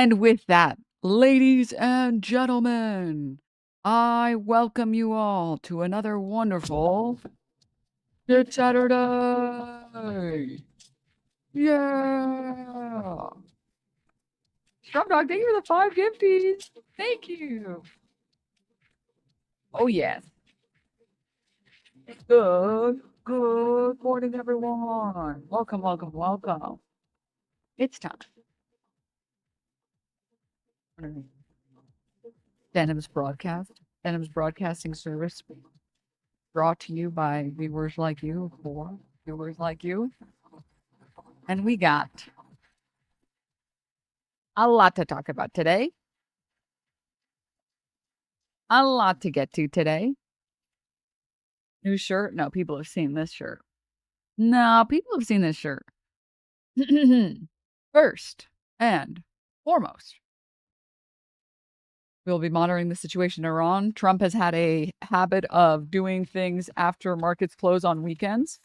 And with that, ladies and gentlemen, I welcome you all to another wonderful Shit Saturday. Yeah. Strum Dog, thank you for the 5 gifties. Thank you. Oh, yes. Good morning, everyone. Welcome, welcome, welcome. It's time. Denims Broadcasting Service, brought to you by viewers like you, for viewers like you. And we got a lot to talk about today. A lot to get to today. New shirt? No, people have seen this shirt. No, people have seen this shirt. First and foremost, we'll be monitoring the situation in Iran. Trump has had a habit of doing things after markets close on weekends.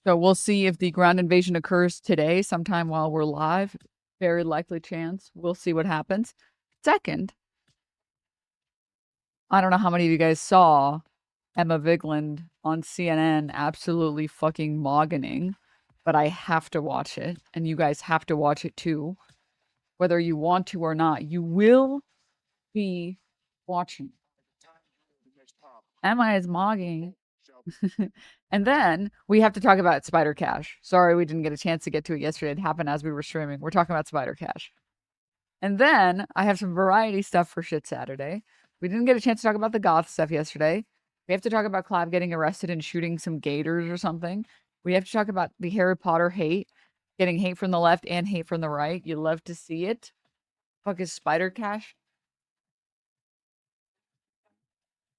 So we'll see if the ground invasion occurs today, sometime while we're live. Very likely chance. We'll see what happens. Second, I don't know how many of you guys saw Emma Vigeland on CNN absolutely fucking moggening, but I have to watch it, and you guys have to watch it too. Whether you want to or not, you will be watching. Emma is mogging. And then we have to talk about Spider Cash. Sorry, we didn't get a chance to get to it yesterday. It happened as we were streaming. We're talking about Spider Cash. And then I have some variety stuff for Shit Saturday. We didn't get a chance to talk about the Goth stuff yesterday. We have to talk about CLAV getting arrested and shooting some gators or something. We have to talk about the Harry Potter hate, getting hate from the left and hate from the right. You love to see it. Fuck is Spider Cash?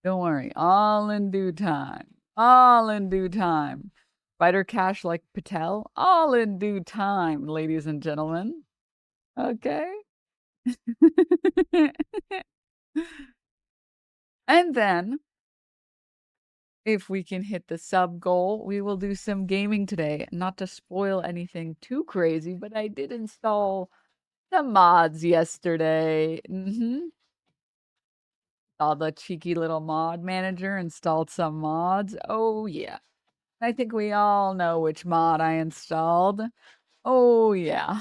Don't worry. All in due time. All in due time. Spider Cash like Patel? All in due time, ladies and gentlemen. Okay? And then, if we can hit the sub goal, we will do some gaming today. Not to spoil anything too crazy, but I did install some mods yesterday. Installed the cheeky little mod manager, installed some mods. Oh, yeah. I think we all know which mod I installed. Oh, yeah.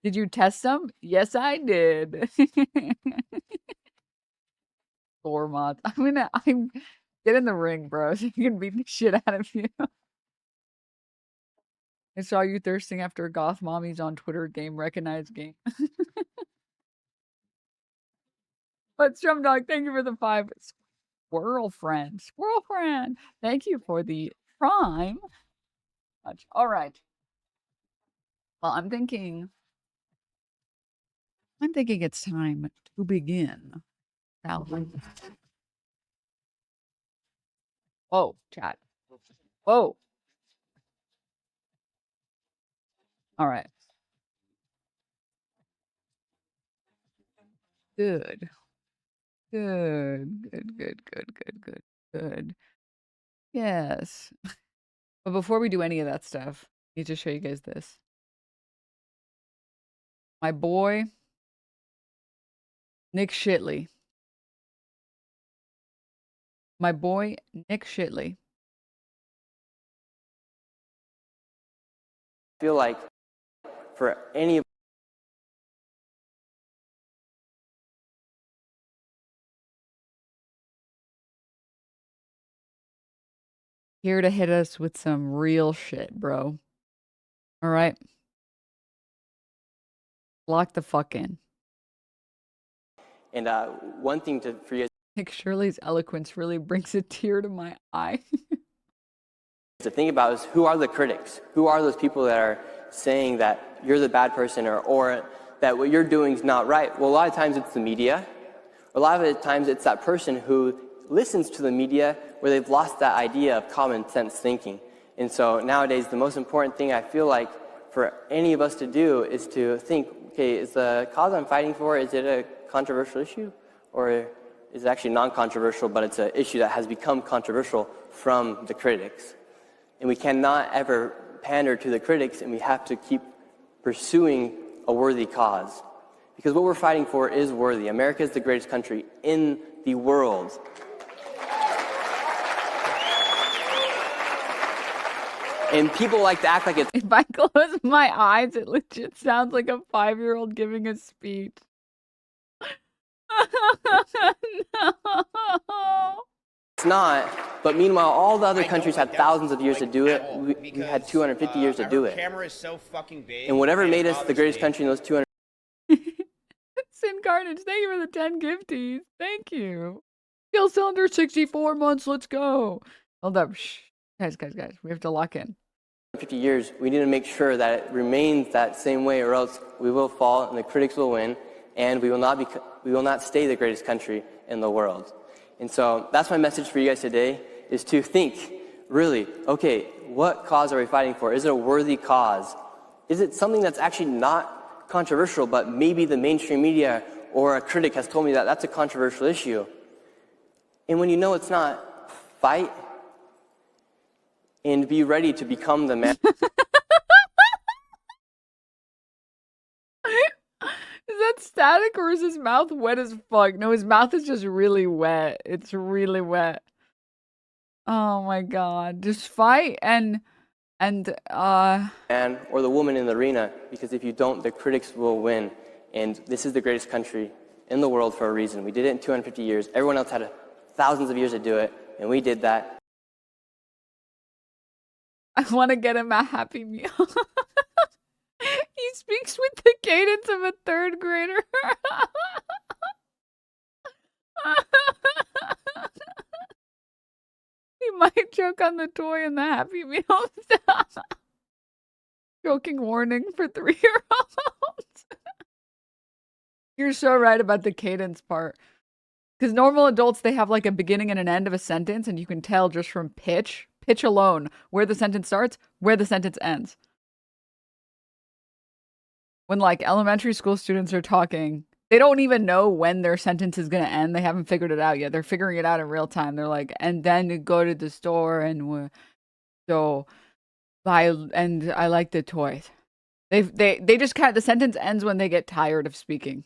Did you test them? Yes, I did. 4 mods. I'm get in the ring, bro, so you can beat the shit out of you. I saw you thirsting after goth mommies on Twitter. Game recognized game. But Strum Dog, thank you for the 5. Squirrel friend. Thank you for the prime. All right. Well, I'm thinking it's time to begin. Whoa, chat. Whoa. All right. Good. Yes. But before we do any of that stuff, I need to show you guys this. My boy, Nick Shitley. My boy, Nick Shitley. I feel like for any of Here to hit us with some real shit, bro. All right. Lock the fuck in. And one thing for you Nick Shirley's eloquence really brings a tear to my eye. to think about is, who are the critics? Who are those people that are saying that you're the bad person or that what you're doing is not right? Well, a lot of times it's the media. A lot of the times it's that person who listens to the media where they've lost that idea of common sense thinking. And so nowadays, the most important thing I feel like for any of us to do is to think, okay, is the cause I'm fighting for, is it a controversial issue? Or is it actually non-controversial, but it's an issue that has become controversial from the critics? And we cannot ever pander to the critics, and we have to keep pursuing a worthy cause. Because what we're fighting for is worthy. America is the greatest country in the world. And people like to act like it's... If I close my eyes, it legit sounds like a 5-year-old giving a speech. No. It's not, but meanwhile, all the other countries had thousands of years to do it. We had 250 years to do it. Camera is so fucking big, and whatever made us the greatest country in those 200... Sin Carnage, thank you for the 10 gifties. Thank you. Kill Cylinder 64 months, let's go. Hold up. Shh. Guys, we have to lock in. 50 years, we need to make sure that it remains that same way, or else we will fall and the critics will win, and we will not stay the greatest country in the world. And so that's my message for you guys today, is to think, really, okay, what cause are we fighting for? Is it a worthy cause? Is it something that's actually not controversial, but maybe the mainstream media or a critic has told me that that's a controversial issue? And when you know it's not, fight and be ready to become the man. Is that static or is his mouth wet as fuck? No, his mouth is just really wet. It's really wet. Oh my god. Just fight and man or the woman in the arena, because if you don't, the critics will win. And this is the greatest country in the world for a reason. We did it in 250 years. Everyone else had thousands of years to do it, and we did that. I want to get him a Happy Meal. He speaks with the cadence of a 3rd grader. He might choke on the toy in the Happy Meal. Joking warning for 3-year-olds. You're so right about the cadence part. Because normal adults, they have like a beginning and an end of a sentence, and you can tell just from pitch alone, where the sentence starts, where the sentence ends. When like elementary school students are talking, they don't even know when their sentence is going to end. They haven't figured it out yet. They're figuring it out in real time. They're like, and then you go to the store and so buy, and I like the toys. They just kind of, the sentence ends when they get tired of speaking.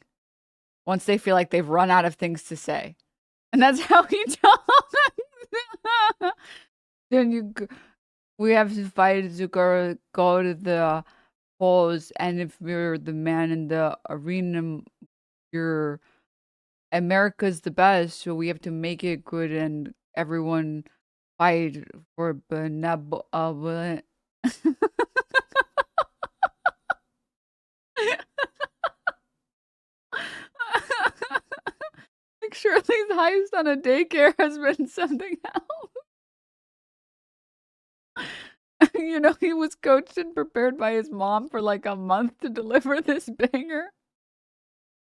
Once they feel like they've run out of things to say. And that's how he talks. Then we have to fight to go to the polls, and if you're the man in the arena, you're America's the best, so we have to make it good and everyone fight for benevolent. Like Shirley's heist on a daycare has been something else. You know, he was coached and prepared by his mom for like a month to deliver this banger.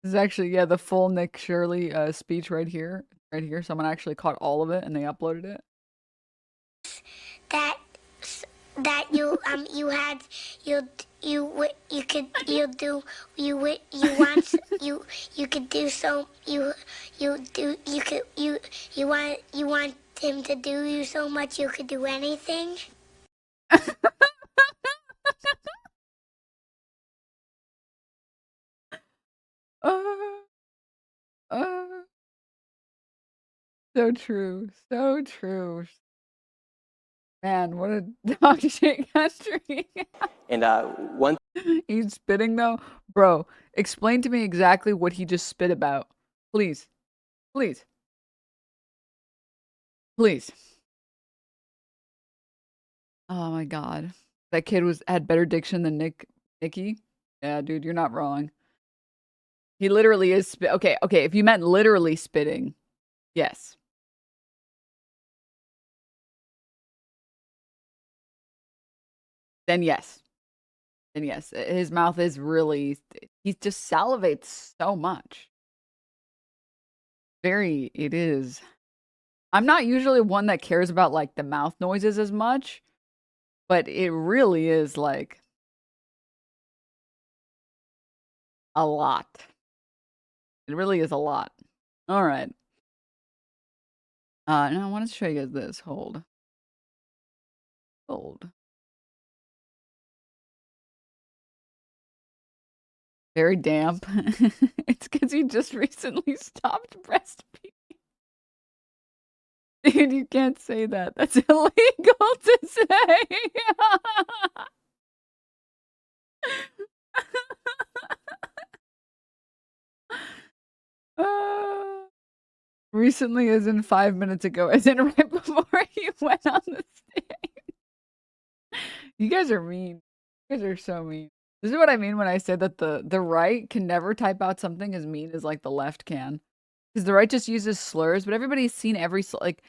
This is actually, yeah, the full Nick Shirley speech right here. Right here. Someone actually caught all of it and they uploaded it. That you want him to do you so much you could do anything. So true. So true. Man, what a dog shit country. And one... He's spitting though? Bro, explain to me exactly what he just spit about. Please. Please. Please. Oh my god. That kid had better diction than Nikki? Yeah, dude, you're not wrong. He literally is okay, if you meant literally spitting, yes. Then yes. Then yes. His mouth is really, he just salivates so much. It is. I'm not usually one that cares about like the mouth noises as much, but it really is like a lot. It really is a lot. All right. Now I want to show you guys this. Hold. Very damp. It's because you just recently stopped breastfeeding. Dude, you can't say that. That's illegal to say. Uh, recently, as in 5 minutes ago, as in right before you went on the stage. You guys are mean. You guys are so mean. This is what I mean when I say that the right can never type out something as mean as like the left can. Because the right just uses slurs, but everybody's seen every like.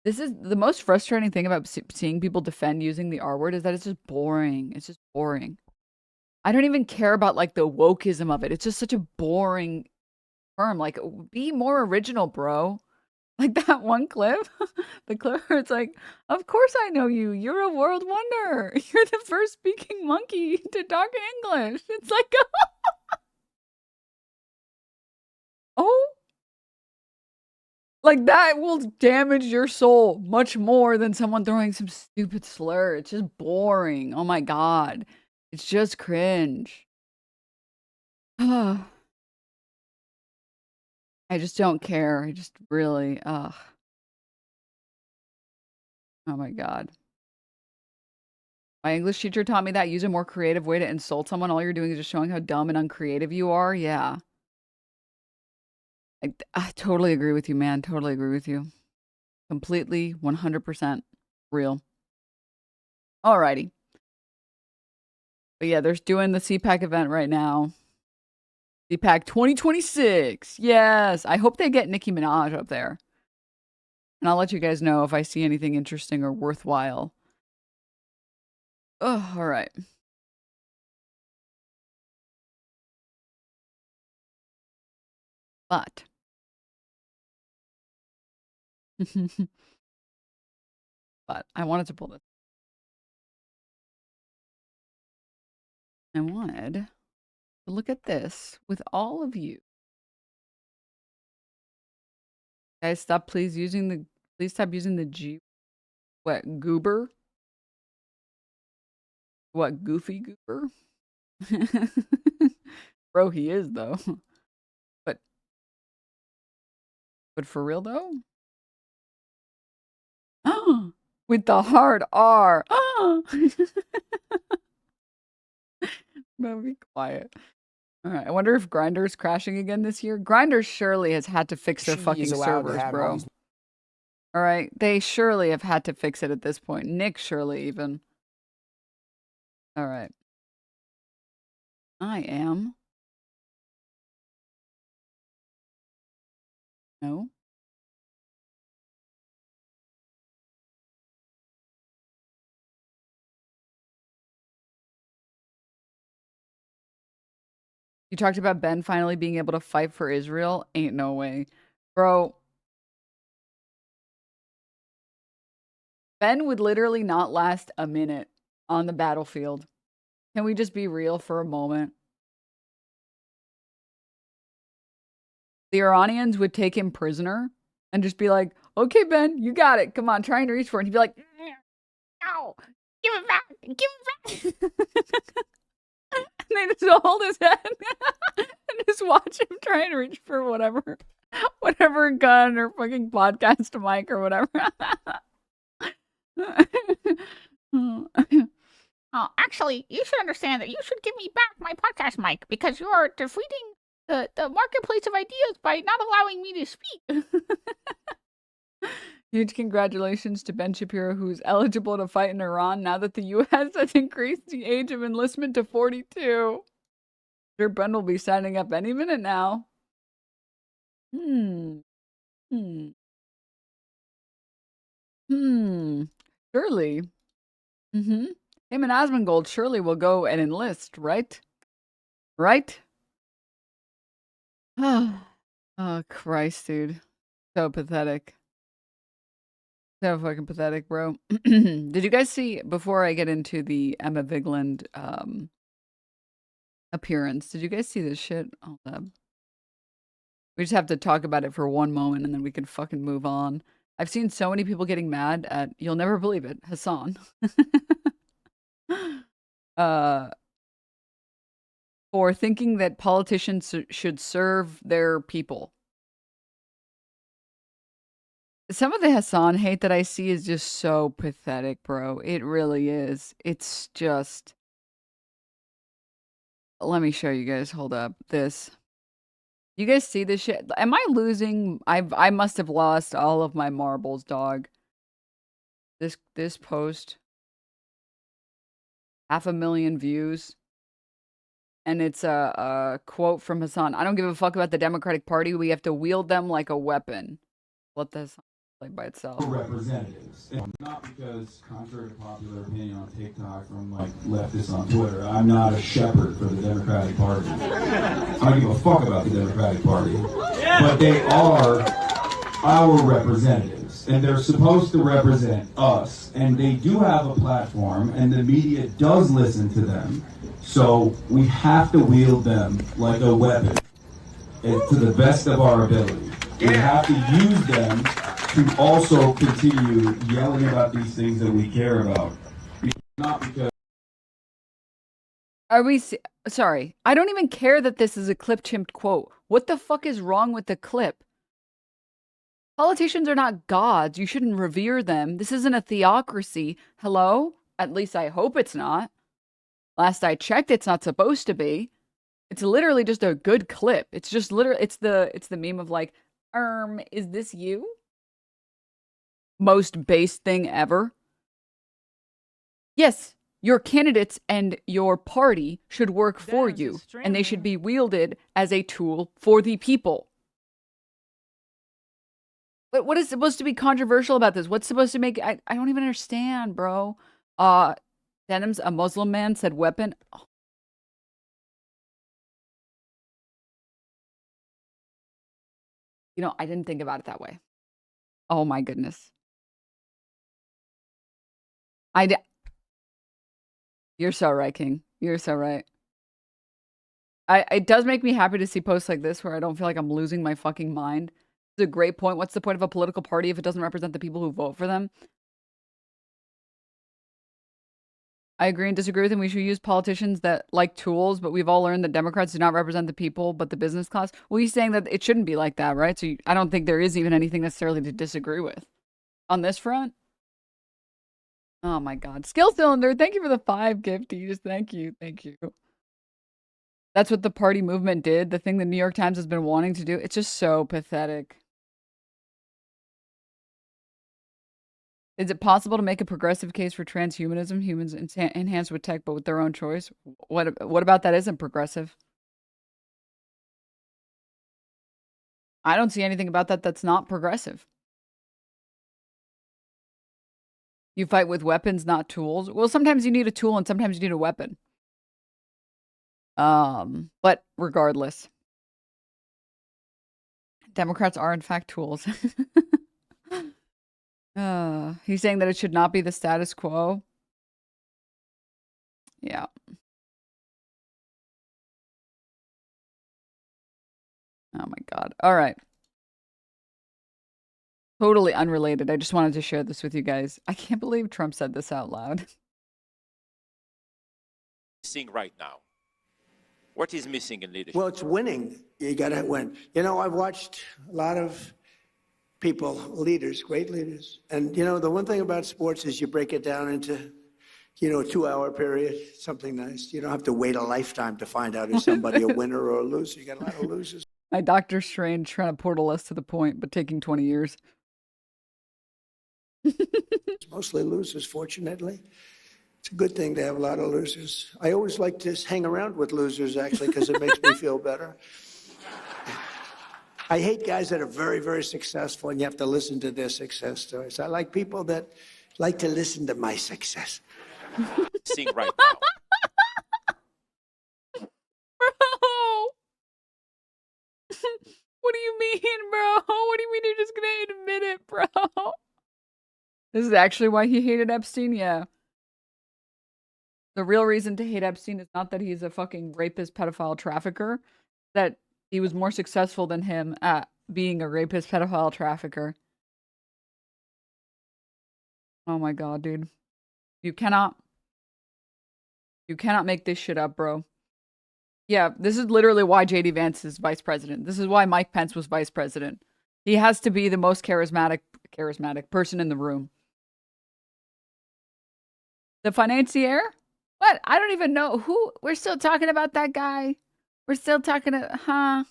This is the most frustrating thing about seeing people defend using the R word is that it's just boring. It's just boring. I don't even care about like the wokeism of it. It's just such a boring term. Like, be more original, bro. Like that one clip, the clip where it's like, of course I know you. You're a world wonder. You're the first speaking monkey to talk English. It's like, oh, like that will damage your soul much more than someone throwing some stupid slur. It's just boring. Oh my God. It's just cringe. I just don't care. I just really, ugh. Oh my God. My English teacher taught me that. Use a more creative way to insult someone. All you're doing is just showing how dumb and uncreative you are. Yeah. I totally agree with you, man. Totally agree with you. Completely, 100% real. Alrighty. But yeah, they're doing the CPAC event right now. CPAC 2026. Yes. I hope they get Nicki Minaj up there. And I'll let you guys know if I see anything interesting or worthwhile. Oh, all right. But but I wanted to pull this. I wanted to look at this with all of you. Guys, please stop using the G. What, goober? What, goofy goober? Bro, he is though. But for real though? With the hard R. No, be quiet. All right. I wonder if Grindr's crashing again this year. Grindr surely has had to fix their fucking servers, bro. All right. They surely have had to fix it at this point. Nick surely even. All right. I am. No. You talked about Ben finally being able to fight for Israel. Ain't no way. Bro. Ben would literally not last a minute on the battlefield. Can we just be real for a moment? The Iranians would take him prisoner and just be like, okay, Ben, you got it. Come on, try and reach for it. And he'd be like, no, give it back. Give it back. And they just hold his head and just watch him try and reach for whatever gun or fucking podcast mic or whatever. Oh, actually, you should understand that you should give me back my podcast mic because you are defeating the marketplace of ideas by not allowing me to speak. Huge congratulations to Ben Shapiro, who's eligible to fight in Iran now that the U.S. has increased the age of enlistment to 42. Sure, Ben will be signing up any minute now. Surely. Him and Asmongold surely will go and enlist, right? Right? Oh, Christ, dude. So pathetic. So fucking pathetic, bro. Did you guys see, before I get into the Emma Vigeland appearance, did you guys see this shit? Hold up. We just have to talk about it for one moment and then we can fucking move on. I've seen so many people getting mad at, you'll never believe it, Hasan. for thinking that politicians should serve their people. Some of the Hasan hate that I see is just so pathetic, bro. It really is. It's just... Let me show you guys. Hold up. This. You guys see this shit? Am I losing? I must have lost all of my marbles, dog. This post. 500,000 views. And it's a quote from Hasan. I don't give a fuck about the Democratic Party. We have to wield them like a weapon. Let this play by itself. Representatives. And not because, contrary to popular opinion on TikTok from like leftists on Twitter, I'm not a shepherd for the Democratic Party. I don't give a fuck about the Democratic Party. But they are our representatives. And they're supposed to represent us. And they do have a platform, and the media does listen to them. So we have to wield them like a weapon to the best of our ability. We have to use them to also continue yelling about these things that we care about. Not because... Are we... Sorry. I don't even care that this is a clip-chimped quote. What the fuck is wrong with the clip? Politicians are not gods. You shouldn't revere them. This isn't a theocracy. Hello? At least I hope it's not. Last I checked, it's not supposed to be. It's literally just a good clip. It's just literally... It's the meme of like, is this you? Most base thing ever. Yes, your candidates and your party should work for you, and they should be wielded as a tool for the people. But what is supposed to be controversial about this? What's supposed to make... I don't even understand, bro. Denims, a Muslim man, said weapon. Oh. You know, I didn't think about it that way. Oh my goodness. You're so right, King. You're so right. It does make me happy to see posts like this where I don't feel like I'm losing my fucking mind. It's a great point. What's the point of a political party if it doesn't represent the people who vote for them? I agree and disagree with him. We should use politicians that like tools, but we've all learned that Democrats do not represent the people, but the business class. Well, he's saying that it shouldn't be like that, right? So I don't think there is even anything necessarily to disagree with on this front. Oh my God. Skill Cylinder, thank you for the 5 gifties. Thank you. Thank you. That's what the party movement did. The thing the New York Times has been wanting to do. It's just so pathetic. Is it possible to make a progressive case for transhumanism? Humans enhanced with tech, but with their own choice? What about that isn't progressive? I don't see anything about that that's not progressive. You fight with weapons, not tools. Well, sometimes you need a tool and sometimes you need a weapon. But regardless. Democrats are in fact tools. He's saying that it should not be the status quo. Yeah. Oh my God. All right. Totally unrelated. I just wanted to share this with you guys. I can't believe Trump said this out loud. Missing right now? What is missing in leadership? Well, it's winning. You got to win. You know, I've watched a lot of people, leaders, great leaders. And, you know, the one thing about sports is you break it down into, you know, a 2-hour period, something nice. You don't have to wait a lifetime to find out if somebody a winner or a loser. You got a lot of losers. My Doctor Strange trying to portal us to the point, but taking 20 years. It's mostly losers, fortunately. It's a good thing to have a lot of losers. I always like to hang around with losers, actually, because it makes me feel better. I hate guys that are very, very successful and you have to listen to their success stories. I like people that like to listen to my success. Missing right now. Bro! What do you mean, bro? What do you mean you're just gonna admit it, bro? This is actually why he hated Epstein, yeah. The real reason to hate Epstein is not that he's a fucking rapist, pedophile, trafficker. That he was more successful than him at being a rapist, pedophile, trafficker. Oh my God, dude. You cannot make this shit up, bro. Yeah, this is literally why JD Vance is vice president. This is why Mike Pence was vice president. He has to be the most charismatic person in the room. The financier? What? I don't even know who. We're still talking about that guy. We're still talking to, huh?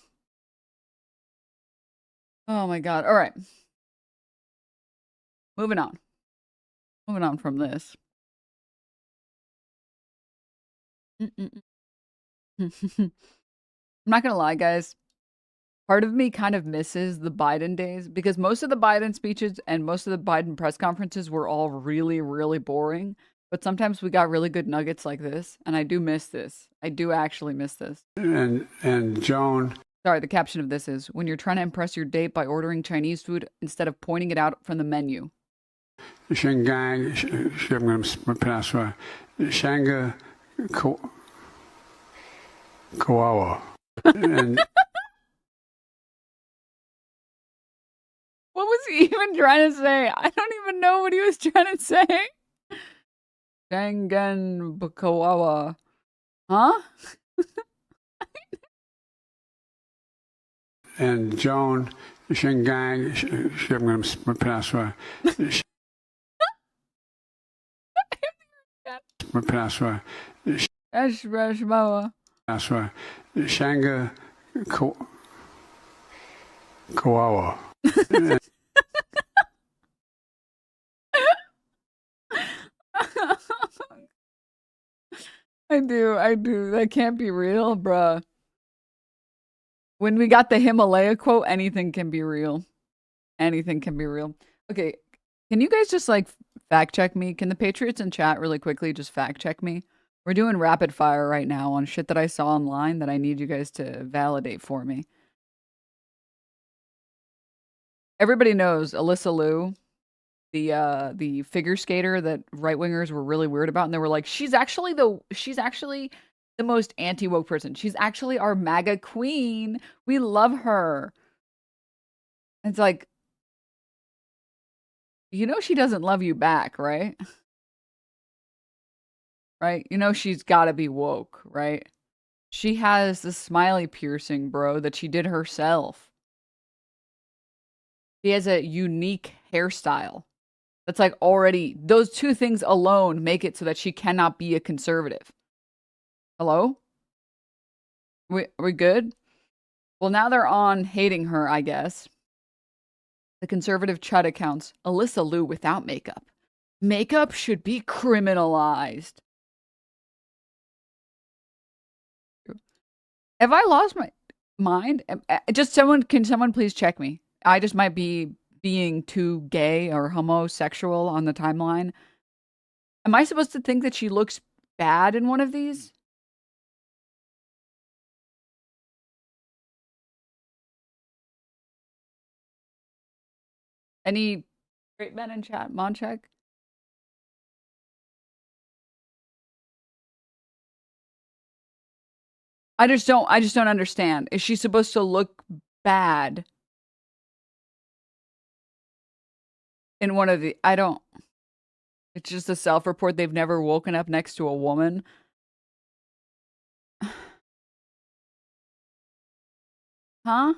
Oh my God. All right. Moving on. Moving on from this. I'm not gonna lie, guys. Part of me kind of misses the Biden days because most of the Biden speeches and most of the Biden press conferences were all really, really boring. But sometimes we got really good nuggets like this, and I do miss this. I do actually miss this. And Joan. Sorry, the caption of this is, when you're trying to impress your date by ordering Chinese food instead of pointing it out from the menu. Shanghai, I'm going to pronounce it. Shanga Kawawa. And what was he even trying to say? I don't even know what he was trying to say. Shangan Bukawawa. Huh? and Joan Shanghai, I'm going to pronounce it. Shanga Kawawa. I do. That can't be real, bruh. When we got the Himalaya quote, anything can be real. Anything can be real. Okay, can you guys just like fact check me? Can the Patriots in chat really quickly just fact check me? We're doing rapid fire right now on shit that I saw online that I need you guys to validate for me. Everybody knows Alyssa Liu, the figure skater that right wingers were really weird about, and they were like, she's actually the most anti-woke person. She's actually our MAGA queen. We love her. It's like, you know she doesn't love you back, right? Right? You know she's got to be woke, right? She has the smiley piercing, bro, that she did herself. She has a unique hairstyle. That's like already, those two things alone make it so that she cannot be a conservative. Hello? We good? Well, now they're on hating her, I guess. The conservative chud accounts, Alyssa Liu without makeup. Makeup should be criminalized. Have I lost my mind? Can someone please check me? I just might be being too gay or homosexual on the timeline. Am I supposed to think that she looks bad in one of these? Any straight men in chat? Moncheck? I just don't understand. Is she supposed to look bad in one of the, I don't, it's just a self-report. They've never woken up next to a woman. Huh?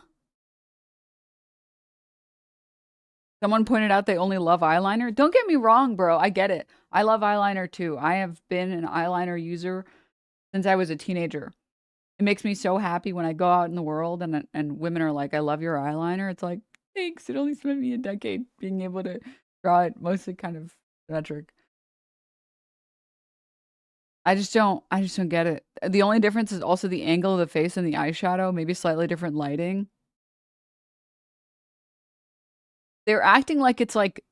Someone pointed out they only love eyeliner. Don't get me wrong, bro. I get it. I love eyeliner too. I have been an eyeliner user since I was a teenager. It makes me so happy when I go out in the world and women are like, I love your eyeliner. It's like, thanks. It only spent me a decade being able to draw it mostly kind of symmetric. I just don't get it. The only difference is also the angle of the face and the eyeshadow, maybe slightly different lighting. They're acting like it's like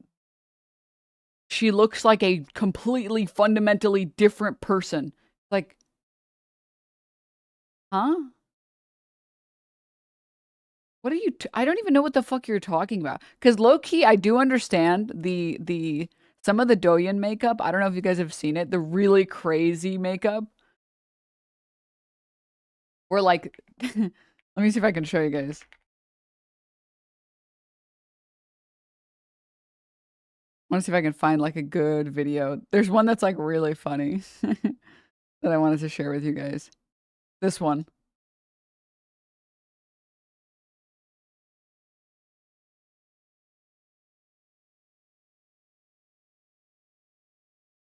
she looks like a completely fundamentally different person. Like, huh? What are you I don't even know what the fuck you're talking about. Cuz low key I do understand the some of the Douyin makeup. I don't know if you guys have seen it. The really crazy makeup. Or like let me see if I can show you guys. I want to see if I can find like a good video. There's one that's like really funny that I wanted to share with you guys. This one.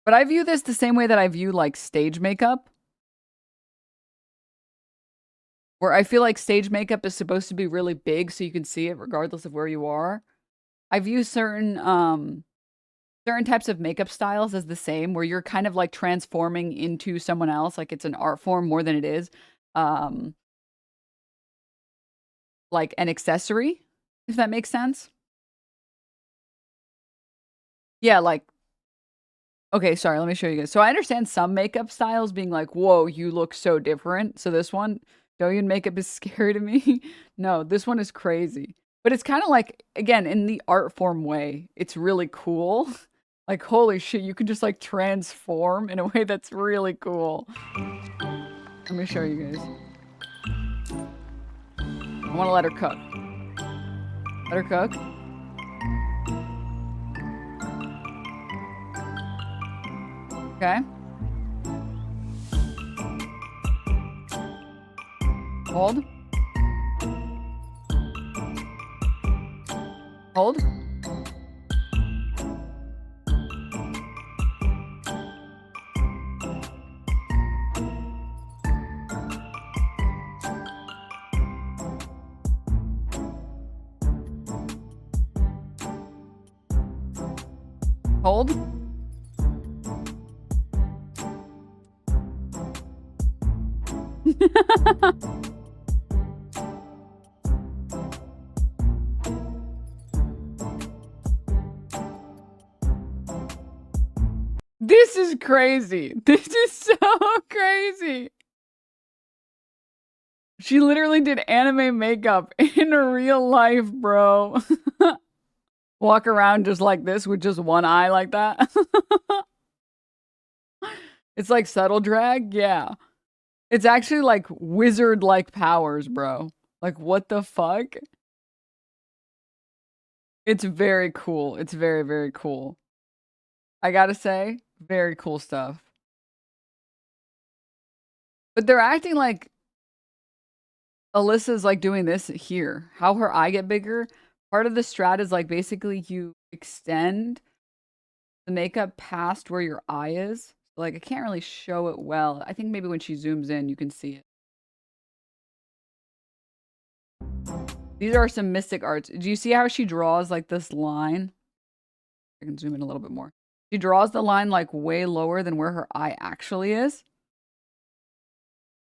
But I view this the same way that I view like stage makeup. Where I feel like stage makeup is supposed to be really big so you can see it regardless of where you are. I view certain types of makeup styles as the same, where you're kind of like transforming into someone else, like it's an art form more than it is like an accessory, if that makes sense. Yeah, like, okay, sorry, let me show you guys. So I understand some makeup styles being like, whoa, you look so different. So this one, Douyin makeup is scary to me. No, this one is crazy. But it's kind of like, again, in the art form way, it's really cool. Like, holy shit, you can just like transform in a way that's really cool. Let me show you guys. I want to let her cook. Let her cook. Okay. Hold. Hold. Hold. This is crazy. This is so crazy. She literally did anime makeup in real life, bro. Walk around just like this with just one eye like that. It's like subtle drag. Yeah. It's actually like wizard-like powers, bro. Like, what the fuck? It's very cool. It's very, very cool. I gotta say, very cool stuff. But they're acting like Alyssa's like doing this here. How her eye get bigger. Part of the strat is like basically you extend the makeup past where your eye is. Like, I can't really show it well. I think maybe when she zooms in, you can see it. These are some mystic arts. Do you see how she draws like this line? I can zoom in a little bit more. She draws the line like way lower than where her eye actually is.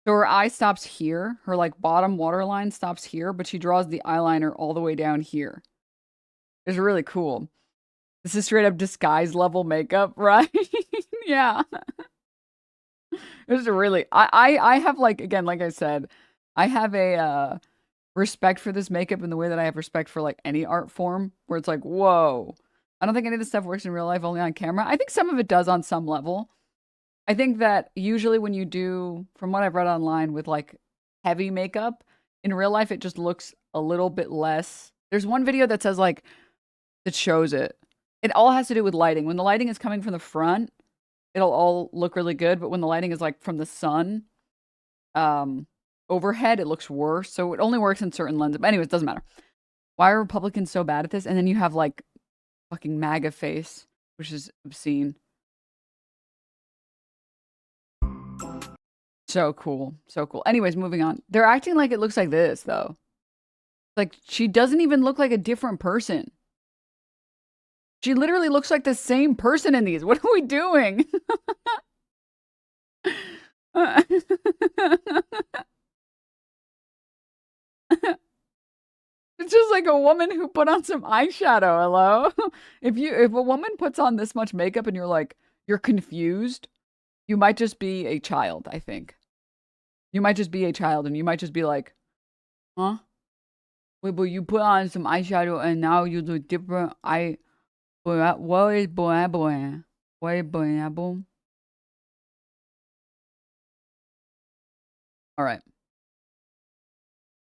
So her eye stops here. Her like bottom waterline stops here, but she draws the eyeliner all the way down here. It's really cool. This is straight up disguise level makeup, right? Yeah. It's really, I have like, again, like I said, I have a respect for this makeup in the way that I have respect for like any art form where it's like, whoa. I don't think any of this stuff works in real life, only on camera. I think some of it does on some level. I think that usually when you do, from what I've read online with like heavy makeup, in real life, it just looks a little bit less. There's one video that says like, that shows it. It all has to do with lighting. When the lighting is coming from the front, it'll all look really good. But when the lighting is like from the sun, overhead, it looks worse. So it only works in certain lenses. But anyways, it doesn't matter. Why are Republicans so bad at this? And then you have like fucking MAGA face, which is obscene. So cool. So cool. Anyways, moving on. They're acting like it looks like this, though. Like, she doesn't even look like a different person. She literally looks like the same person in these. What are we doing? It's just like a woman who put on some eyeshadow. Hello? If a woman puts on this much makeup and you're confused, you might just be a child, I think. You might just be a child and you might just be like, huh? Wait, but you put on some eyeshadow and now you do different eye. What is boy? What is boy? All right.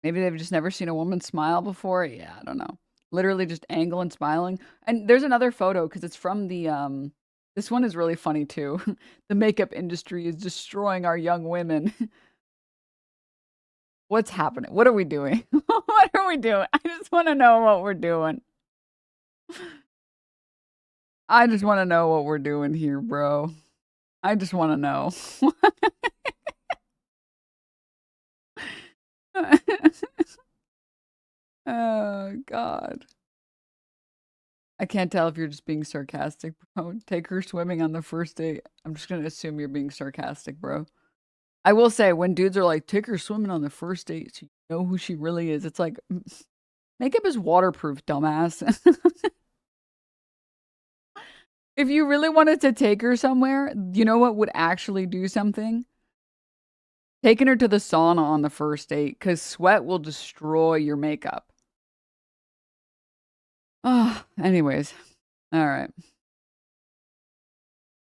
Maybe they've just never seen a woman smile before. Yeah, I don't know. Literally just angle and smiling. And there's another photo because it's from the this one is really funny too. The makeup industry is destroying our young women. What's happening? What are we doing? What are we doing? I just want to know what we're doing. I just want to know what we're doing here, bro. I just want to know. Oh, God. I can't tell if you're just being sarcastic, bro. Take her swimming on the first date. I'm just going to assume you're being sarcastic, bro. I will say, when dudes are like, take her swimming on the first date so you know who she really is, it's like, makeup is waterproof, dumbass. If you really wanted to take her somewhere, you know what would actually do something? Taking her to the sauna on the first date, because sweat will destroy your makeup. Oh, anyways. All right.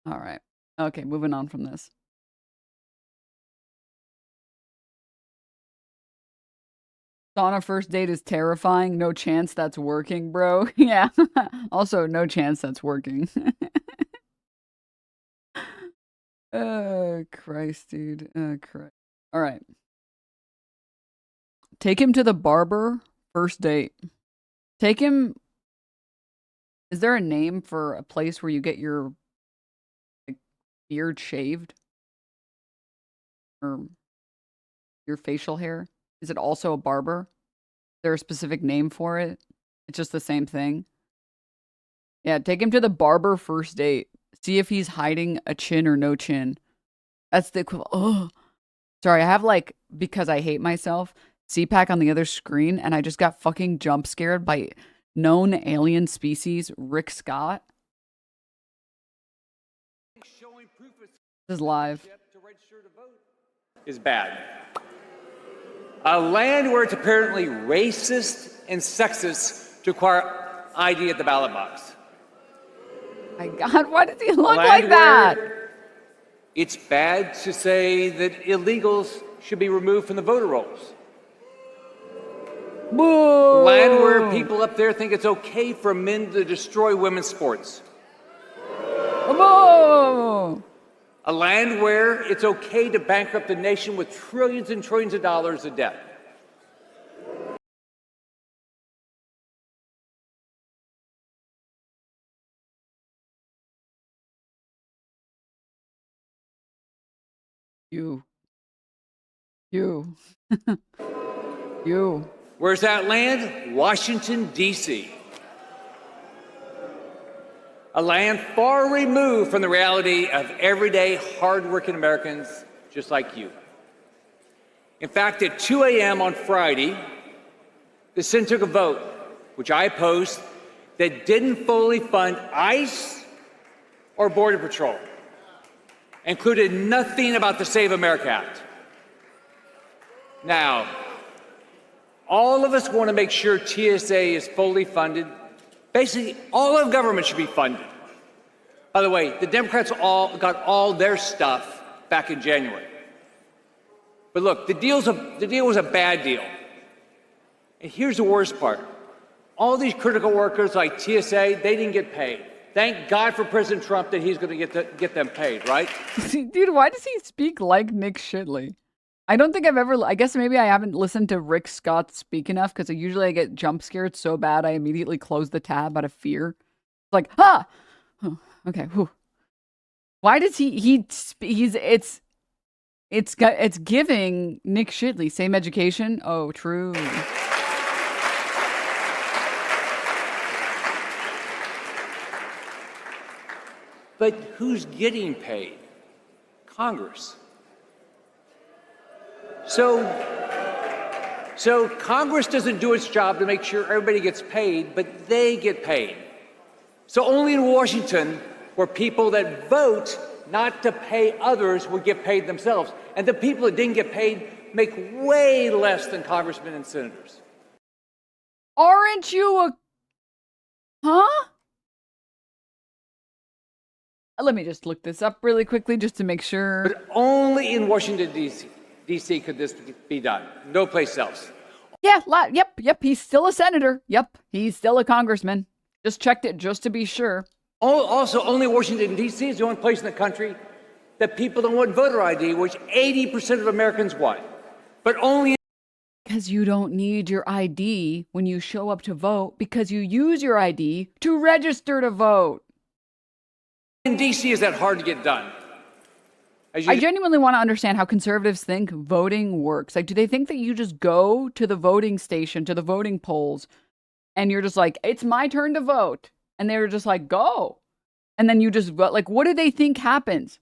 All right. Okay, moving on from this. Sauna first date is terrifying. No chance that's working, bro. Yeah. Also, no chance that's working. Oh, Christ, dude. Oh, Christ. All right. Take him to the barber first date. Take him. Is there a name for a place where you get your like, beard shaved? Or your facial hair? Is it also a barber? Is there a specific name for it? It's just the same thing. Yeah, take him to the barber first date. See if he's hiding a chin or no chin. That's the equivalent. Oh, sorry. I have like, because I hate myself, CPAC on the other screen, and I just got fucking jump scared by known alien species, Rick Scott. This is live. Is bad. A land where it's apparently racist and sexist to require ID at the ballot box. My God, why does he look like that? It's bad to say that illegals should be removed from the voter rolls. Boo! Land where people up there think it's okay for men to destroy women's sports. Boo! A land where it's okay to bankrupt the nation with trillions and trillions of dollars of debt. You. Where's that land? Washington, D.C. A land far removed from the reality of everyday, hardworking Americans just like you. In fact, at 2 a.m. on Friday, the Senate took a vote, which I opposed, that didn't fully fund ICE or Border Patrol. Included nothing about the Save America Act. Now, all of us want to make sure TSA is fully funded. Basically, all of government should be funded. By the way, the Democrats all got all their stuff back in January. But look, the deal was a bad deal. And here's the worst part. All these critical workers like TSA, they didn't get paid. Thank God for President Trump that he's going to get them paid, right? Dude, why does he speak like Nick Shitley? I don't think I've ever, I guess maybe I haven't listened to Rick Scott speak enough because usually I get jump scared so bad I immediately close the tab out of fear. It's like, ah! Oh, okay, whew. Why does it's giving Nick Shitley, same education? Oh, true. But who's getting paid? Congress. So Congress doesn't do its job to make sure everybody gets paid, but they get paid. So only in Washington where people that vote not to pay others would get paid themselves. And the people that didn't get paid make way less than congressmen and senators. Aren't you a... Huh? Let me just look this up really quickly just to make sure. But only in Washington, D.C. could this be done. No place else. Yeah, yep, he's still a senator. Yep, he's still a congressman. Just checked it just to be sure. Also, only Washington, D.C. is the only place in the country that people don't want voter ID, which 80% of Americans want. But only... Because you don't need your ID when you show up to vote, because you use your ID to register to vote. in D.C. is that hard to get done? I genuinely want to understand how conservatives think voting works. Like, do they think that you just go to the voting station, to the voting polls, and you're just like, it's my turn to vote. And they're just like, go. And then you just vote. Like, what do they think happens?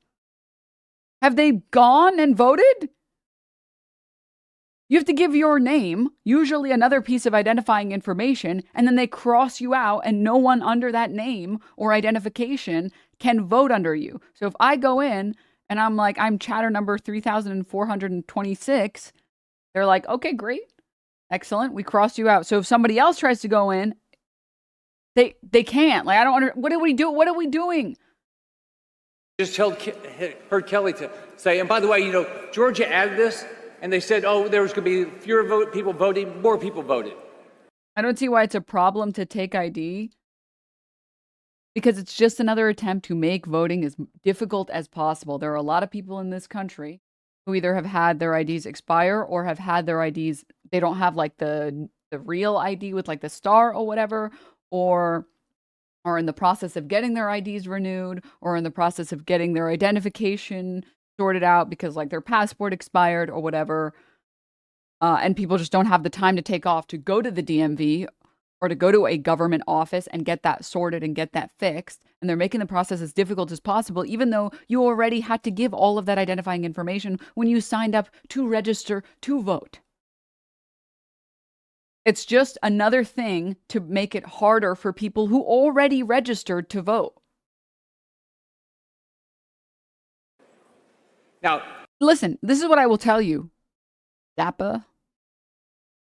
Have they gone and voted? You have to give your name, usually another piece of identifying information, and then they cross you out and no one under that name or identification can vote under you. So if I go in and I'm like, I'm chatter number 3,426, they're like, okay, great. Excellent. We crossed you out. So if somebody else tries to go in, they can't. Like, I don't what do we do? What are we doing? Just heard Kelly to say, and by the way, you know, Georgia added this, and they said, oh, there was going to be fewer people voting, more people voted. I don't see why it's a problem to take ID, because it's just another attempt to make voting as difficult as possible. There are a lot of people in this country who either have had their IDs expire or have had their IDs, they don't have like the real ID with like the star or whatever, or are in the process of getting their IDs renewed, or in the process of getting their identification sorted out because like their passport expired or whatever. And people just don't have the time to take off to go to the DMV or to go to a government office and get that sorted and get that fixed. And they're making the process as difficult as possible, even though you already had to give all of that identifying information when you signed up to register to vote. It's just another thing to make it harder for people who already registered to vote. Now, listen, this is what I will tell you, Zappa.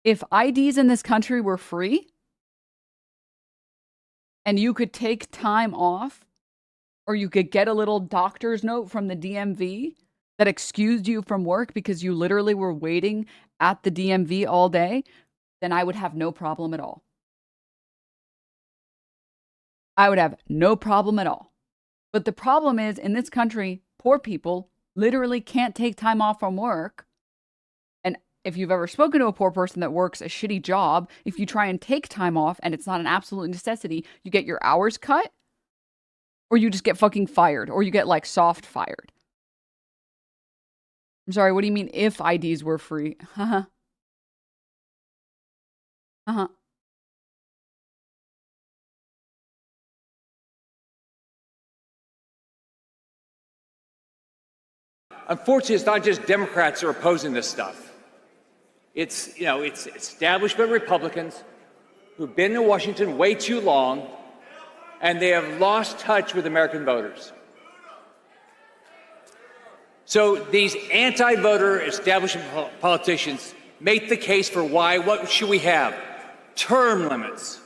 If IDs in this country were free and you could take time off, or you could get a little doctor's note from the DMV that excused you from work because you literally were waiting at the DMV all day, then I would have no problem at all. I would have no problem at all. But the problem is, in this country, poor people literally can't take time off from work. And if you've ever spoken to a poor person that works a shitty job, if you try and take time off and it's not an absolute necessity, you get your hours cut, or you just get fucking fired, or you get like soft fired. I'm sorry, what do you mean if IDs were free? Haha. Uh-huh. Unfortunately, it's not just Democrats who are opposing this stuff. It's, you know, it's establishment Republicans who've been in Washington way too long, and they have lost touch with American voters. So these anti-voter establishment politicians make the case for why. What should we have? Term limits.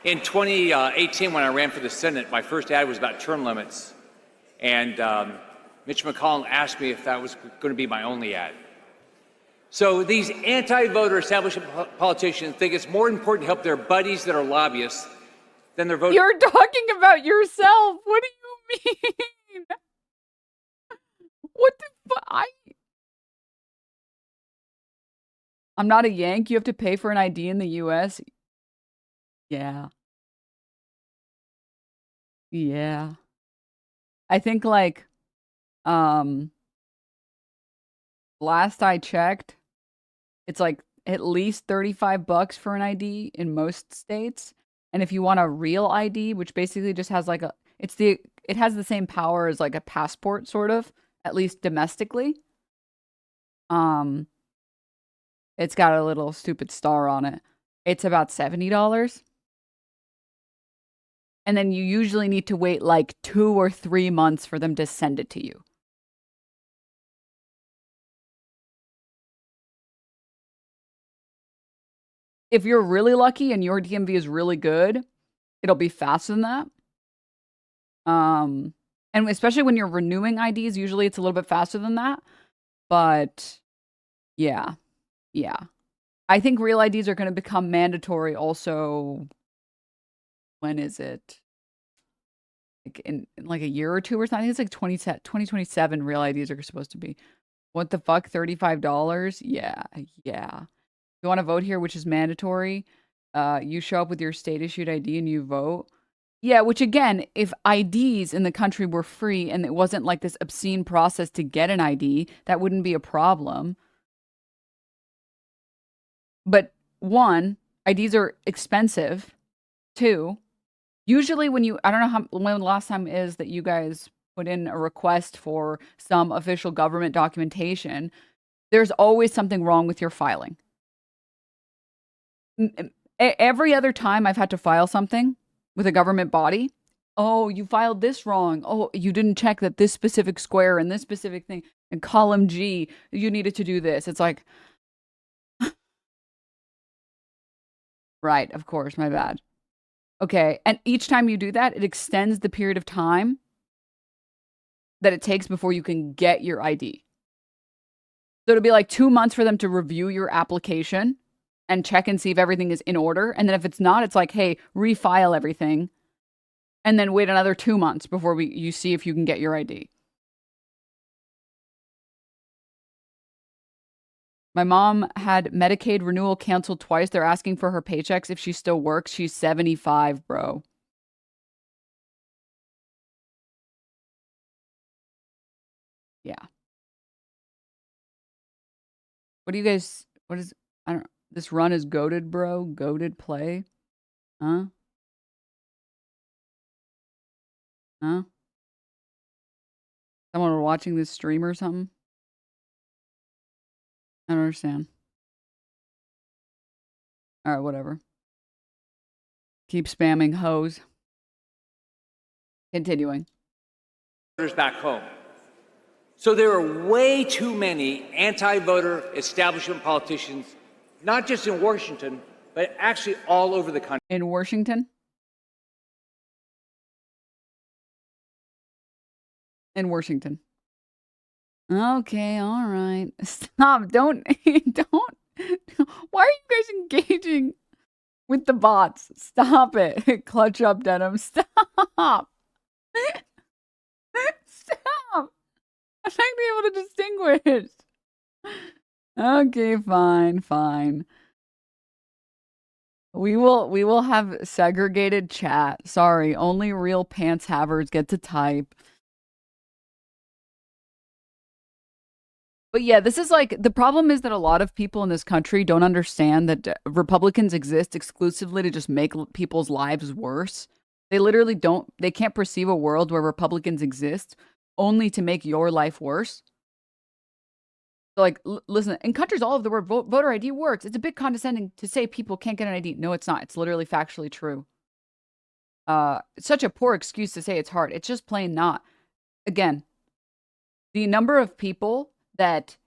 In 2018, when I ran for the Senate, my first ad was about term limits. And Mitch McConnell asked me if that was going to be my only ad. So these anti-voter establishment politicians think it's more important to help their buddies that are lobbyists than their voters. You're talking about yourself. What do you mean? What the fuck? I'm not a Yank. You have to pay for an ID in the US. Yeah. Yeah. I think like last I checked, it's like at least $35 for an ID in most states. And if you want a real ID, which basically just has like it has the same power as like a passport sort of, at least domestically. It's got a little stupid star on it. It's about $70. And then you usually need to wait like 2 or 3 months for them to send it to you. If you're really lucky and your DMV is really good, it'll be faster than that. And especially when you're renewing IDs, usually it's a little bit faster than that. But yeah. I think real IDs are going to become mandatory also. When is it? Like in like a year or two or something. I think it's like 2027 real IDs are supposed to be. What the fuck? $35? Yeah. You want to vote here, which is mandatory. You show up with your state-issued ID and you vote. Yeah, which again, if IDs in the country were free and it wasn't like this obscene process to get an ID, that wouldn't be a problem. But one, IDs are expensive. Two, usually when you, I don't know when the last time is that you guys put in a request for some official government documentation, there's always something wrong with your filing. Every other time I've had to file something with a government body, oh, you filed this wrong. Oh, you didn't check that this specific square and this specific thing and column G, you needed to do this. It's like, right, of course, my bad. Okay, and each time you do that, it extends the period of time that it takes before you can get your ID. So it'll be like 2 months for them to review your application and check and see if everything is in order. And then if it's not, it's like, hey, refile everything. And then wait another 2 months before you see if you can get your ID. My mom had Medicaid renewal canceled twice. They're asking for her paychecks if she still works. She's 75, bro. Yeah. What do you guys, what is, I don't know. This run is goated, bro. Goated play. Huh? Huh? Someone were watching this stream or something? I don't understand. All right, whatever. Keep spamming hoes. Continuing. Back home. So there are way too many anti-voter establishment politicians, not just in Washington, but actually all over the country. In Washington? In Washington. Okay, all right. Stop. Don't. Why are you guys engaging with the bots? Stop it. Clutch up, Denim. Stop. Stop. I'm not gonna be able to distinguish. Okay, fine. We will have segregated chat. Sorry, only real pants havers get to type. But yeah, this is like, the problem is that a lot of people in this country don't understand that Republicans exist exclusively to just make people's lives worse. They literally they can't perceive a world where Republicans exist only to make your life worse. So like, listen, in countries all over the world, voter ID works. It's a bit condescending to say people can't get an ID. No, it's not. It's literally factually true. It's such a poor excuse to say it's hard. It's just plain not. Again, the number of people that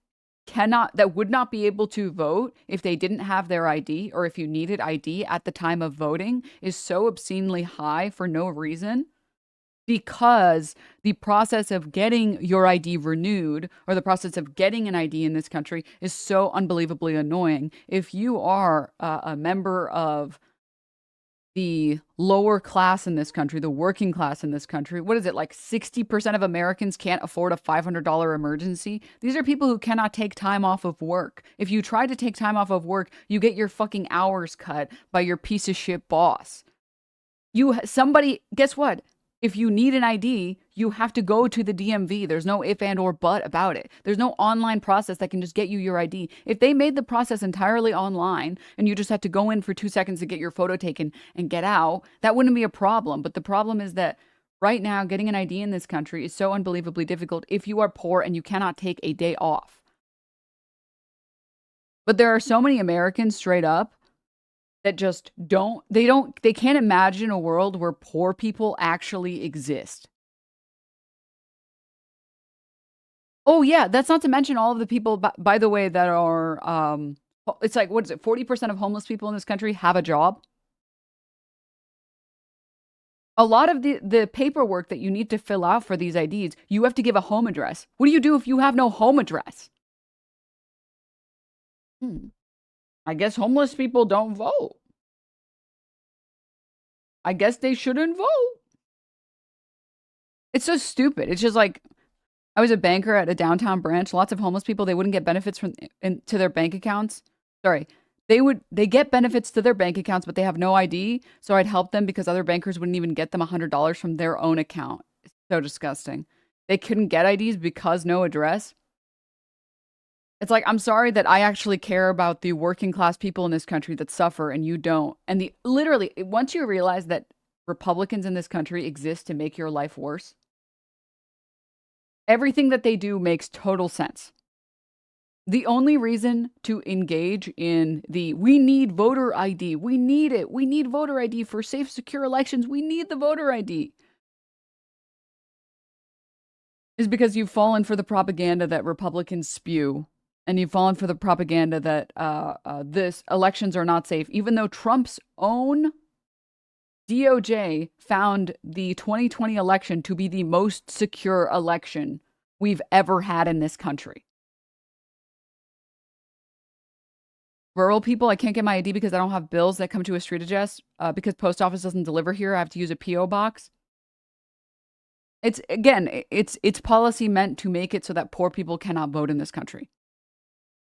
would not be able to vote if they didn't have their ID or if you needed ID at the time of voting is so obscenely high for no reason, because the process of getting your ID renewed or the process of getting an ID in this country is so unbelievably annoying. If you are a member of the lower class in this country, the working class in this country, what is it, like 60% of Americans can't afford a $500 emergency? These are people who cannot take time off of work. If you try to take time off of work, you get your fucking hours cut by your piece of shit boss. Guess what? If you need an ID, you have to go to the DMV. There's no if and or but about it. There's no online process that can just get you your ID. If they made the process entirely online and you just had to go in for 2 seconds to get your photo taken and get out, that wouldn't be a problem. But the problem is that right now, getting an ID in this country is so unbelievably difficult if you are poor and you cannot take a day off. But there are so many Americans straight up that just they can't imagine a world where poor people actually exist. Oh yeah, that's not to mention all of the people, by the way, that are, it's like, what is it, 40% of homeless people in this country have a job? A lot of the paperwork that you need to fill out for these IDs, you have to give a home address. What do you do if you have no home address? I guess homeless people don't vote. I guess they shouldn't vote. It's so stupid. It's just like, I was a banker at a downtown branch. Lots of homeless people, they wouldn't get benefits to their bank accounts. Sorry, They get benefits to their bank accounts, but they have no ID. So I'd help them because other bankers wouldn't even get them $100 from their own account. It's so disgusting. They couldn't get IDs because no address. It's like, I'm sorry that I actually care about the working class people in this country that suffer and you don't. And literally, once you realize that Republicans in this country exist to make your life worse, everything that they do makes total sense. The only reason to engage in we need voter ID, we need it, we need voter ID for safe, secure elections, we need the voter ID, is because you've fallen for the propaganda that Republicans spew. And you've fallen for the propaganda that elections are not safe, even though Trump's own DOJ found the 2020 election to be the most secure election we've ever had in this country. Rural people, I can't get my ID because I don't have bills that come to a street address because post office doesn't deliver here. I have to use a P.O. box. It's policy meant to make it so that poor people cannot vote in this country.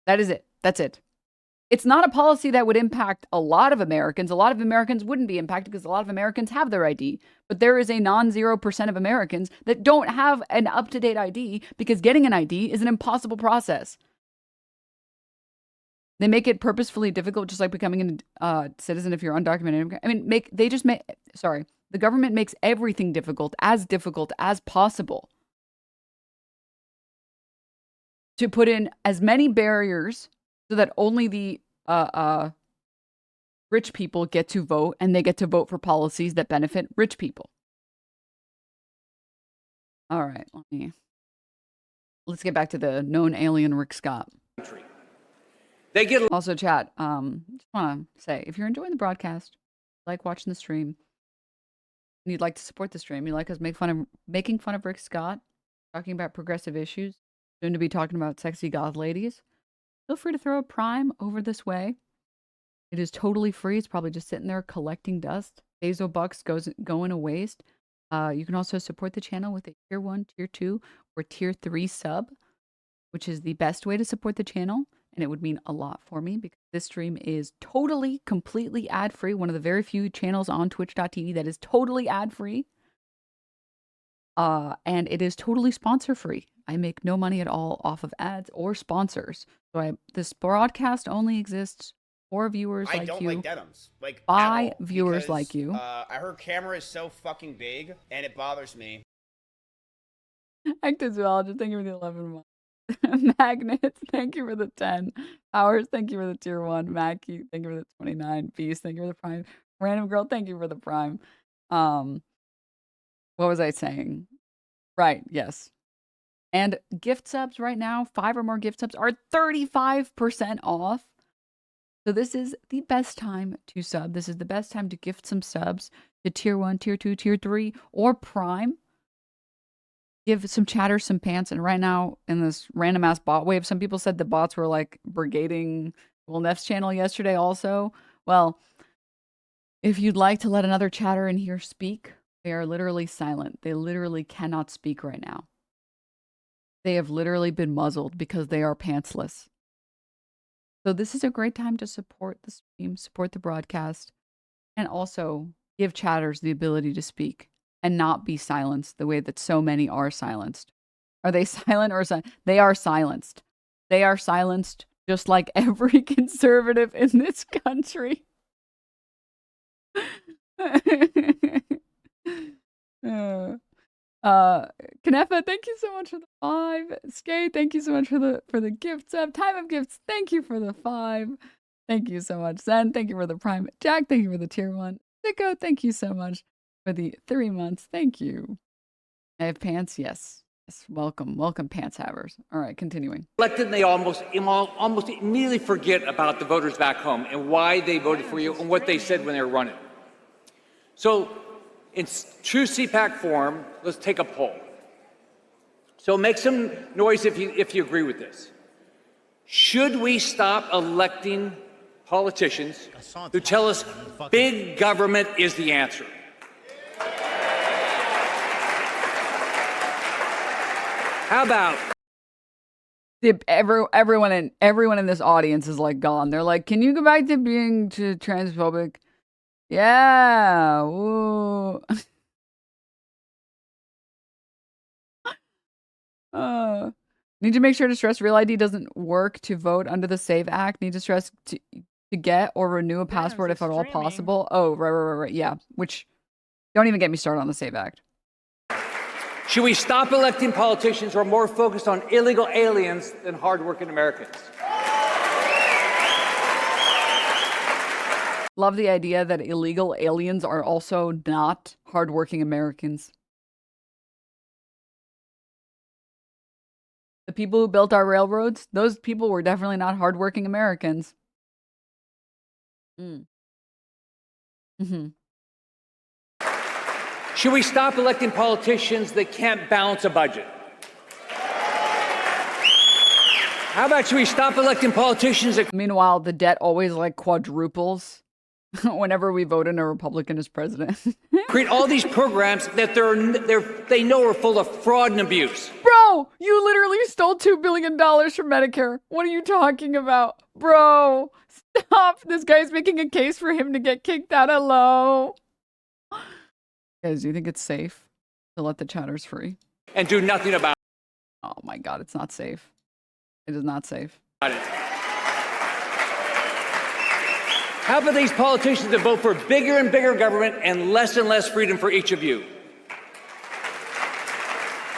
That is it. That's it. It's not a policy that would impact a lot of Americans. A lot of Americans wouldn't be impacted because a lot of Americans have their ID. But there is a non-0% of Americans that don't have an up-to-date ID because getting an ID is an impossible process. They make it purposefully difficult, just like becoming a citizen if you're undocumented. I mean, the government makes everything difficult as possible to put in as many barriers so that only the rich people get to vote, and they get to vote for policies that benefit rich people. All right, let's get back to the known alien Rick Scott. Also, chat, just want to say, if you're enjoying the broadcast, like watching the stream, and you'd like to support the stream, you like us making fun of Rick Scott, talking about progressive issues, soon to be talking about sexy goth ladies, feel free to throw a prime over this way. It is totally free. It's probably just sitting there collecting dust. Basil bucks going to waste. You can also support the channel with a tier 1, tier 2, or tier 3 sub, which is the best way to support the channel. And it would mean a lot for me because this stream is totally, completely ad-free. One of the very few channels on twitch.tv that is totally ad-free. And it is totally sponsor-free. I make no money at all off of ads or sponsors. So this broadcast only exists for viewers like you. I don't like Denims. Like, by viewers like you. Her camera is so fucking big, and it bothers me. Actizologist, thank you for the 11 months. Magnets, thank you for the 10. Powers, thank you for the tier 1. Mackie, thank you for the 29. Beast, thank you for the prime. Random Girl, thank you for the prime. What was I saying? Right, yes. And gift subs right now, 5 or more gift subs are 35% off. So this is the best time to sub. This is the best time to gift some subs to tier 1, tier 2, tier 3, or prime. Give some chatter, some pants. And right now, in this random ass bot wave, some people said the bots were like brigading Will Neff's channel yesterday also. Well, if you'd like to let another chatter in here speak, they are literally silent. They literally cannot speak right now. They have literally been muzzled because they are pantsless. So this is a great time to support the stream, support the broadcast, and also give chatters the ability to speak and not be silenced the way that so many are silenced. Are they silent or silent? They are silenced. They are silenced just like every conservative in this country. Kanefa, thank you so much for the 5. Skate, thank you so much for the gift sub. Time of Gifts, thank you for the 5. Thank you so much. Zen, thank you for the prime. Jack, thank you for the tier 1. Sicko, thank you so much for the 3 months. Thank you. I have pants, yes. Yes, welcome, pants havers. All right, continuing. Elected, they almost immediately forget about the voters back home and why they voted for you and what they said when they were running. So, in true CPAC form, let's take a poll. So make some noise if you agree with this. Should we stop electing politicians who tell us big government is the answer? How about everyone in this audience is like gone. They're like, can you go back to being transphobic? Yeah. Woo. Need to make sure to stress Real ID doesn't work to vote under the SAVE Act. Need to stress to get or renew a passport if at all possible. Oh, right. Yeah. Which, don't even get me started on the SAVE Act. Should we stop electing politicians who are more focused on illegal aliens than hardworking Americans? Love the idea that illegal aliens are also not hardworking Americans. The people who built our railroads, those people were definitely not hardworking Americans. Should we stop electing politicians that can't balance a budget? How about should we stop electing politicians that... Meanwhile, the debt always like quadruples whenever we vote in a Republican as president. create all these programs that they know are full of fraud and abuse. Bro, you literally stole $2 billion from Medicare. What are you talking about? Bro, stop. This guy's making a case for him to get kicked out of low. Guys, do you think it's safe to let the chatters free? And do nothing about it. Oh my God, it's not safe. It is not safe. How about these politicians that vote for bigger and bigger government and less freedom for each of you?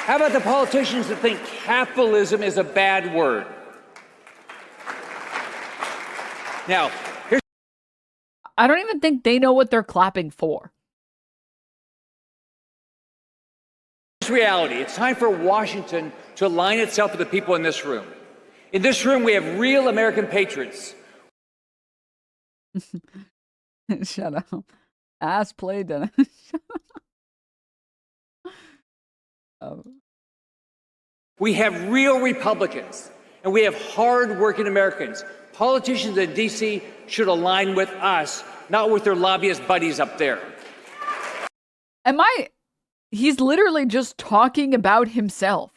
How about the politicians that think capitalism is a bad word? Now, here's... I don't even think they know what they're clapping for. Reality. It's time for Washington to align itself with the people in this room. In this room, we have real American patriots. Shut up. Ass play, Dennis. We have real Republicans, and we have hard-working Americans. Politicians in D.C. should align with us, not with their lobbyist buddies up there. He's literally just talking about himself.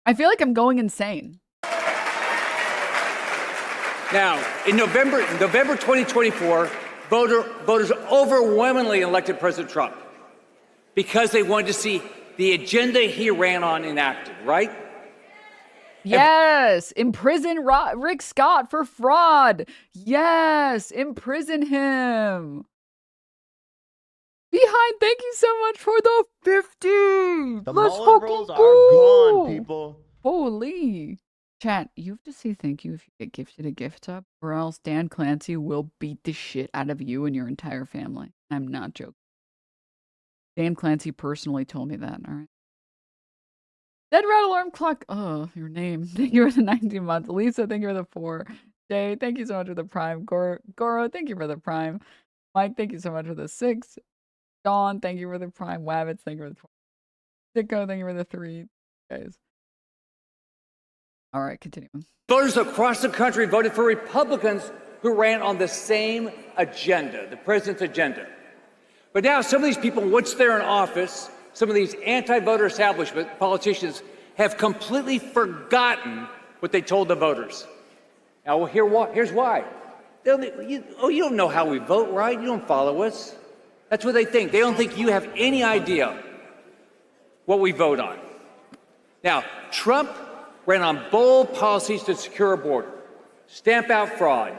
I feel like I'm going insane. Now, in November 2024, voters overwhelmingly elected President Trump because they wanted to see the agenda he ran on enacted, right? Yes, imprison Rick Scott for fraud. Yes, imprison him. Behind, thank you so much for the 50. The Let's mullet fucking rolls go. are gone, people. Holy. Chat, you have to say thank you if you get gifted a gift sub, or else Dan Clancy will beat the shit out of you and your entire family. I'm not joking. Dan Clancy personally told me that, alright? Dead Rat Alarm Clock. Oh, your name. Thank you for the 19 months. Lisa, thank you for the 4. Jay, thank you so much for the Prime. Goro, thank you for the Prime. Mike, thank you so much for the 6. Dawn, thank you for the Prime. Wabbits, thank you for the 20. Sicko, thank you for the 3. Guys. All right, continue. Voters across the country voted for Republicans who ran on the same agenda, the president's agenda. But now some of these people, once they're in office, some of these anti-voter establishment politicians have completely forgotten what they told the voters. Now, well, here's why. You don't know how we vote, right? You don't follow us. That's what they think. They don't think you have any idea what we vote on. Now, Trump ran on bold policies to secure a border, stamp out fraud,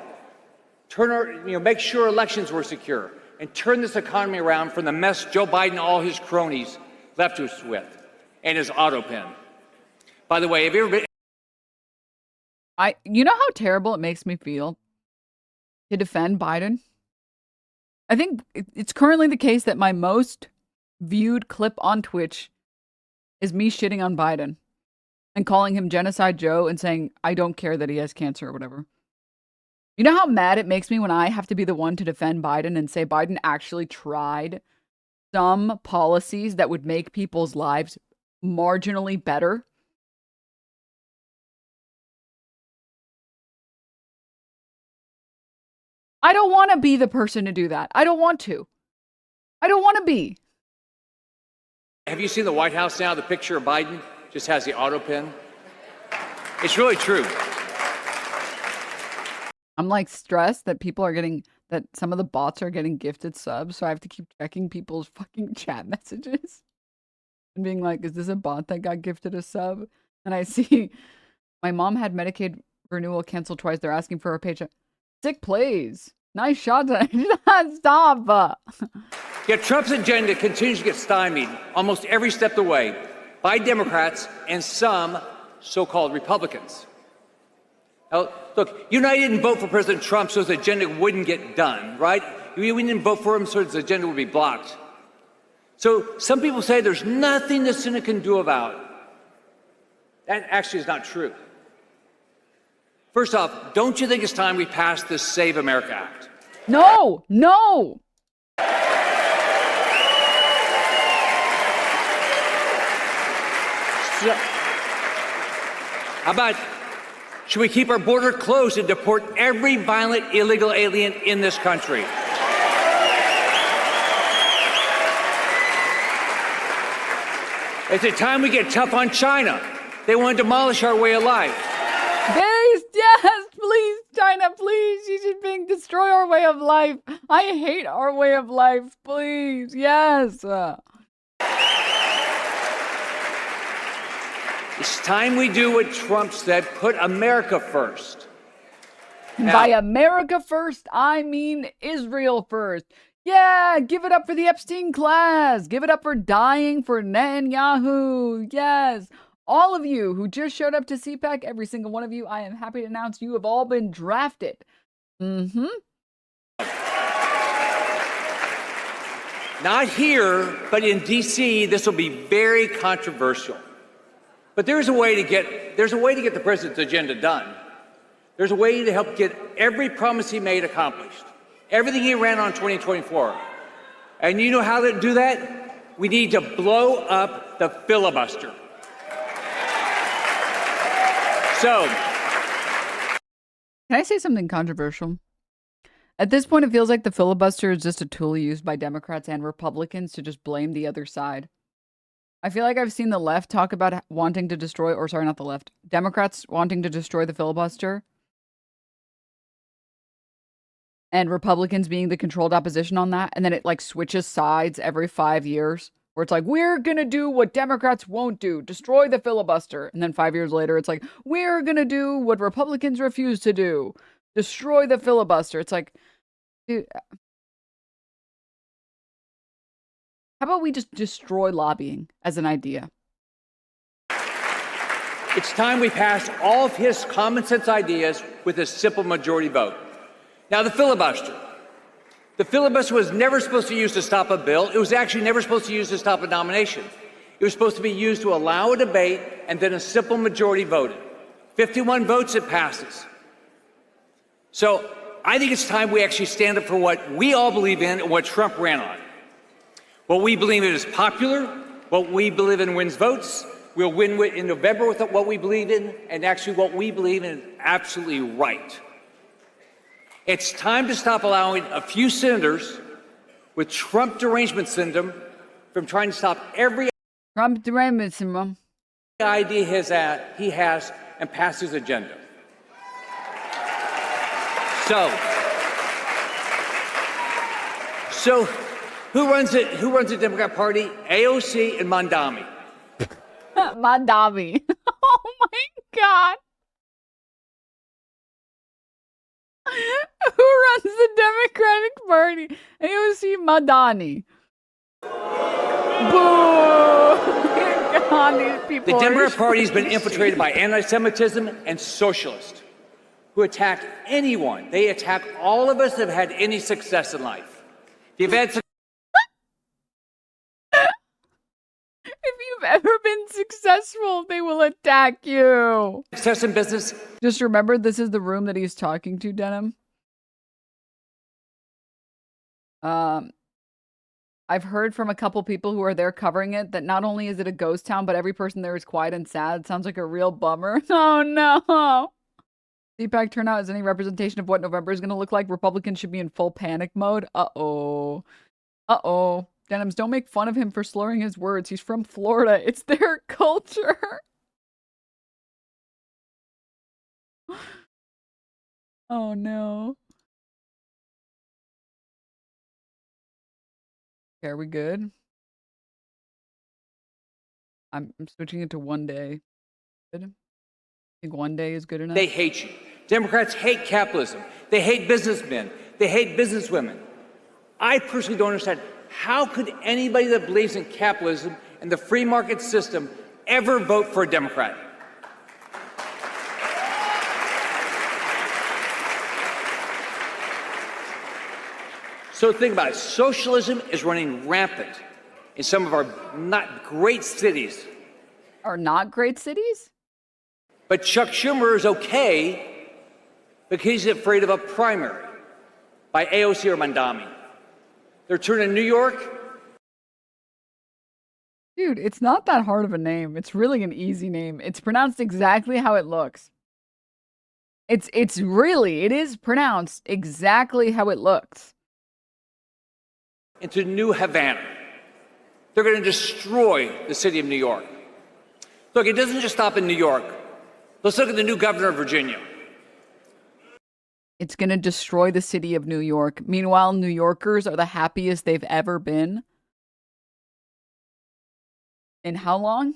make sure elections were secure, and turn this economy around from the mess Joe Biden and all his cronies left us with, and his auto pen. By the way, have you ever been... You know how terrible it makes me feel to defend Biden? I think it's currently the case that my most viewed clip on Twitch is me shitting on Biden and calling him Genocide Joe and saying, I don't care that he has cancer or whatever. You know how mad it makes me when I have to be the one to defend Biden and say Biden actually tried some policies that would make people's lives marginally better? I don't want to be the person to do that. I don't want to. I don't want to be. Have you seen the White House now, the picture of Biden? just has the auto pin. It's really true. I'm like stressed that people are getting, that some of the bots are getting gifted subs, so I have to keep checking people's fucking chat messages and being like, is this a bot that got gifted a sub? And I see my mom had Medicaid renewal canceled twice. They're asking for her paycheck. Sick plays. Nice shot. Stop. Yet Trump's agenda continues to get stymied almost every step of the way by Democrats and some so-called Republicans. Now, look, you and I didn't vote for President Trump so his agenda wouldn't get done, right? We didn't vote for him so his agenda would be blocked. So some people say there's nothing the Senate can do about it. That actually is not true. First off, don't you think it's time we pass the Save America Act? No. So, how about, should we keep our border closed and deport every violent illegal alien in this country? It's a time we get tough on China. They want to demolish our way of life. Based, yes, please, China, please. You should destroy our way of life. I hate our way of life, please, yes. It's time we do what Trump said, put America first. Now, by America first, I mean Israel first. Yeah, give it up for the Epstein class. Give it up for dying for Netanyahu. Yes. All of you who just showed up to CPAC, every single one of you, I am happy to announce you have all been drafted. Not here, but in D.C., this will be very controversial. But there's a way to get the president's agenda done. There's a way to help get every promise he made accomplished. Everything he ran on 2024. And you know how to do that? We need to blow up the filibuster. So, can I say something controversial? At this point, it feels like the filibuster is just a tool used by Democrats and Republicans to just blame the other side. I feel like I've seen the left talk about wanting to destroy, or sorry, not the left, Democrats wanting to destroy the filibuster, and Republicans being the controlled opposition on that, and then it like switches sides every 5 years, where it's like, we're gonna do what Democrats won't do, destroy the filibuster, and then 5 years later, it's like, we're gonna do what Republicans refuse to do, destroy the filibuster. It's like, dude, how about we just destroy lobbying as an idea? it's time we pass all of his common sense ideas with a simple majority vote. Now, the filibuster. The filibuster was never supposed to be used to stop a bill. It was actually never supposed to be used to stop a nomination. It was supposed to be used to allow a debate and then a simple majority voted. 51 votes, it passes. So I think it's time we actually stand up for what we all believe in and what Trump ran on. What we believe in is popular. What we believe in wins votes. We'll win in November with what we believe in, and actually what we believe in is absolutely right. It's time to stop allowing a few senators with Trump derangement syndrome from trying to stop every Trump derangement syndrome idea he has and pass his agenda. So who runs it? Who runs the Democrat Party? AOC and Mamdani. Mamdani. Oh my God. Who runs the Democratic Party? AOC Mamdani. Boo! God, these people The are Democrat Party has been crazy. infiltrated by anti-Semitism and socialists who attack anyone. They attack all of us that have had any success in life. If you've had If you've ever been successful, they will attack you. success in business, Just remember, this is the room that he's talking to, Denim. I've heard from a couple people who are there covering it that not only is it a ghost town, but every person there is quiet and sad. Sounds like a real bummer. Oh no. CPAC turnout is any representation of what November is going to look like. Republicans should be in full panic mode. Uh-oh. Uh-oh. Denims, don't make fun of him for slurring his words. He's from Florida. It's their culture. Oh no. Okay, are we good? I'm switching it to 1 day. Good. I think 1 day is good enough. They hate you. Democrats hate capitalism. They hate businessmen. They hate businesswomen. I personally don't understand, how could anybody that believes in capitalism and the free market system ever vote for a Democrat? So think about it. Socialism is running rampant in some of our not great cities. Are not great cities? But Chuck Schumer is okay because he's afraid of a primary by AOC or Mamdani. They're turning New York. Dude, it's not that hard of a name. It's really an easy name. It's pronounced exactly how it looks. It is pronounced exactly how it looks. Into New Havana. They're going to destroy the city of New York. Look, it doesn't just stop in New York. Let's look at the new governor of Virginia. It's going to destroy the city of New York. Meanwhile, New Yorkers are the happiest they've ever been. In how long?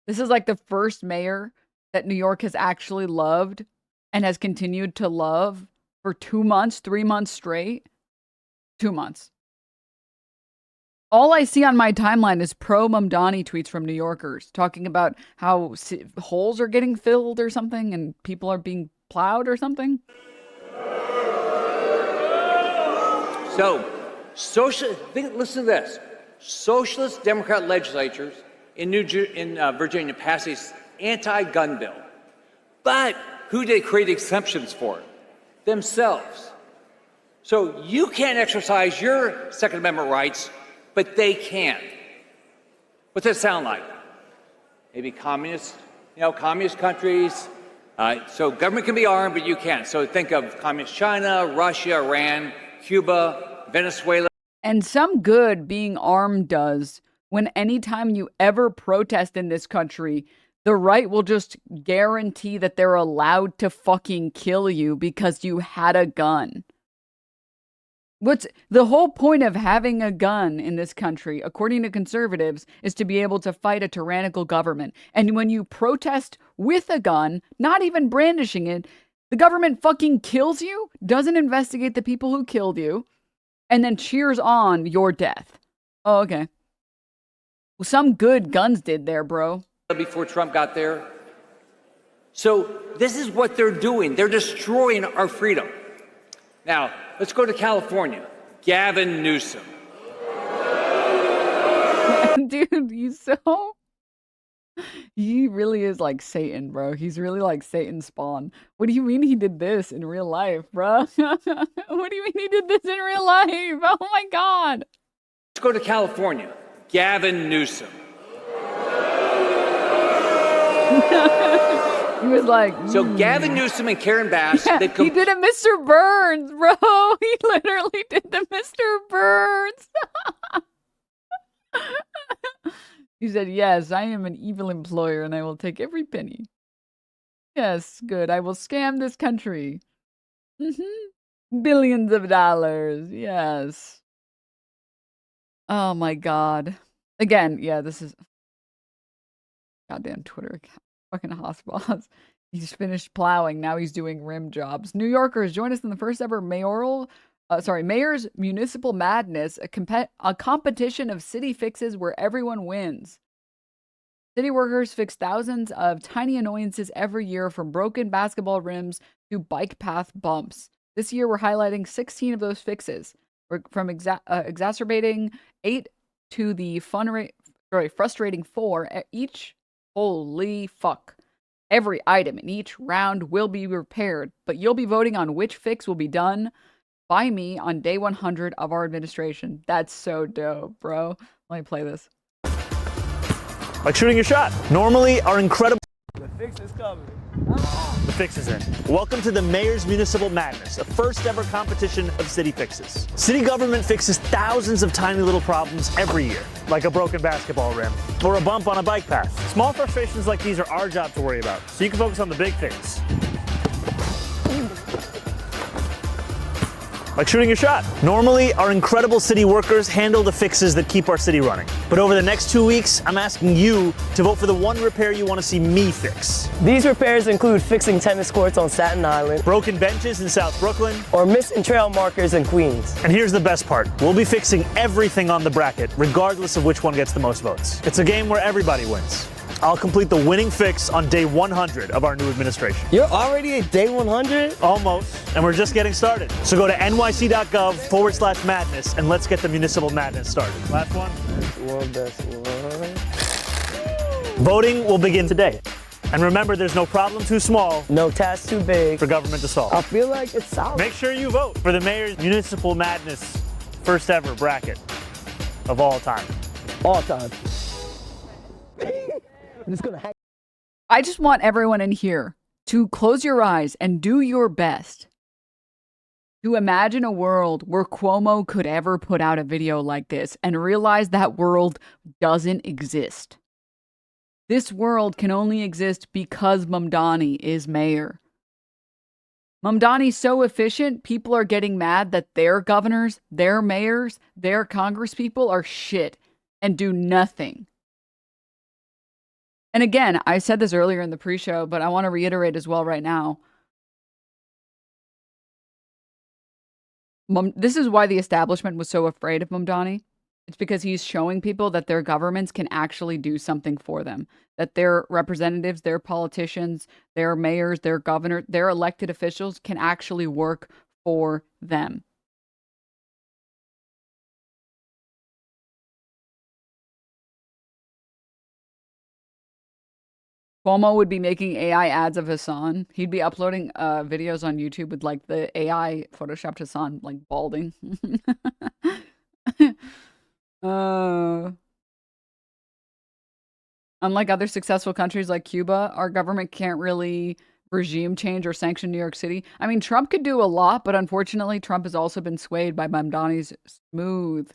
This is like the first mayor that New York has actually loved and has continued to love for 2 months, 3 months straight. 2 months. All I see on my timeline is pro-Mamdani tweets from New Yorkers talking about how holes are getting filled or something and people are being plowed or something. So, listen to this. Socialist Democrat legislatures in Virginia passed this anti-gun bill. But who did they create exemptions for? Themselves. So you can't exercise your Second Amendment rights, but they can. What's that sound like? Maybe communist countries. So government can be armed, but you can't. So think of communist China, Russia, Iran, Cuba, Venezuela. And some good being armed does when anytime you ever protest in this country, the right will just guarantee that they're allowed to fucking kill you because you had a gun. What's the whole point of having a gun in this country, according to conservatives, is to be able to fight a tyrannical government. And when you protest with a gun, not even brandishing it, the government fucking kills you, doesn't investigate the people who killed you, and then cheers on your death. Oh, okay. Well, some good guns did there, bro. Before Trump got there. So this is what they're doing. They're destroying our freedom. Now, let's go to California. Gavin Newsom. Dude, he really is like Satan, bro. He's really like Satan's spawn. What do you mean he did this in real life, bro? What do you mean he did this in real life? Oh my God. Let's go to California. Gavin Newsom. He was like, So Gavin Newsom and Karen Bass, yeah, he did a Mr. Burns, bro. He literally did the Mr. Burns. He said, yes, I am an evil employer and I will take every penny. Yes, good. I will scam this country. Billions of dollars. Yes. Oh my God. Again, yeah, this is goddamn Twitter account. Fucking hospitals. He's finished plowing. Now he's doing rim jobs. New Yorkers, join us in the first ever Mayor's Municipal Madness, a competition of city fixes where everyone wins. City workers fix thousands of tiny annoyances every year, from broken basketball rims to bike path bumps. This year, we're highlighting 16 of those fixes, from exacerbating 8 to the frustrating 4 each. Holy fuck. Every item in each round will be repaired, but you'll be voting on which fix will be done by me on day 100 of our administration. That's so dope, bro. Let me play this. Like shooting your shot. Normally, our incredible... The fix is coming. The fix is in. Welcome to the Mayor's Municipal Madness, a first ever competition of city fixes. City government fixes thousands of tiny little problems every year, like a broken basketball rim or a bump on a bike path. Small frustrations like these are our job to worry about, so you can focus on the big things. Like shooting your shot. Normally, our incredible city workers handle the fixes that keep our city running. But over the next 2 weeks, I'm asking you to vote for the one repair you want to see me fix. These repairs include fixing tennis courts on Staten Island, broken benches in South Brooklyn, or missing trail markers in Queens. And here's the best part. We'll be fixing everything on the bracket, regardless of which one gets the most votes. It's a game where everybody wins. I'll complete the winning fix on day 100 of our new administration. You're already at day 100? Almost, and we're just getting started. So go to nyc.gov/madness and let's get the municipal madness started. Last one. That's one. Voting will begin today. And remember, there's no problem too small, no task too big for government to solve. I feel like it's solid. Make sure you vote for the Mayor's Municipal Madness first ever bracket of all time. All time. I'm just gonna I just want everyone in here to close your eyes and do your best to imagine a world where Cuomo could ever put out a video like this and realize that world doesn't exist. This world can only exist because Mamdani is mayor. Mamdani's so efficient, people are getting mad that their governors, their mayors, their congresspeople are shit and do nothing. And again, I said this earlier in the pre-show, but I want to reiterate as well right now. This is why the establishment was so afraid of Mamdani. It's because he's showing people that their governments can actually do something for them. That their representatives, their politicians, their mayors, their governors, their elected officials can actually work for them. Cuomo would be making AI ads of Hasan. He'd be uploading videos on YouTube with like the AI photoshopped Hasan like balding. Unlike other successful countries like Cuba, our government can't really regime change or sanction New York City. I mean, Trump could do a lot, but unfortunately, Trump has also been swayed by Mamdani's smooth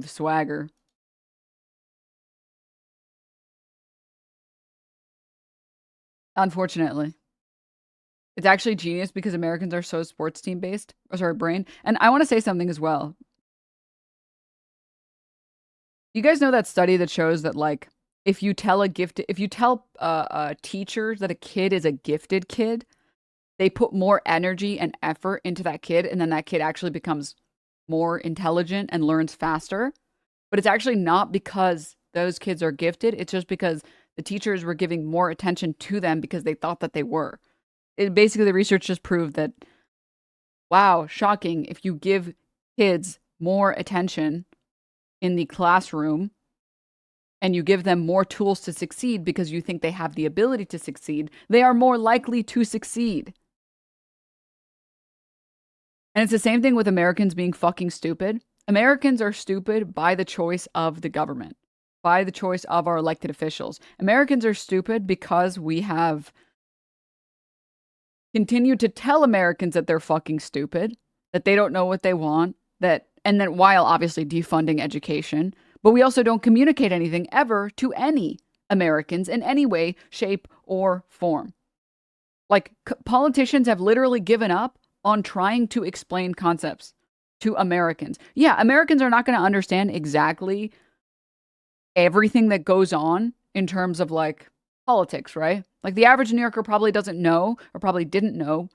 swagger. Unfortunately. It's actually genius because Americans are so sports team based. Or sorry, brain. And I want to say something as well. You guys know that study that shows that like if you tell teachers that a kid is a gifted kid, they put more energy and effort into that kid, and then that kid actually becomes more intelligent and learns faster. But it's actually not because those kids are gifted. It's just because the teachers were giving more attention to them because they thought that they were. Basically, the research just proved that, wow, shocking. If you give kids more attention in the classroom and you give them more tools to succeed because you think they have the ability to succeed, they are more likely to succeed. And it's the same thing with Americans being fucking stupid. Americans are stupid by the choice of the government, by the choice of our elected officials. Americans are stupid because we have continued to tell Americans that they're fucking stupid, that they don't know what they want, and then while obviously defunding education, but we also don't communicate anything ever to any Americans in any way, shape, or form. Like, politicians have literally given up on trying to explain concepts to Americans. Yeah, Americans are not going to understand exactly everything that goes on in terms of like politics, right? Like the average New Yorker probably doesn't know or probably didn't know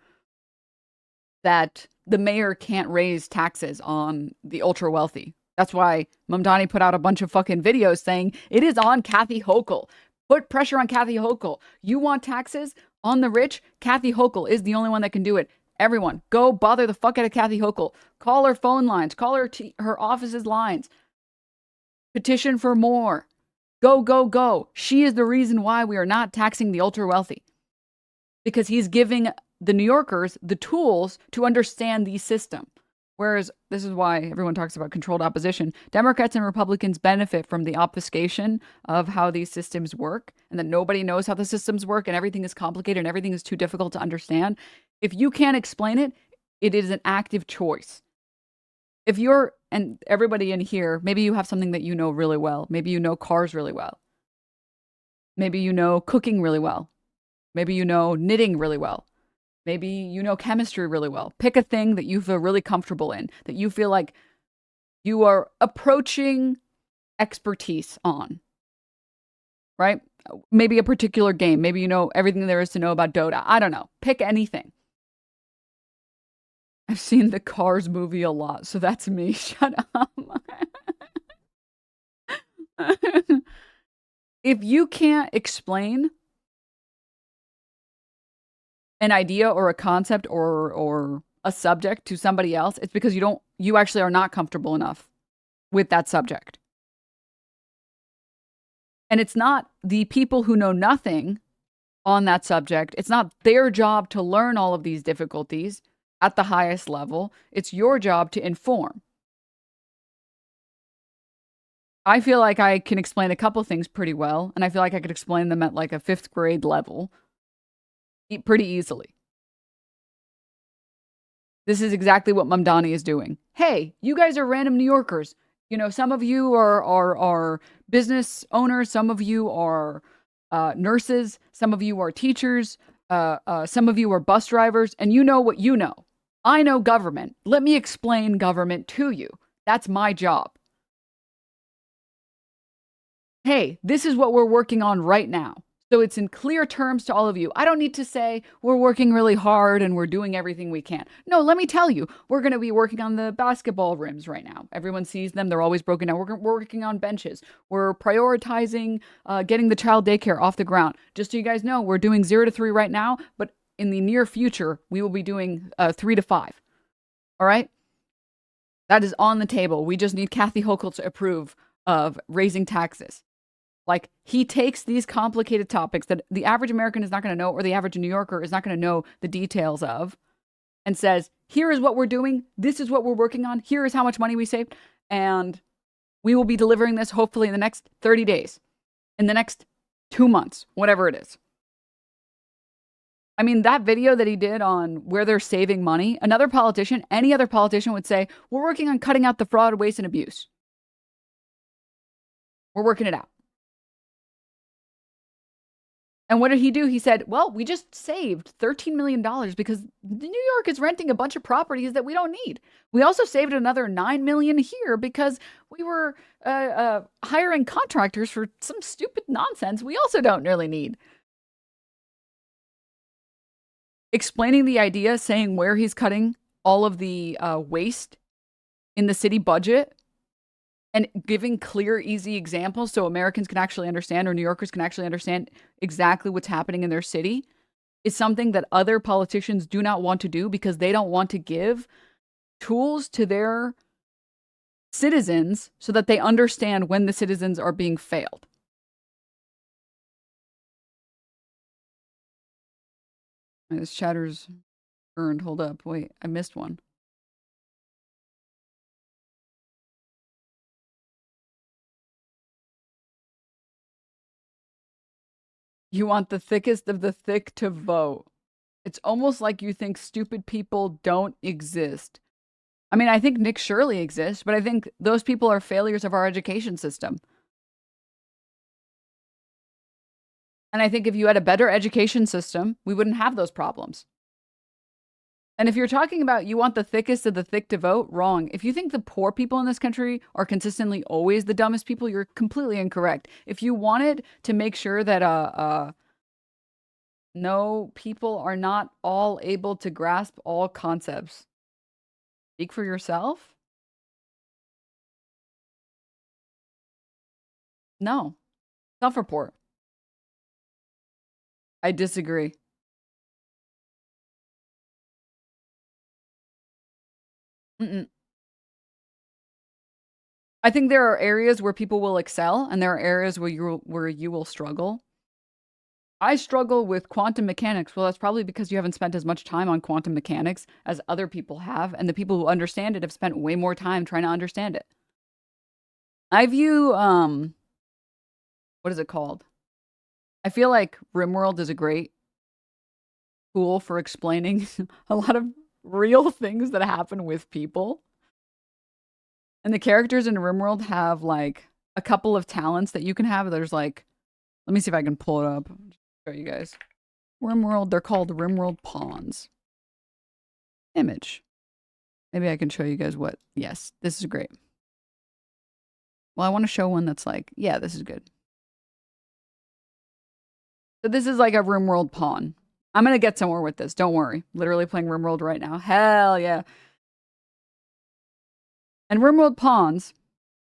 that the mayor can't raise taxes on the ultra wealthy. That's why Mamdani put out a bunch of fucking videos saying it is on Kathy Hochul. Put pressure on Kathy Hochul. You want taxes on the rich? Kathy Hochul is the only one that can do it. Everyone, go bother the fuck out of Kathy Hochul. Call her phone lines. Call her her office's lines. Petition for more. Go, go, go. She is the reason why we are not taxing the ultra wealthy. Because he's giving the New Yorkers the tools to understand the system. Whereas this is why everyone talks about controlled opposition. Democrats and Republicans benefit from the obfuscation of how these systems work, and that nobody knows how the systems work, and everything is complicated and everything is too difficult to understand. If you can't explain it, it is an active choice. If you're, and everybody in here, maybe you have something that you know really well. Maybe you know cars really well. Maybe you know cooking really well. Maybe you know knitting really well. Maybe you know chemistry really well. Pick a thing that you feel really comfortable in, that you feel like you are approaching expertise on, right? Maybe a particular game. Maybe you know everything there is to know about Dota. I don't know. Pick anything. I've seen the Cars movie a lot, so that's me. Shut up. If you can't explain an idea or a concept or a subject to somebody else, it's because you actually are not comfortable enough with that subject. And it's not the people who know nothing on that subject. It's not their job to learn all of these difficulties at the highest level. It's your job to inform. I feel like I can explain a couple things pretty well, and I feel like I could explain them at like a 5th grade level pretty easily. This is exactly what Mamdani is doing. Hey, you guys are random New Yorkers. You know, some of you are business owners. Some of you are nurses. Some of you are teachers. Some of you are bus drivers. And you know what you know. I know government. Let me explain government to you. That's my job. Hey, this is what we're working on right now. So it's in clear terms to all of you. I don't need to say we're working really hard and we're doing everything we can. No, let me tell you, we're going to be working on the basketball rims right now. Everyone sees them. They're always broken down. We're working on benches. We're prioritizing getting the child daycare off the ground. Just so you guys know, we're doing 0 to 3 right now, but in the near future, we will be doing 3 to 5. All right? That is on the table. We just need Kathy Hochul to approve of raising taxes. Like, he takes these complicated topics that the average American is not going to know, or the average New Yorker is not going to know the details of, and says, here is what we're doing. This is what we're working on. Here is how much money we saved. And we will be delivering this hopefully in the next 30 days, in the next 2 months, whatever it is. I mean, that video that he did on where they're saving money, another politician, any other politician would say, we're working on cutting out the fraud, waste, and abuse. We're working it out. And what did he do? He said, well, we just saved $13 million because New York is renting a bunch of properties that we don't need. We also saved another $9 million here because we were hiring contractors for some stupid nonsense we also don't really need. Explaining the idea, saying where he's cutting all of the waste in the city budget, and giving clear, easy examples so Americans can actually understand, or New Yorkers can actually understand exactly what's happening in their city, is something that other politicians do not want to do because they don't want to give tools to their citizens so that they understand when the citizens are being failed. This chatter's earned. Hold up. Wait, I missed one. You want the thickest of the thick to vote. It's almost like you think stupid people don't exist. I mean, I think Nick Shirley exists, but I think those people are failures of our education system. And I think if you had a better education system, we wouldn't have those problems. And if you're talking about you want the thickest of the thick to vote, wrong. If you think the poor people in this country are consistently always the dumbest people, you're completely incorrect. If you wanted to make sure that no, people are not all able to grasp all concepts, speak for yourself? No. Self-report. I disagree. I think there are areas where people will excel and there are areas where you will struggle. I struggle with quantum mechanics. Well, that's probably because you haven't spent as much time on quantum mechanics as other people have, and the people who understand it have spent way more time trying to understand it. I view, what is it called? I feel like RimWorld is a great tool for explaining a lot of real things that happen with people. And the characters in RimWorld have like a couple of talents that you can have. There's like, let me see if I can pull it up. Show you guys. RimWorld, they're called RimWorld pawns. Image. Maybe I can show you guys what. Yes, this is great. Well, I want to show one that's like, yeah, this is good. So this is like a RimWorld pawn. I'm going to get somewhere with this. Don't worry. Literally playing RimWorld right now. Hell yeah. And RimWorld pawns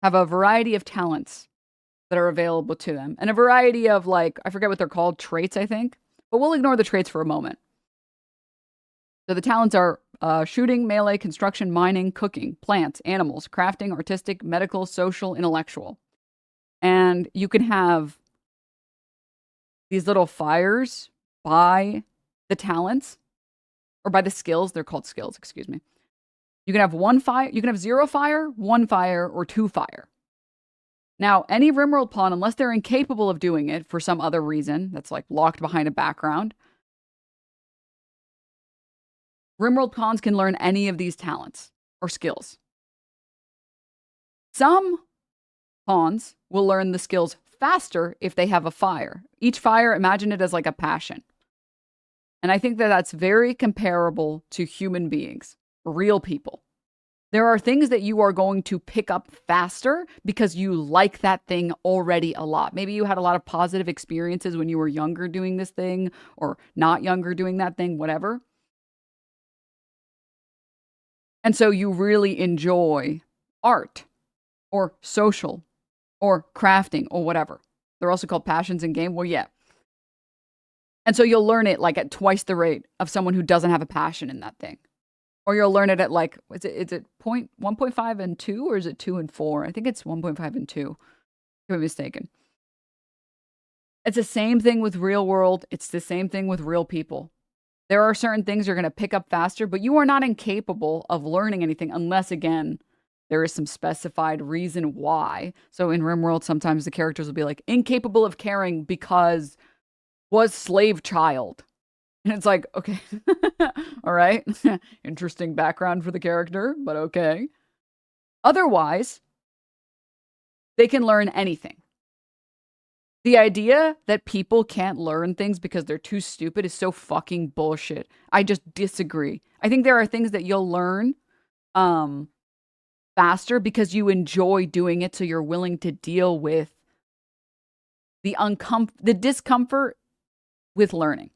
have a variety of talents that are available to them. And a variety of like, I forget what they're called, traits, I think. But we'll ignore the traits for a moment. So the talents are shooting, melee, construction, mining, cooking, plants, animals, crafting, artistic, medical, social, intellectual. And you can have these little fires by the talents or by the skills. They're called skills, excuse me. You can have one fire, you can have 0 fire, 1 fire, or 2 fire. Now, any RimWorld pawn, unless they're incapable of doing it for some other reason that's like locked behind a background, RimWorld pawns can learn any of these talents or skills. Some pawns will learn the skills faster if they have a fire. Each fire, imagine it as like a passion. And I think that that's very comparable to human beings, real people. There are things that you are going to pick up faster because you like that thing already a lot. Maybe you had a lot of positive experiences when you were younger doing this thing or not younger doing that thing, whatever. And so you really enjoy art or social or crafting or whatever. They're also called passions in game. Well, yeah. And so you'll learn it like at twice the rate of someone who doesn't have a passion in that thing. Or you'll learn it at like, is it 1.5 and 2 or is it 2 and 4? I think it's 1.5 and 2. If I'm mistaken. It's the same thing with real world. It's the same thing with real people. There are certain things you're going to pick up faster, but you are not incapable of learning anything unless, again, there is some specified reason why. So in RimWorld, sometimes the characters will be like, incapable of caring because was slave child. And it's like, okay, all right. Interesting background for the character, but okay. Otherwise, they can learn anything. The idea that people can't learn things because they're too stupid is so fucking bullshit. I just disagree. I think there are things that you'll learn faster because you enjoy doing it, so you're willing to deal with the discomfort with learning.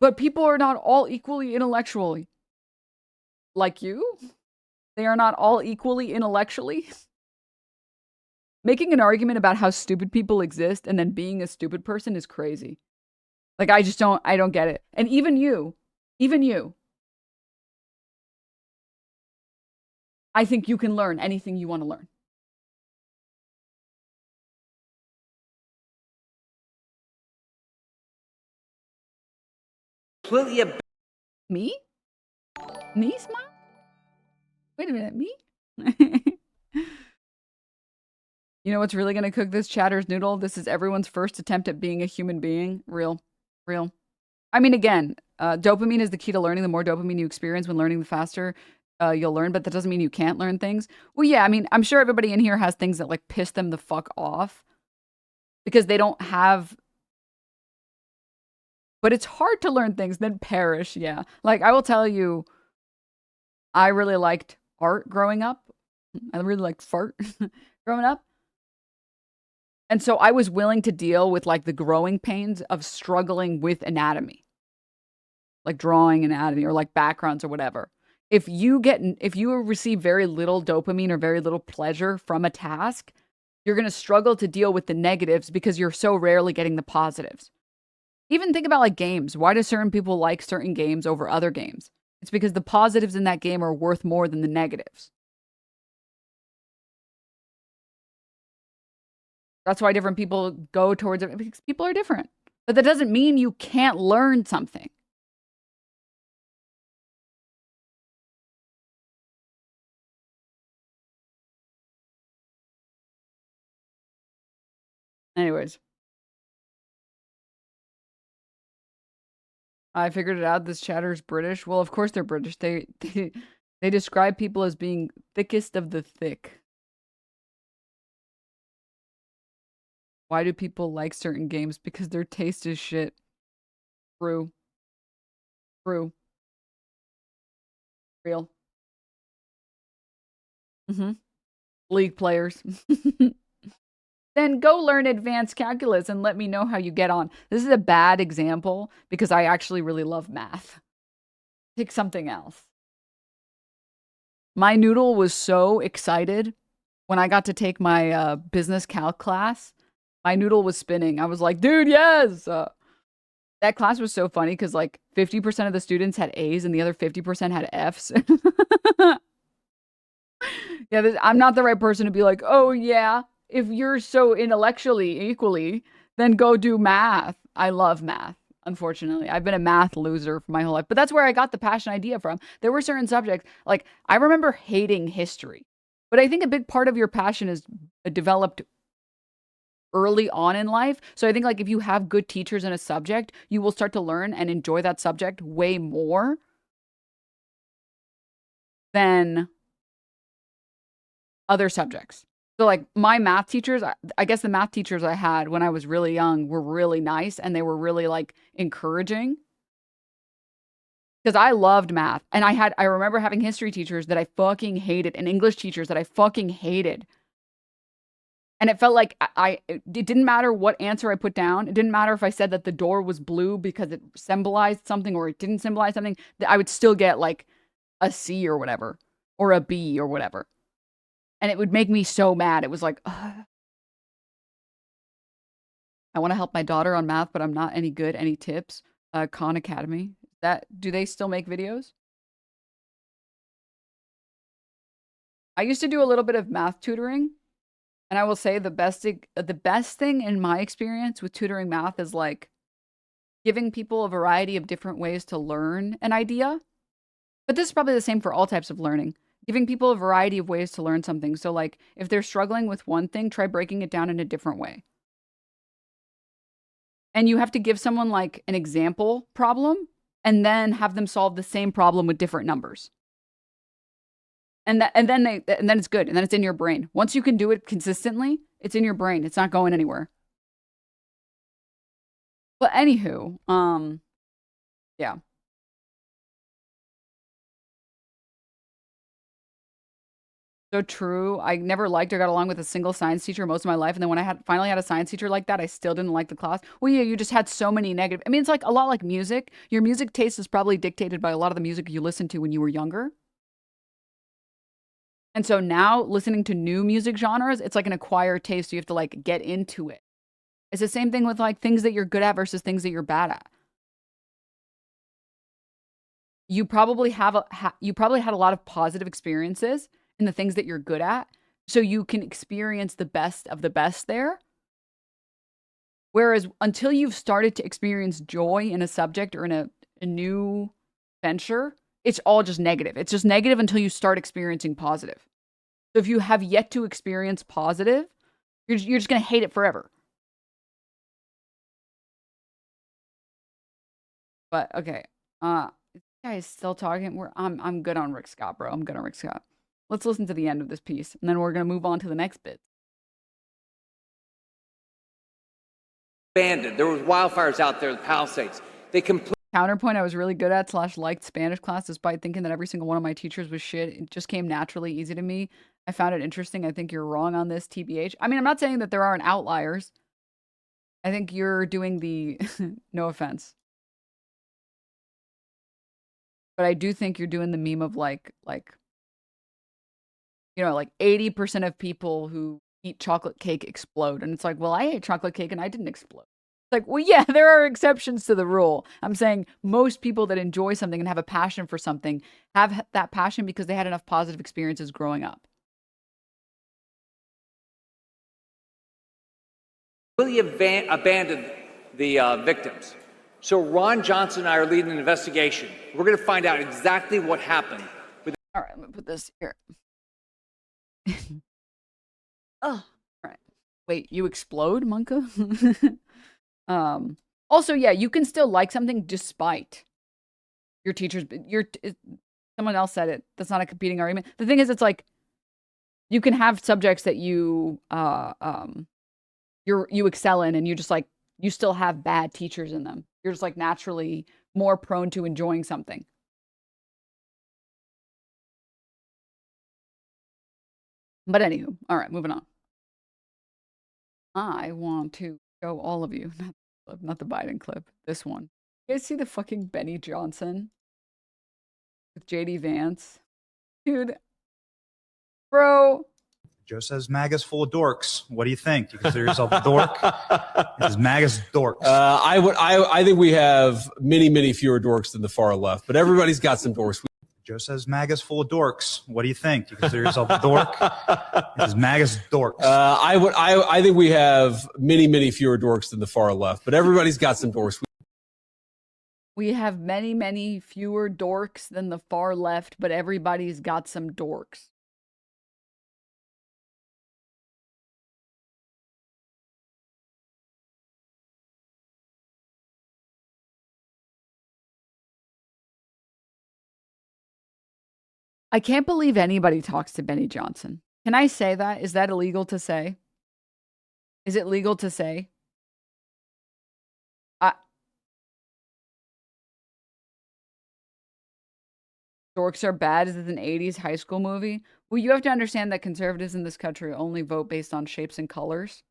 But people are not all equally intellectually like you. They are not all equally intellectually. Making an argument about how stupid people exist and then being a stupid person is crazy. Like, I don't get it. And even you, I think you can learn anything you want to learn. Me? Me smile? Wait a minute, me? You know what's really going to cook this chatter's noodle? This is everyone's first attempt at being a human being. Real. I mean, again, dopamine is the key to learning. The more dopamine you experience when learning, the faster you'll learn. But that doesn't mean you can't learn things. Well, yeah, I mean, I'm sure everybody in here has things that like piss them the fuck off because they don't have. But it's hard to learn things, then perish, yeah. Like, I will tell you, I really liked art growing up. I really liked fart growing up. And so I was willing to deal with, like, the growing pains of struggling with anatomy. Like, drawing anatomy or, like, backgrounds or whatever. If you receive very little dopamine or very little pleasure from a task, you're going to struggle to deal with the negatives because you're so rarely getting the positives. Even think about like games. Why do certain people like certain games over other games? It's because the positives in that game are worth more than the negatives. That's why different people go towards it, because people are different. But that doesn't mean you can't learn something. Anyways. I figured it out. This chatter's British. Well, of course they're British. They describe people as being thickest of the thick. Why do people like certain games? Because their taste is shit. True. True. Real. League players. Then go learn advanced calculus and let me know how you get on. This is a bad example because I actually really love math. Pick something else. My noodle was so excited when I got to take my business calc class. My noodle was spinning. I was like, dude, yes! That class was so funny because like 50% of the students had A's and the other 50% had F's. Yeah, I'm not the right person to be like, oh yeah, if you're so intellectually equally, then go do math. I love math, unfortunately. I've been a math loser for my whole life, but that's where I got the passion idea from. There were certain subjects, like I remember hating history, but I think a big part of your passion is developed early on in life. So I think like if you have good teachers in a subject, you will start to learn and enjoy that subject way more than other subjects. So like my math teachers, I guess the math teachers I had when I was really young were really nice and they were really like encouraging. Because I loved math. And I remember having history teachers that I fucking hated and English teachers that I fucking hated. And it felt like it didn't matter what answer I put down. It didn't matter if I said that the door was blue because it symbolized something or it didn't symbolize something. I would still get like a C or whatever, or a B or whatever. And it would make me so mad. It was like, ugh. I want to help my daughter on math, but I'm not any good. Any tips? Khan Academy. Do they still make videos? I used to do a little bit of math tutoring. And I will say the best thing in my experience with tutoring math is like giving people a variety of different ways to learn an idea. But this is probably the same for all types of learning. Giving people a variety of ways to learn something. So like if they're struggling with one thing, try breaking it down in a different way. And you have to give someone like an example problem and then have them solve the same problem with different numbers. And then it's good. And then it's in your brain. Once you can do it consistently, it's in your brain. It's not going anywhere. But anywho, yeah. So true. I never liked or got along with a single science teacher most of my life. And then when I finally had a science teacher like that, I still didn't like the class. Well, yeah, you just had so many negative. I mean, it's like a lot like music. Your music taste is probably dictated by a lot of the music you listened to when you were younger. And so now listening to new music genres, it's like an acquired taste. So you have to like get into it. It's the same thing with like things that you're good at versus things that you're bad at. You probably had a lot of positive experiences in the things that you're good at. So you can experience the best of the best there. Whereas until you've started to experience joy in a subject or in a new venture, it's all just negative. It's just negative until you start experiencing positive. So if you have yet to experience positive, you're just going to hate it forever. But okay, this guy is still talking. I'm good on Rick Scott, bro. I'm good on Rick Scott. Let's listen to the end of this piece, and then we're going to move on to the next bit. Abandoned. There was wildfires out there, the Palisades. They completely. Counterpoint I was really good at / liked Spanish class despite thinking that every single one of my teachers was shit. It just came naturally easy to me. I found it interesting. I think you're wrong on this, TBH. I mean, I'm not saying that there aren't outliers. I think you're doing the, no offense. But I do think you're doing the meme of like, you know, like 80% of people who eat chocolate cake explode. And it's like, well, I ate chocolate cake and I didn't explode. Like, well, yeah, there are exceptions to the rule. I'm saying most people that enjoy something and have a passion for something have that passion because they had enough positive experiences growing up. really abandoned the victims. So Ron Johnson and I are leading an investigation. We're going to find out exactly what happened. All right, I'm gonna put this here. Oh, all right. Wait, you explode, Monka? Also, yeah, you can still like something despite your teachers. Someone else said it. That's not a competing argument. The thing is, it's like you can have subjects that you excel in, and you still have bad teachers in them. You're just like naturally more prone to enjoying something. But anywho, all right, moving on. I want to show all of you, not the Biden clip, this one. You guys see the fucking Benny Johnson with JD Vance? Dude, bro. Joe says MAGA's full of dorks. What do you think? Do you consider yourself a dork? He says MAGA's dorks. I think we have many fewer dorks than the far left, but everybody's got some dorks. Joe says MAGA's full of dorks. What do you think? Do you consider yourself a dork? He says MAGA's dorks. I think we have many fewer dorks than the far left, but everybody's got some dorks. We have many fewer dorks than the far left, but everybody's got some dorks. I can't believe anybody talks to Benny Johnson. Can I say that? Is that illegal to say? Is it legal to say? Dorks are bad. Is it an 80s high school movie? Well, you have to understand that conservatives in this country only vote based on shapes and colors.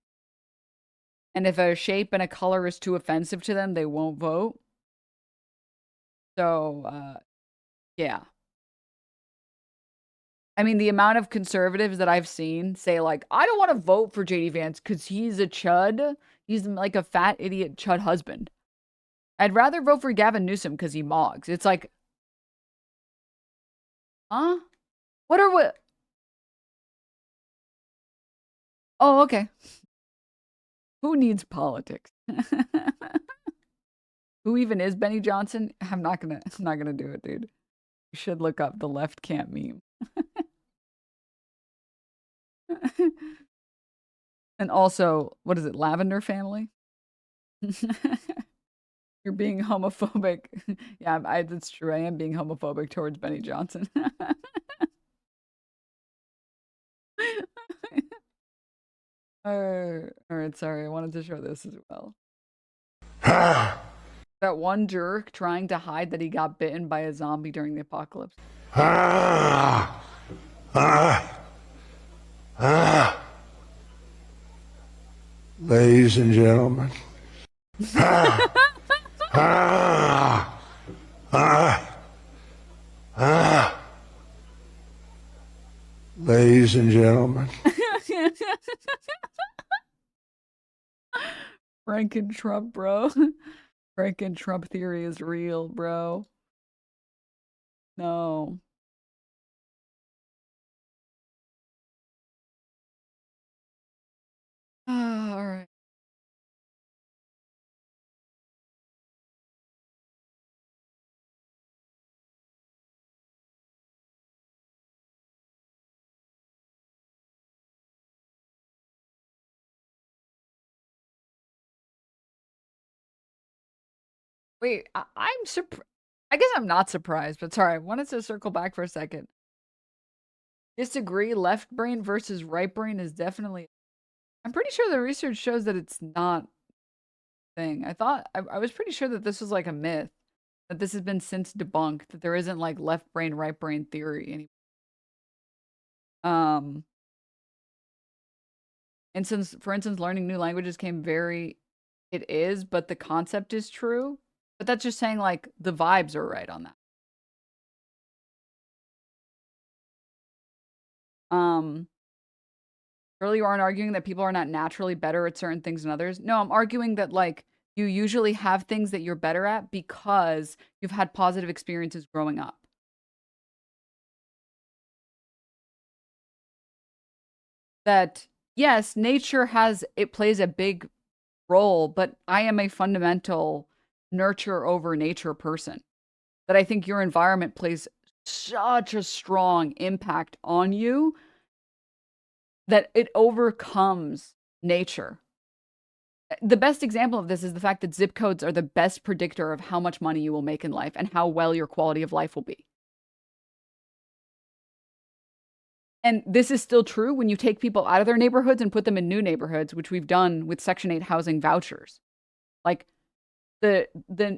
And if a shape and a color is too offensive to them, they won't vote. So, yeah. I mean, the amount of conservatives that I've seen say, like, I don't want to vote for JD Vance because he's a chud. He's like a fat idiot chud husband. I'd rather vote for Gavin Newsom because he mogs. It's like, huh? What are we? Oh, okay. Who needs politics? Who even is Benny Johnson? I'm not gonna do it, dude. You should look up the left can't meme. And also, what is it, Lavender Family? You're being homophobic. Yeah, that's true. I am being homophobic towards Benny Johnson. All right, sorry. I wanted to show this as well. That one jerk trying to hide that he got bitten by a zombie during the apocalypse. Ladies and gentlemen. Ladies and gentlemen. Franken Trump, bro. Franken Trump theory is real, bro. No. All right. Wait, I'm surprised. I guess I'm not surprised, but sorry, I wanted to circle back for a second. Disagree, left brain versus right brain is definitely... I'm pretty sure the research shows that it's not a thing. I was pretty sure that this was like a myth, that this has been since debunked, that there isn't like left brain, right brain theory anymore. And since, for instance, learning new languages it is, but the concept is true. But that's just saying, like, the vibes are right on that. Earlier you aren't arguing that people are not naturally better at certain things than others. No, I'm arguing that, like, you usually have things that you're better at because you've had positive experiences growing up. That, yes, nature plays a big role, but I am a fundamental nurture over nature person. That I think your environment plays such a strong impact on you that it overcomes nature. The best example of this is the fact that zip codes are the best predictor of how much money you will make in life and how well your quality of life will be. And this is still true when you take people out of their neighborhoods and put them in new neighborhoods, which we've done with Section 8 housing vouchers. Like, the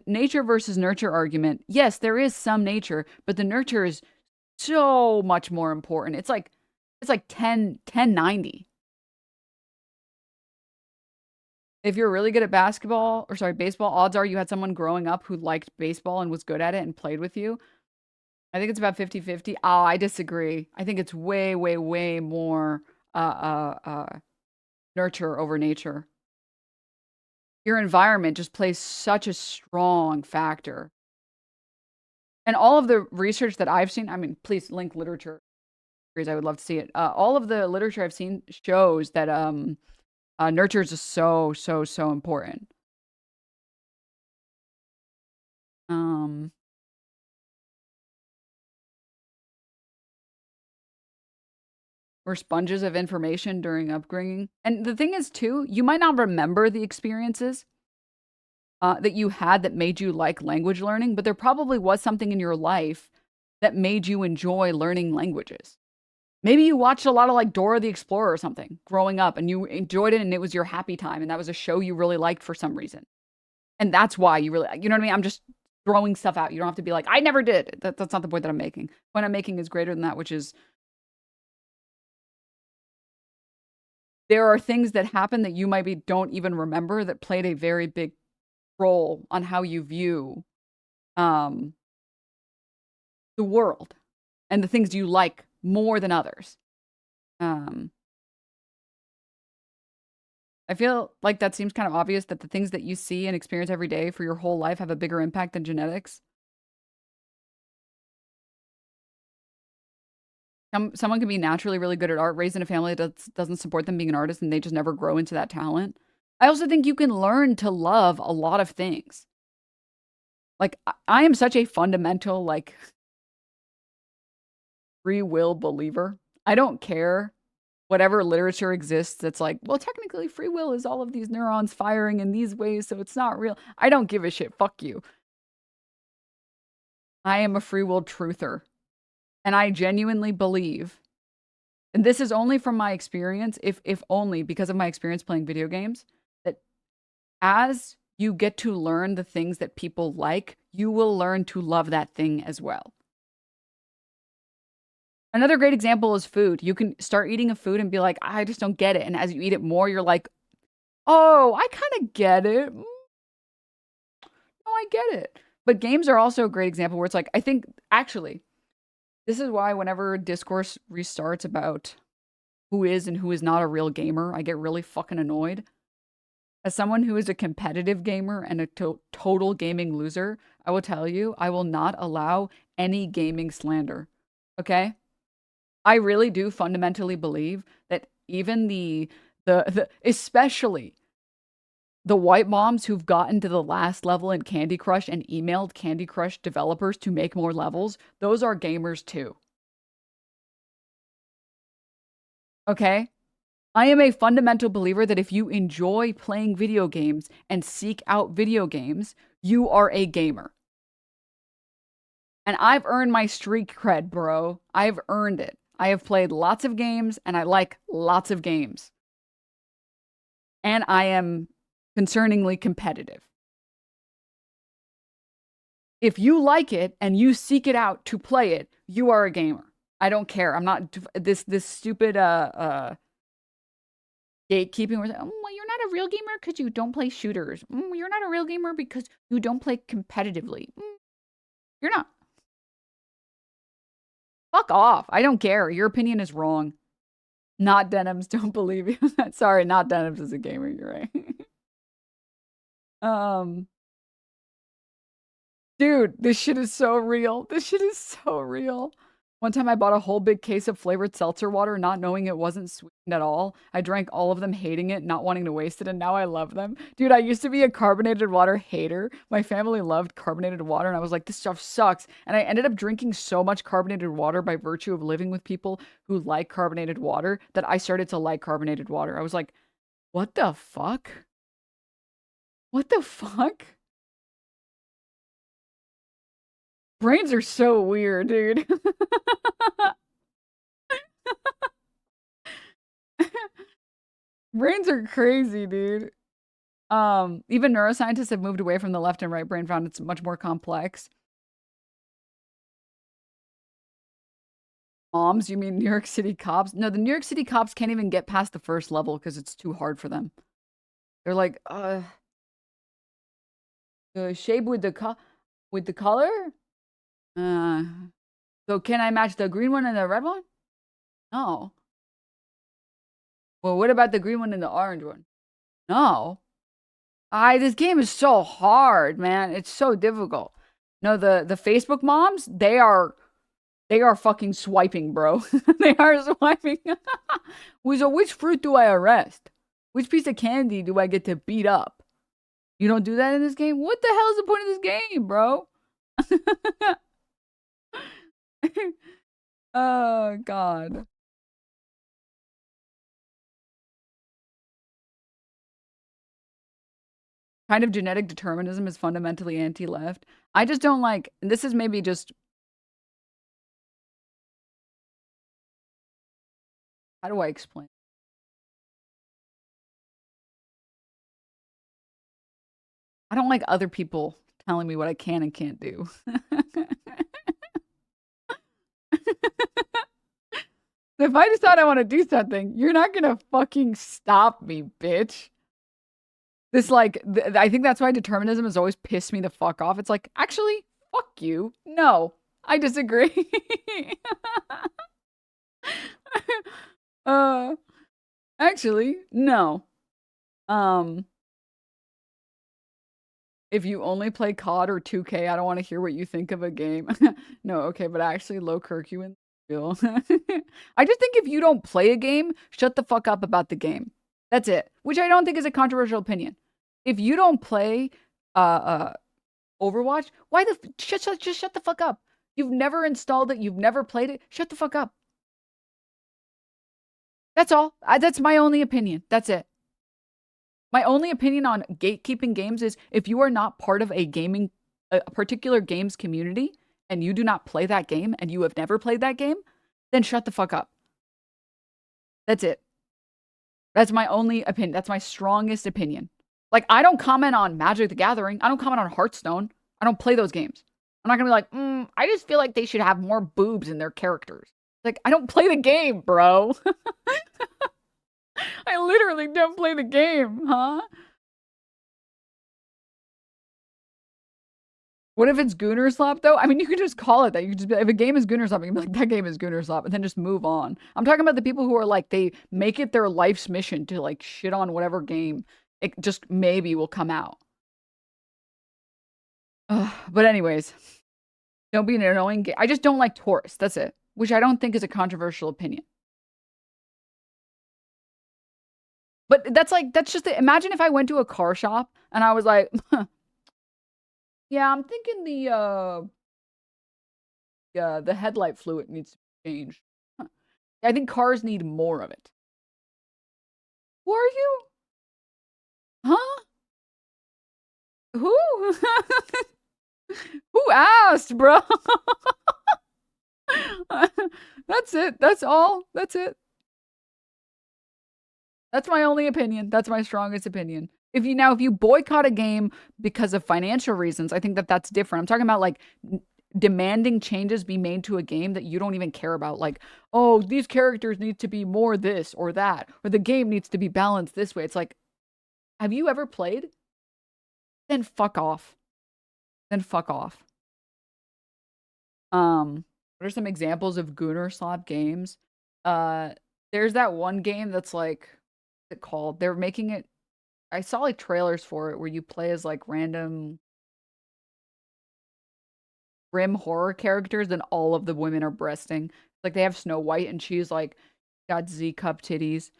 nature versus nurture argument, yes, there is some nature, but the nurture is so much more important. It's like 10-90. If you're really good at baseball, odds are you had someone growing up who liked baseball and was good at it and played with you. I think it's about 50-50. Oh, I disagree. I think it's way, way, way more nurture over nature. Your environment just plays such a strong factor. And all of the research that I've seen, I mean, please link literature. I would love to see it. All of the literature I've seen shows that nurture is just so, so, so important. We're sponges of information during upbringing. And the thing is, too, you might not remember the experiences that you had that made you like language learning, but there probably was something in your life that made you enjoy learning languages. Maybe you watched a lot of like Dora the Explorer or something growing up and you enjoyed it and it was your happy time and that was a show you really liked for some reason. And that's why you really, you know what I mean? I'm just throwing stuff out. You don't have to be like, I never did. That's not the point that I'm making. The point I'm making is greater than that, which is there are things that happen that you maybe don't even remember that played a very big role on how you view the world and the things you like more than others. I feel like that seems kind of obvious that the things that you see and experience every day for your whole life have a bigger impact than genetics. Someone can be naturally really good at art, raised in a family that doesn't support them being an artist, and they just never grow into that talent. I also think you can learn to love a lot of things. Like, I am such a fundamental, like, free will believer. I don't care whatever literature exists that's like, well, technically free will is all of these neurons firing in these ways, so it's not real. I don't give a shit. Fuck you. I am a free will truther. And I genuinely believe, and this is only from my experience, if only because of my experience playing video games, that as you get to learn the things that people like, you will learn to love that thing as well. Another great example is food. You can start eating a food and be like, I just don't get it. And as you eat it more, you're like, oh, I kind of get it. No, I get it. But games are also a great example where it's like, I think, actually, this is why whenever discourse restarts about who is and who is not a real gamer, I get really fucking annoyed. As someone who is a competitive gamer and a total gaming loser, I will tell you, I will not allow any gaming slander. Okay? I really do fundamentally believe that even the especially the white moms who've gotten to the last level in Candy Crush and emailed Candy Crush developers to make more levels, those are gamers too. Okay? I am a fundamental believer that if you enjoy playing video games and seek out video games, you are a gamer. And I've earned my streak cred, bro. I've earned it. I have played lots of games and I like lots of games. And I am concerningly competitive. If you like it and you seek it out to play it, you are a gamer. I don't care. I'm not this stupid gatekeeping where well, you're not a real gamer because you don't play shooters. You're not a real gamer because you don't play competitively. You're not. Fuck off. I don't care. Your opinion is wrong. Not Denims. Don't believe you. Sorry, not Denims is a gamer. You're right. Dude, this shit is so real. This shit is so real. One time I bought a whole big case of flavored seltzer water, not knowing it wasn't sweetened at all. I drank all of them, hating it, not wanting to waste it, and now I love them. Dude, I used to be a carbonated water hater. My family loved carbonated water, and I was like, this stuff sucks. And I ended up drinking so much carbonated water by virtue of living with people who like carbonated water that I started to like carbonated water. I was like, what the fuck? What the fuck? Brains are so weird, dude. Brains are crazy, dude. Even neuroscientists have moved away from the left and right brain, found it's much more complex. Moms, you mean New York City cops? No, the New York City cops can't even get past the first level because it's too hard for them. They're like, shade with the color? So can I match the green one and the red one? No. Well, what about the green one and the orange one? No. This game is so hard, man. It's so difficult. No, the Facebook moms, they are fucking swiping, bro. They are swiping. So which fruit do I arrest? Which piece of candy do I get to beat up? You don't do that in this game? What the hell is the point of this game, bro? Oh, God. Kind of genetic determinism is fundamentally anti-left. I just don't like, and this is maybe just, how do I explain? I don't like other people telling me what I can and can't do. If I decide I want to do something, you're not gonna fucking stop me, bitch. This, like, I think that's why determinism has always pissed me the fuck off. It's like, actually, fuck you. No, I disagree. Actually, no. If you only play COD or 2K, I don't want to hear what you think of a game. No, okay, but actually, low Kirk, you in real. I just think if you don't play a game, shut the fuck up about the game. That's it. Which I don't think is a controversial opinion. If you don't play Overwatch, just shut the fuck up. You've never installed it, you've never played it, shut the fuck up. That's all. That's my only opinion. That's it. My only opinion on gatekeeping games is if you are not part of a particular games community and you do not play that game and you have never played that game, then shut the fuck up. That's it. That's my only opinion. That's my strongest opinion. Like, I don't comment on Magic the Gathering. I don't comment on Hearthstone. I don't play those games. I'm not gonna be like, I just feel like they should have more boobs in their characters. Like, I don't play the game, bro. I literally don't play the game, huh? What if it's Gooner Slop, though? I mean, you could just call it that. You could just be, if a game is Gooner Slop, you can be like, that game is Gooner Slop, and then just move on. I'm talking about the people who are like, they make it their life's mission to like shit on whatever game it just maybe will come out. But anyways, don't be an annoying I just don't like Taurus. That's it. Which I don't think is a controversial opinion. But that's just it. Imagine if I went to a car shop and I was like, yeah, I'm thinking the headlight fluid needs to be changed. I think cars need more of it. Who are you? Huh? Who? Who asked, bro? That's it. That's all. That's it. That's my only opinion. That's my strongest opinion. If you boycott a game because of financial reasons, I think that's different. I'm talking about like demanding changes be made to a game that you don't even care about. Like, oh, these characters need to be more this or that, or the game needs to be balanced this way. It's like, have you ever played? Then fuck off. Then fuck off. What are some examples of Gooner Slop games? There's that one game that's like, what's it called? They're making it. I saw like trailers for it where you play as like random grim horror characters, and all of the women are breasting. Like they have Snow White and she's like got Z cup titties.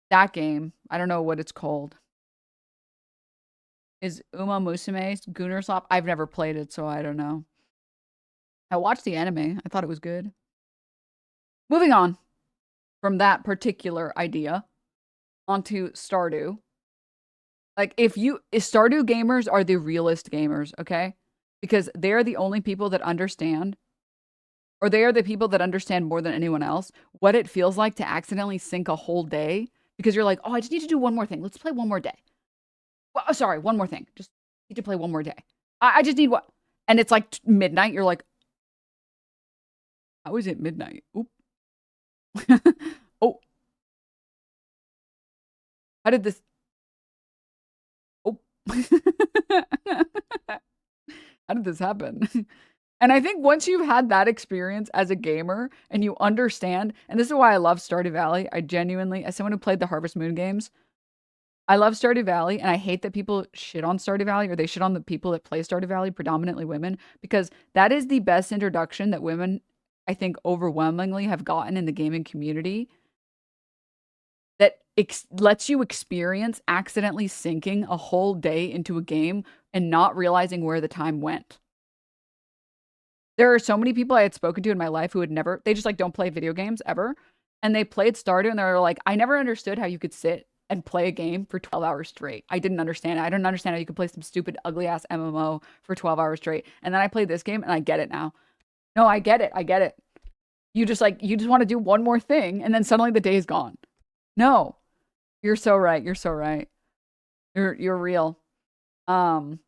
That game, I don't know what it's called. Is Uma Musume Gunnerslop? I've never played it, so I don't know. I watched the anime. I thought it was good. Moving on from that particular idea onto Stardew. Like if Stardew gamers are the realist gamers, okay? Because they're the only people that understand, or they are the people that understand more than anyone else what it feels like to accidentally sink a whole day because you're like, oh, I just need to do one more thing. Let's play one more day. Well, sorry, one more thing. Just need to play one more day. I just need what? And it's like midnight. You're like, how is it midnight? Oop. Oh. How did this? Oh. How did this happen? And I think once you've had that experience as a gamer and you understand, and this is why I love Stardew Valley. I genuinely, as someone who played the Harvest Moon games, I love Stardew Valley, and I hate that people shit on Stardew Valley, or they shit on the people that play Stardew Valley, predominantly women, because that is the best introduction that women, I think, overwhelmingly have gotten in the gaming community that lets you experience accidentally sinking a whole day into a game and not realizing where the time went. There are so many people I had spoken to in my life who had never, they just like don't play video games ever. And they played Stardew and they were like, I never understood how you could sit and play a game for 12 hours straight. I didn't understand it. I didn't understand how you could play some stupid, ugly ass MMO for 12 hours straight. And then I played this game and I get it now. No, I get it. I get it. You just want to do one more thing and then suddenly the day is gone. No, you're so right. You're so right. You're real. And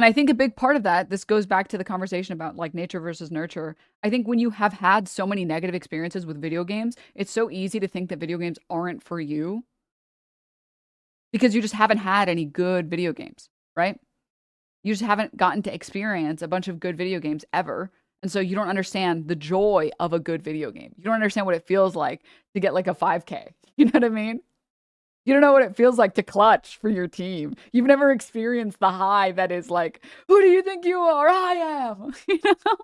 I think a big part of that, this goes back to the conversation about like nature versus nurture. I think when you have had so many negative experiences with video games, it's so easy to think that video games aren't for you because you just haven't had any good video games, right? You just haven't gotten to experience a bunch of good video games ever. And so you don't understand the joy of a good video game. You don't understand what it feels like to get like a 5K. You know what I mean? You don't know what it feels like to clutch for your team. You've never experienced the high that is like, who do you think you are? I am. You know?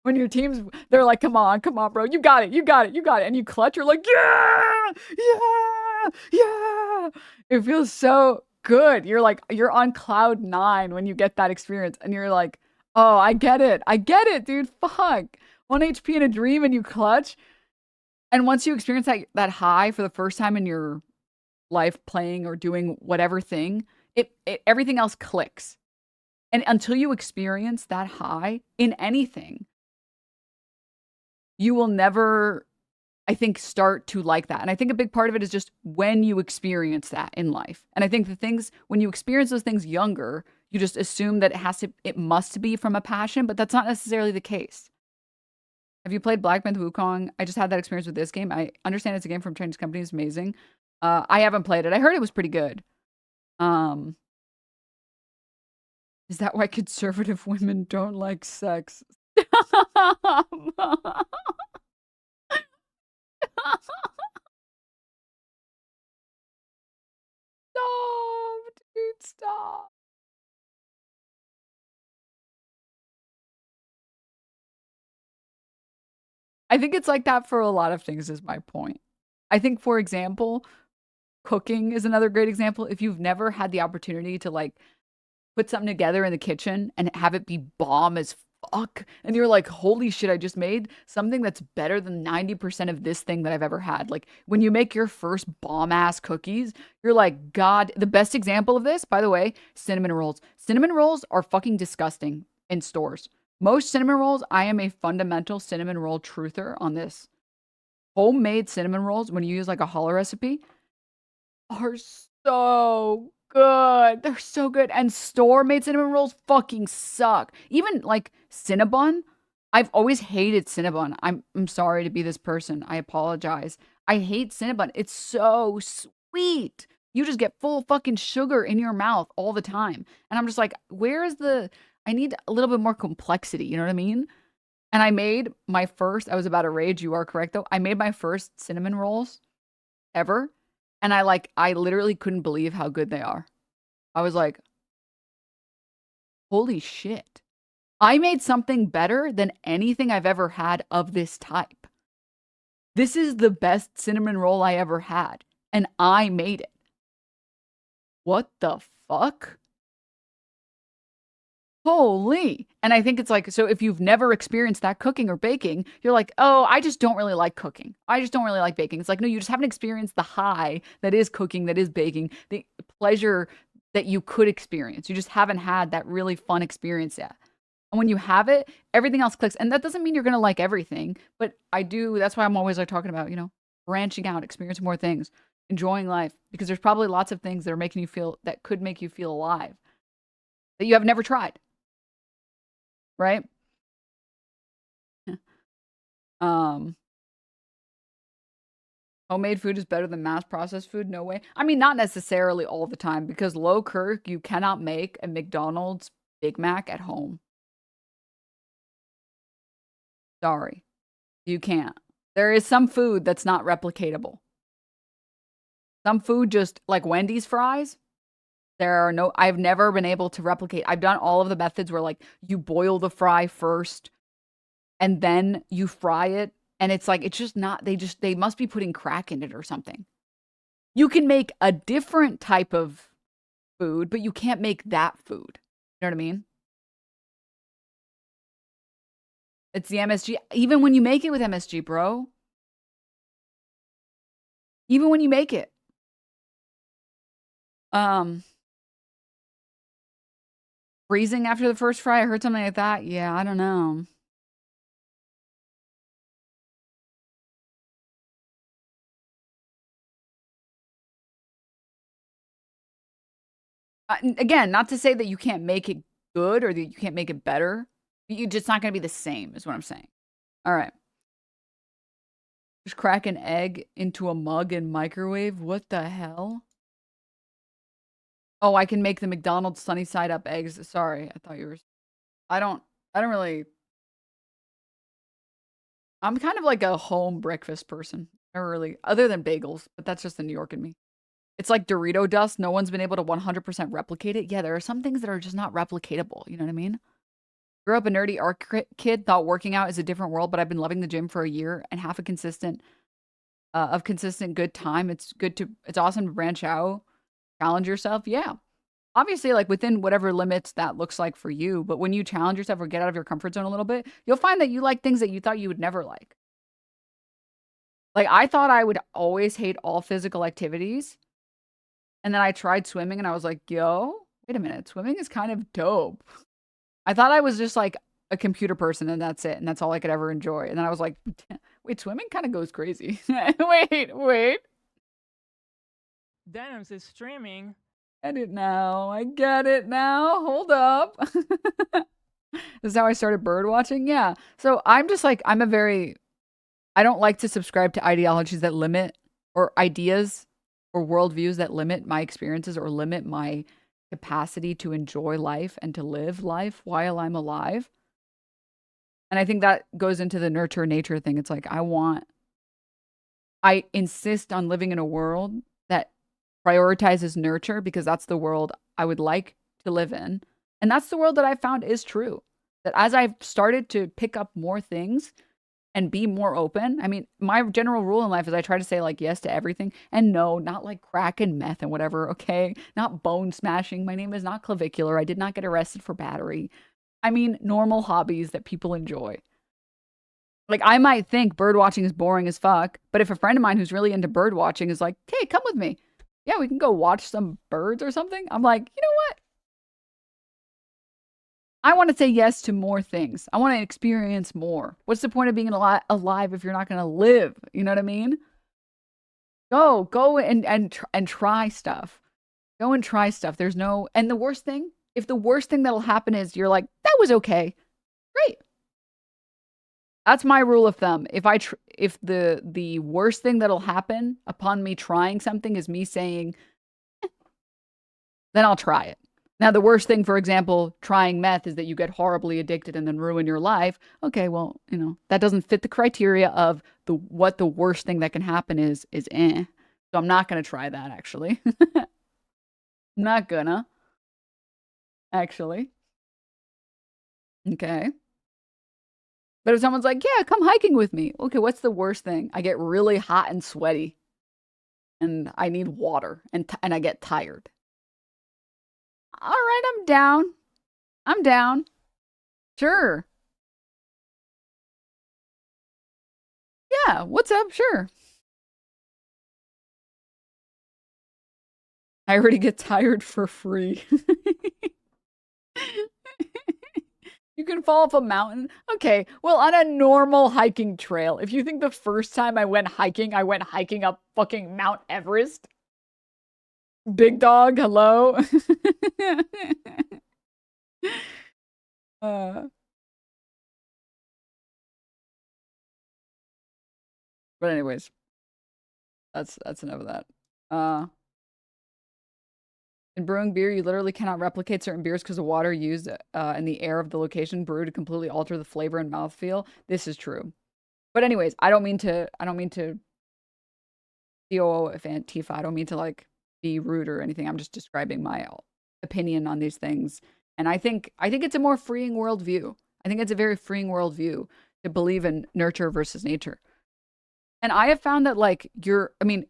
When your team's, they're like, come on, bro. You got it. And you clutch, you're like, yeah. It feels so good. You're like, you're on cloud 9 when you get that experience. And you're like, oh, I get it, dude. Fuck. 1 HP in a dream and you clutch. And once you experience that high for the first time in your life playing or doing whatever thing, everything else clicks. And until you experience that high in anything, you will never, I think, start to like that. And I think a big part of it is just when you experience that in life. And I think the things, when you experience those things younger, you just assume that it must be from a passion, but that's not necessarily the case. Have you played Black Myth Wukong? I just had that experience with this game. I understand it's a game from Chinese company. It's amazing. I haven't played it. I heard it was pretty good. Is that why conservative women don't like sex? Stop, dude, stop. I think it's like that for a lot of things is my point. I think, for example, cooking is another great example. If you've never had the opportunity to like put something together in the kitchen and have it be bomb as fuck, and you're like, holy shit, I just made something that's better than 90% of this thing that I've ever had. Like when you make your first bomb ass cookies, you're like, God, the best example of this, by the way, cinnamon rolls. Cinnamon rolls are fucking disgusting in stores. Most cinnamon rolls, I am a fundamental cinnamon roll truther on this. Homemade cinnamon rolls, when you use like a challah recipe, are so good. They're so good. And store-made cinnamon rolls fucking suck. Even like Cinnabon, I've always hated Cinnabon. I'm sorry to be this person. I apologize. I hate Cinnabon. It's so sweet. You just get full fucking sugar in your mouth all the time. And I'm just like, I need a little bit more complexity. You know what I mean? And I made my first, I was about to rage. You are correct though. I made my first cinnamon rolls ever. And I literally couldn't believe how good they are. I was like, holy shit. I made something better than anything I've ever had of this type. This is the best cinnamon roll I ever had, and I made it. What the fuck? Holy. And I think it's like, so if you've never experienced that cooking or baking, you're like, oh, I just don't really like cooking. I just don't really like baking. It's like, no, you just haven't experienced the high that is cooking, that is baking, the pleasure that you could experience. You just haven't had that really fun experience yet. And when you have it, everything else clicks. And that doesn't mean you're going to like everything, but I do. That's why I'm always like talking about, you know, branching out, experiencing more things, enjoying life, because there's probably lots of things that are making you feel, that could make you feel alive that you have never tried. Right? Homemade food is better than mass processed food? No way. I mean, not necessarily all the time, because low Kirk, you cannot make a McDonald's Big Mac at home. Sorry. You can't. There is some food that's not replicatable. Some food, just like Wendy's fries, I've never been able to replicate. I've done all of the methods where like you boil the fry first and then you fry it. And it's like, it's just not, they must be putting crack in it or something. You can make a different type of food, but you can't make that food. You know what I mean? It's the MSG. Even when you make it with MSG, bro. Even when you make it. Freezing after the first fry? I heard something like that. Yeah, I don't know. Again, not to say that you can't make it good or that you can't make it better. You're just not going to be the same, is what I'm saying. All right. Just crack an egg into a mug and microwave? What the hell? Oh, I can make the McDonald's sunny side up eggs. Sorry, I thought you were... I don't really... I'm kind of like a home breakfast person. Never really... Other than bagels, but that's just the New York in me. It's like Dorito dust. No one's been able to 100% replicate it. Yeah, there are some things that are just not replicatable. You know what I mean? Grew up a nerdy art kid, thought working out is a different world, but I've been loving the gym for a year and half a consistent good time. It's awesome to branch out, challenge yourself. Yeah. Obviously, like within whatever limits that looks like for you. But when you challenge yourself or get out of your comfort zone a little bit, you'll find that you like things that you thought you would never like. Like I thought I would always hate all physical activities. And then I tried swimming and I was like, yo, wait a minute. Swimming is kind of dope. I thought I was just like a computer person and that's it. And that's all I could ever enjoy. And then I was like, wait, swimming kind of goes crazy. Wait. Denims is streaming. I get it now. Hold up. This is how I started bird watching. Yeah. So I'm just like, I don't like to subscribe to ideologies that limit, or ideas or worldviews that limit my experiences or limit my capacity to enjoy life and to live life while I'm alive. And I think that goes into the nurture nature thing. It's like, I insist on living in a world that prioritizes nurture because that's the world I would like to live in. And that's the world that I found is true. That as I've started to pick up more things and be more open. I mean, my general rule in life is I try to say like yes to everything and no, not like crack and meth and whatever, okay? Not bone smashing. My name is not clavicular. I did not get arrested for battery. I mean, normal hobbies that people enjoy. Like I might think bird watching is boring as fuck, but if a friend of mine who's really into bird watching is like, hey, come with me. Yeah, we can go watch some birds or something. I'm like, you know what? I want to say yes to more things. I want to experience more. What's the point of being alive if you're not going to live? You know what I mean? Go and try stuff. Go and try stuff. There's no, and the worst thing, if the worst thing that'll happen is you're like, that was okay. Great. That's my rule of thumb. If the worst thing that'll happen upon me trying something is me saying, then I'll try it. Now, the worst thing, for example, trying meth is that you get horribly addicted and then ruin your life. Okay, well, you know, that doesn't fit the criteria of what the worst thing that can happen is eh. So I'm not going to try that, actually. I'm not gonna. Actually. Okay. But if someone's like, yeah, come hiking with me. Okay, what's the worst thing? I get really hot and sweaty. And I need water. And I get tired. All right, I'm down. I'm down. Sure. Yeah, what's up? Sure. I already get tired for free. You can fall off a mountain. Okay, well, on a normal hiking trail, if you think the first time I went hiking up fucking Mount Everest. Big dog, hello? But anyways, that's enough of that. In brewing beer, you literally cannot replicate certain beers because the water used in the air of the location brewed to completely alter the flavor and mouthfeel. This is true. But anyways, I don't mean to COO if Antifa. I don't mean to like be rude or anything. I'm just describing my opinion on these things. And I think it's a more freeing worldview. I think it's a very freeing worldview to believe in nurture versus nature. And I have found that like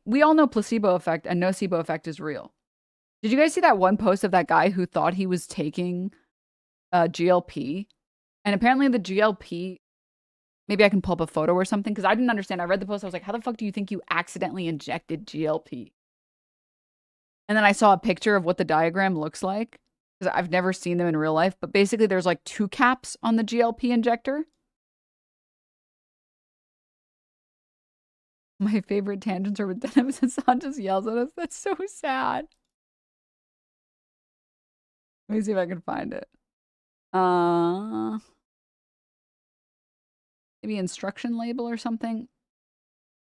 we all know placebo effect and nocebo effect is real. Did you guys see that one post of that guy who thought he was taking GLP? And apparently the GLP, maybe I can pull up a photo or something because I didn't understand. I read the post. I was like, how the fuck do you think you accidentally injected GLP? And then I saw a picture of what the diagram looks like because I've never seen them in real life. But basically there's like 2 caps on the GLP injector. My favorite tangents are with Denims and Hassan just yells at us. That's so sad. Let me see if I can find it. Maybe instruction label or something.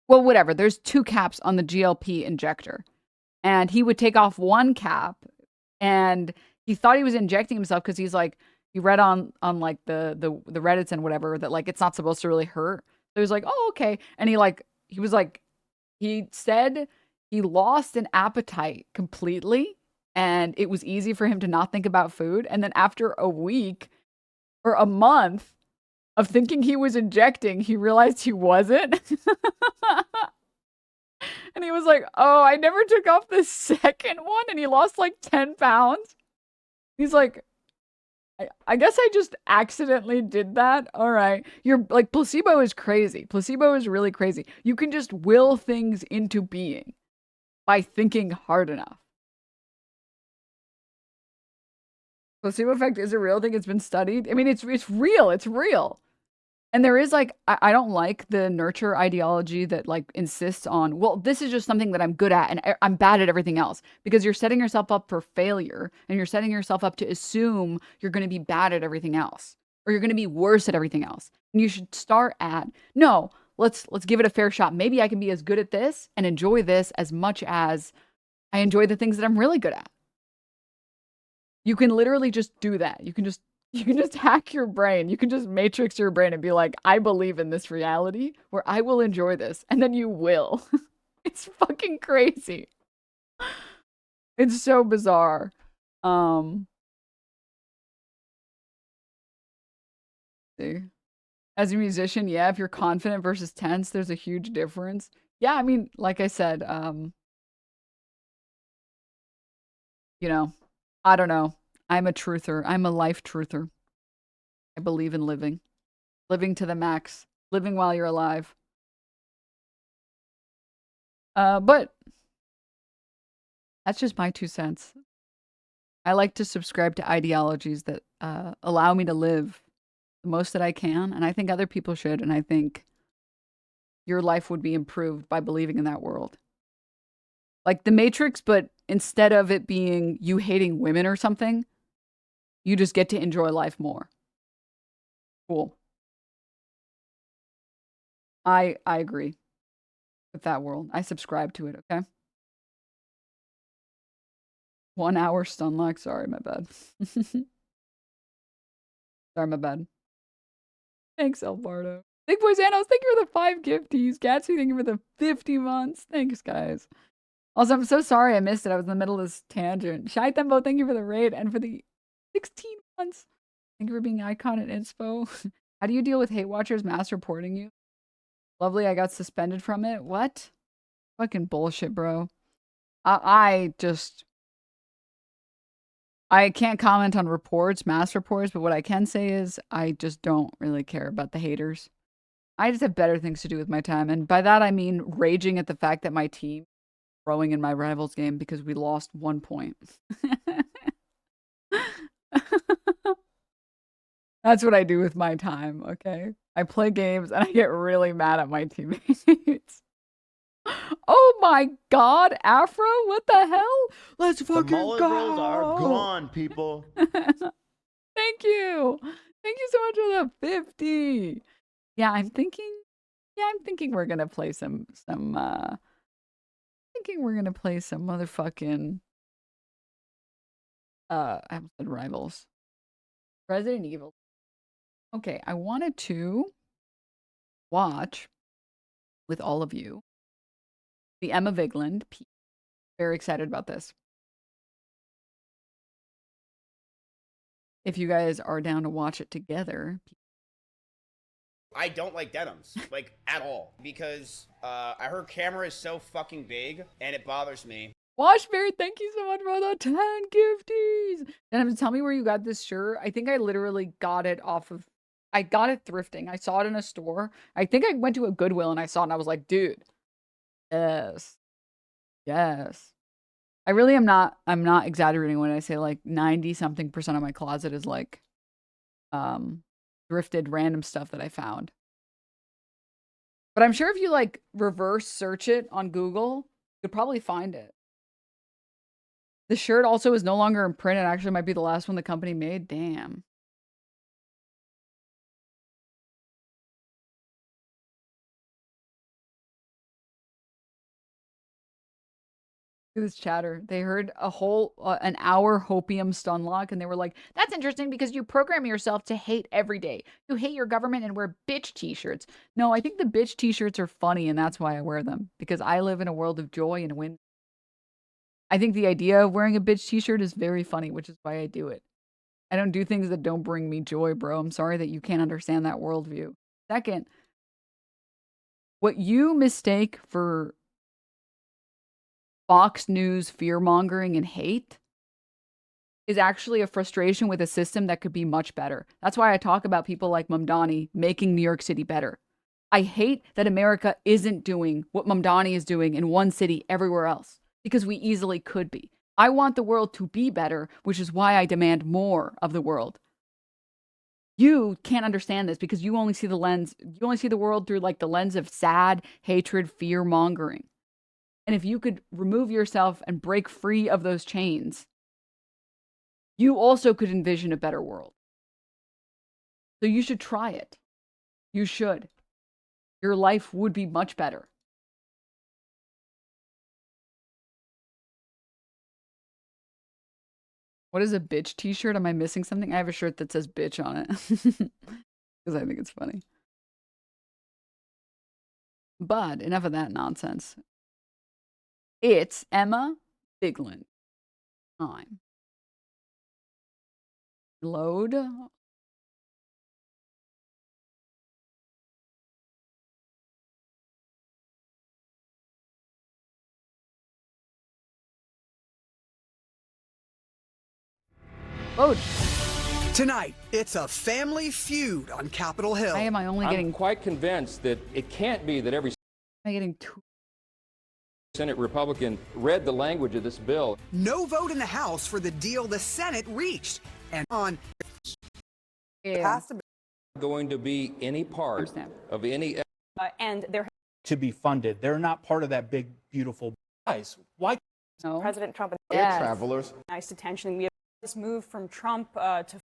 Well, whatever. There's 2 caps on the GLP injector. And he would take off 1 cap and he thought he was injecting himself because he's like, he read on like the Reddits and whatever that like it's not supposed to really hurt. So he was like, oh, okay. And he said he lost an appetite completely. And it was easy for him to not think about food. And then after a week or a month of thinking he was injecting, he realized he wasn't. And he was like, oh, I never took off the second one. And he lost like 10 pounds. He's like, I guess I just accidentally did that. All right. You're like, placebo is crazy. Placebo is really crazy. You can just will things into being by thinking hard enough. Placebo effect is a real thing. It's been studied. I mean, it's real. It's real. And there is like, I don't like the nurture ideology that like insists on, well, this is just something that I'm good at and I'm bad at everything else, because you're setting yourself up for failure and you're setting yourself up to assume you're going to be bad at everything else or you're going to be worse at everything else. And you should start at, no, let's give it a fair shot. Maybe I can be as good at this and enjoy this as much as I enjoy the things that I'm really good at. You can literally just do that. You can just hack your brain. You can just matrix your brain and be like, I believe in this reality where I will enjoy this. And then you will. It's fucking crazy. It's so bizarre. See. As a musician, yeah, if you're confident versus tense, there's a huge difference. Yeah, I mean, like I said, you know, I don't know. I'm a truther. I'm a life truther. I believe in living. Living to the max. Living while you're alive. But that's just my 2 cents. I like to subscribe to ideologies that allow me to live the most that I can. And I think other people should. And I think your life would be improved by believing in that world. Like the Matrix, but instead of it being you hating women or something, you just get to enjoy life more. Cool. I agree with that world. I subscribe to it, okay? 1 hour stun lock. Sorry, my bad. Sorry, my bad. Thanks, Alvardo. Big Boy Xanos, thank you for the 5 gifties. Gatsby, thank you for the 50 months. Thanks, guys. Also, I'm so sorry I missed it. I was in the middle of this tangent. Shy Thembo, thank you for the raid and for the 16 months. Thank you for being icon and inspo. How do you deal with hate watchers mass reporting you? Lovely, I got suspended from it. What? Fucking bullshit, bro. I can't comment on reports, mass reports, but what I can say is I just don't really care about the haters. I just have better things to do with my time. And by that, I mean raging at the fact that my team is throwing in my rivals game because we lost 1 point. That's what I do with my time, okay? I play games and I get really mad at my teammates. Oh my god, Afro? What the hell? Let's The fucking mullet go! rolls are gone, people. Thank you. Thank you so much for the 50. Yeah, I'm thinking we're gonna play some motherfucking I haven't said rivals. Resident Evil. Okay, I wanted to watch with all of you the Emma Vigeland. Very excited about this. If you guys are down to watch it together. I don't like Denims, like, at all. Because I heard camera is so fucking big, and it bothers me. Washberry, thank you so much for the 10 gifties. And tell me where you got this shirt. I think I literally got it I got it thrifting. I saw it in a store. I think I went to a Goodwill and I saw it and I was like, dude, yes. Yes. I really I'm not exaggerating when I say like 90-something% of my closet is like thrifted random stuff that I found. But I'm sure if you like reverse search it on Google, you could probably find it. The shirt also is no longer in print. It actually might be the last one the company made. Damn. This chatter. They heard a whole an hour hopium stunlock and they were like, that's interesting because you program yourself to hate every day. You hate your government and wear bitch t-shirts. No, I think the bitch t-shirts are funny and that's why I wear them. Because I live in a world of joy and win. I think the idea of wearing a bitch t-shirt is very funny, which is why I do it. I don't do things that don't bring me joy, bro. I'm sorry that you can't understand that worldview. Second, what you mistake for Fox News fear-mongering and hate is actually a frustration with a system that could be much better. That's why I talk about people like Mamdani making New York City better. I hate that America isn't doing what Mamdani is doing in one city everywhere else, because we easily could be. I want the world to be better, which is why I demand more of the world. You can't understand this because you only see the world through like the lens of sad, hatred, fear-mongering. And if you could remove yourself and break free of those chains, you also could envision a better world. So you should try it. You should. Your life would be much better. What is a bitch t-shirt? Am I missing something? I have a shirt that says bitch on it. Because I think it's funny. But enough of that nonsense. It's Emma Vigeland time. Load. Load. Tonight, it's a family feud on Capitol Hill. Why am I only getting... I'm quite convinced that it can't be that every Am I getting two? Senate Republican read the language of this bill. No vote in the House for the deal the Senate reached. And on... Going to be any part of any... and they're to be funded. They're not part of that big, beautiful... Guys, why... No. President Trump and Air travelers. Nice attention. We have this move from Trump to...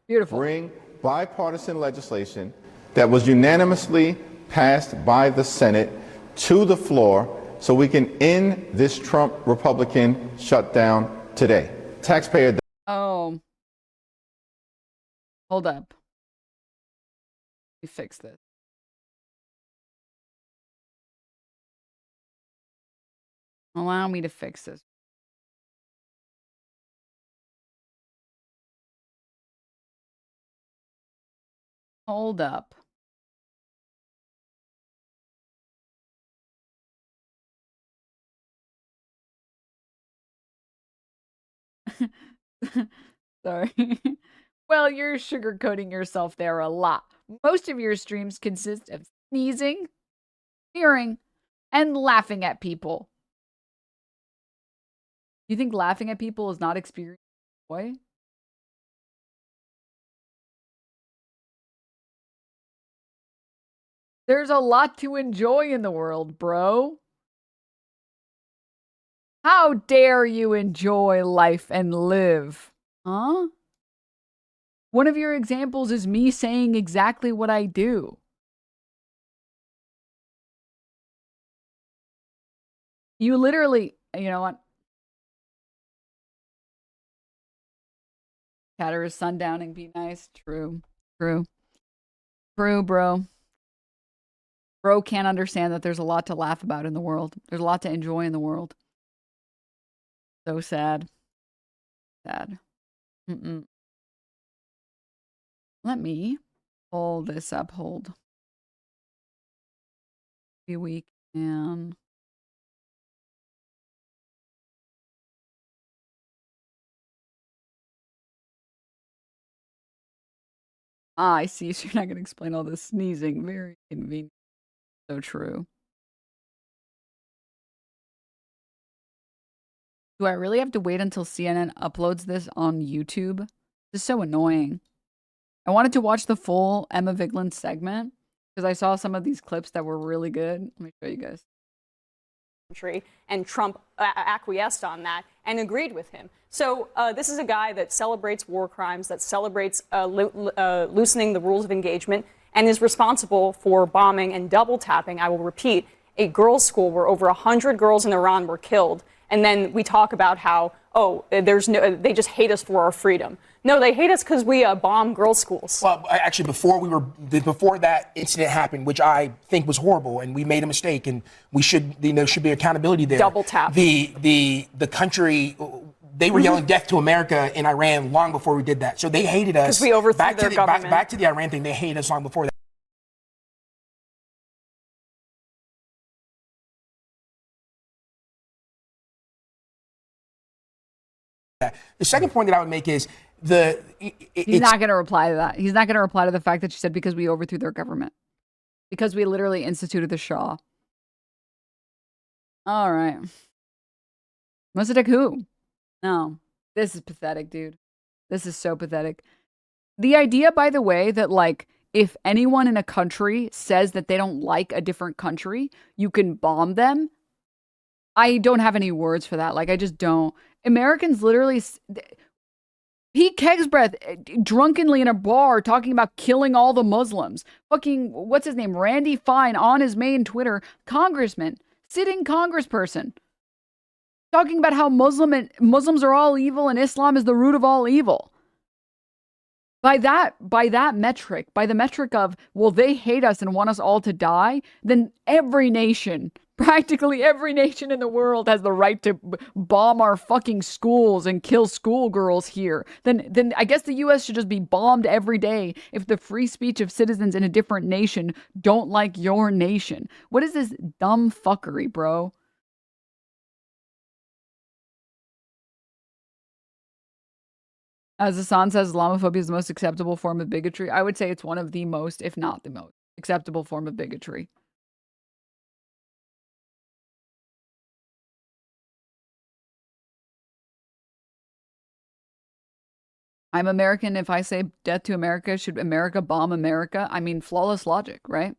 Beautiful. Bring bipartisan legislation that was unanimously passed by the Senate to the floor so we can end this Trump Republican shutdown today. Taxpayer... Oh. Hold up. Let me fix this. Allow me to fix this. Hold up. Sorry. Well, you're sugarcoating yourself there a lot. Most of your streams consist of sneezing, sneering, and laughing at people. You think laughing at people is not experiencing joy? There's a lot to enjoy in the world, bro. How dare you enjoy life and live? Huh? One of your examples is me saying exactly what I do. You literally, you know what? Catter is sundowning, be nice. True. True. True, bro. Bro can't understand that there's a lot to laugh about in the world. There's a lot to enjoy in the world. So sad. Sad. Let me pull this up. Hold. Be weak and I see. So you're not going to explain all this sneezing. Very convenient. So true. Do I really have to wait until CNN uploads this on YouTube? This is so annoying. I wanted to watch the full Emma Vigeland segment because I saw some of these clips that were really good. Let me show you guys. And Trump acquiesced on that and agreed with him. So this is a guy that celebrates war crimes, that celebrates loosening the rules of engagement, and is responsible for bombing and double tapping, I will repeat, a girls' school where over 100 girls in Iran were killed. And then we talk about how, oh, they just hate us for our freedom. No, they hate us because we bomb girls' schools. Well, actually, before that incident happened, which I think was horrible, and we made a mistake, and there should be accountability there. Double tap. The country, they were yelling death to America in Iran long before we did that. So they hated us. Because we overthrew their government. Back to the Iran thing, they hated us long before that. The second point that I would make is he's not going to reply to that. He's not going to reply to the fact that you said because we overthrew their government. Because we literally instituted the Shah. All right. Mossadegh who? No. This is pathetic, dude. This is so pathetic. The idea, by the way, that like if anyone in a country says that they don't like a different country, you can bomb them. I don't have any words for that. Like, I just don't. Americans literally... Pete Kegsbreath drunkenly in a bar talking about killing all the Muslims. Fucking, what's his name? Randy Fine on his main Twitter. Congressman. Sitting congressperson. Talking about how Muslims are all evil and Islam is the root of all evil. By that metric, by the metric of, well, they hate us and want us all to die, then every nation... Practically every nation in the world has the right to bomb our fucking schools and kill schoolgirls here. Then I guess the U.S. should just be bombed every day if the free speech of citizens in a different nation don't like your nation. What is this dumb fuckery, bro? As Hassan says, Islamophobia is the most acceptable form of bigotry. I would say it's one of the most, if not the most, acceptable form of bigotry. I'm American. If I say death to America, should America bomb America? I mean, flawless logic, right?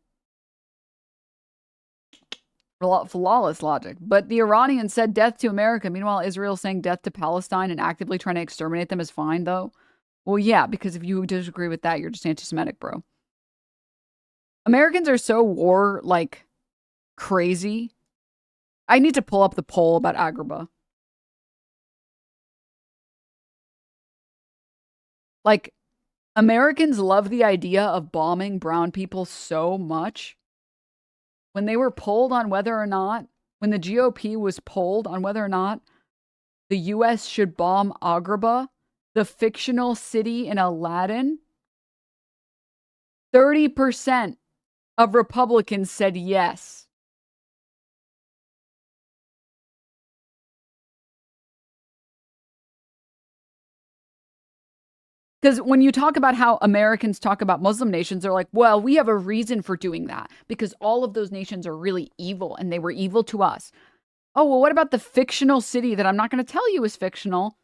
Flawless logic. But the Iranians said death to America. Meanwhile, Israel saying death to Palestine and actively trying to exterminate them is fine, though. Well, yeah, because if you disagree with that, you're just anti-Semitic, bro. Americans are so war, like, crazy. I need to pull up the poll about Agrabah. Like, Americans love the idea of bombing brown people so much. When they were polled on whether or not, when the GOP was polled on whether or not the U.S. should bomb Agrabah, the fictional city in Aladdin, 30% of Republicans said yes. Because when you talk about how Americans talk about Muslim nations, they're like, well, we have a reason for doing that because all of those nations are really evil and they were evil to us. Oh, well, what about the fictional city that I'm not going to tell you is fictional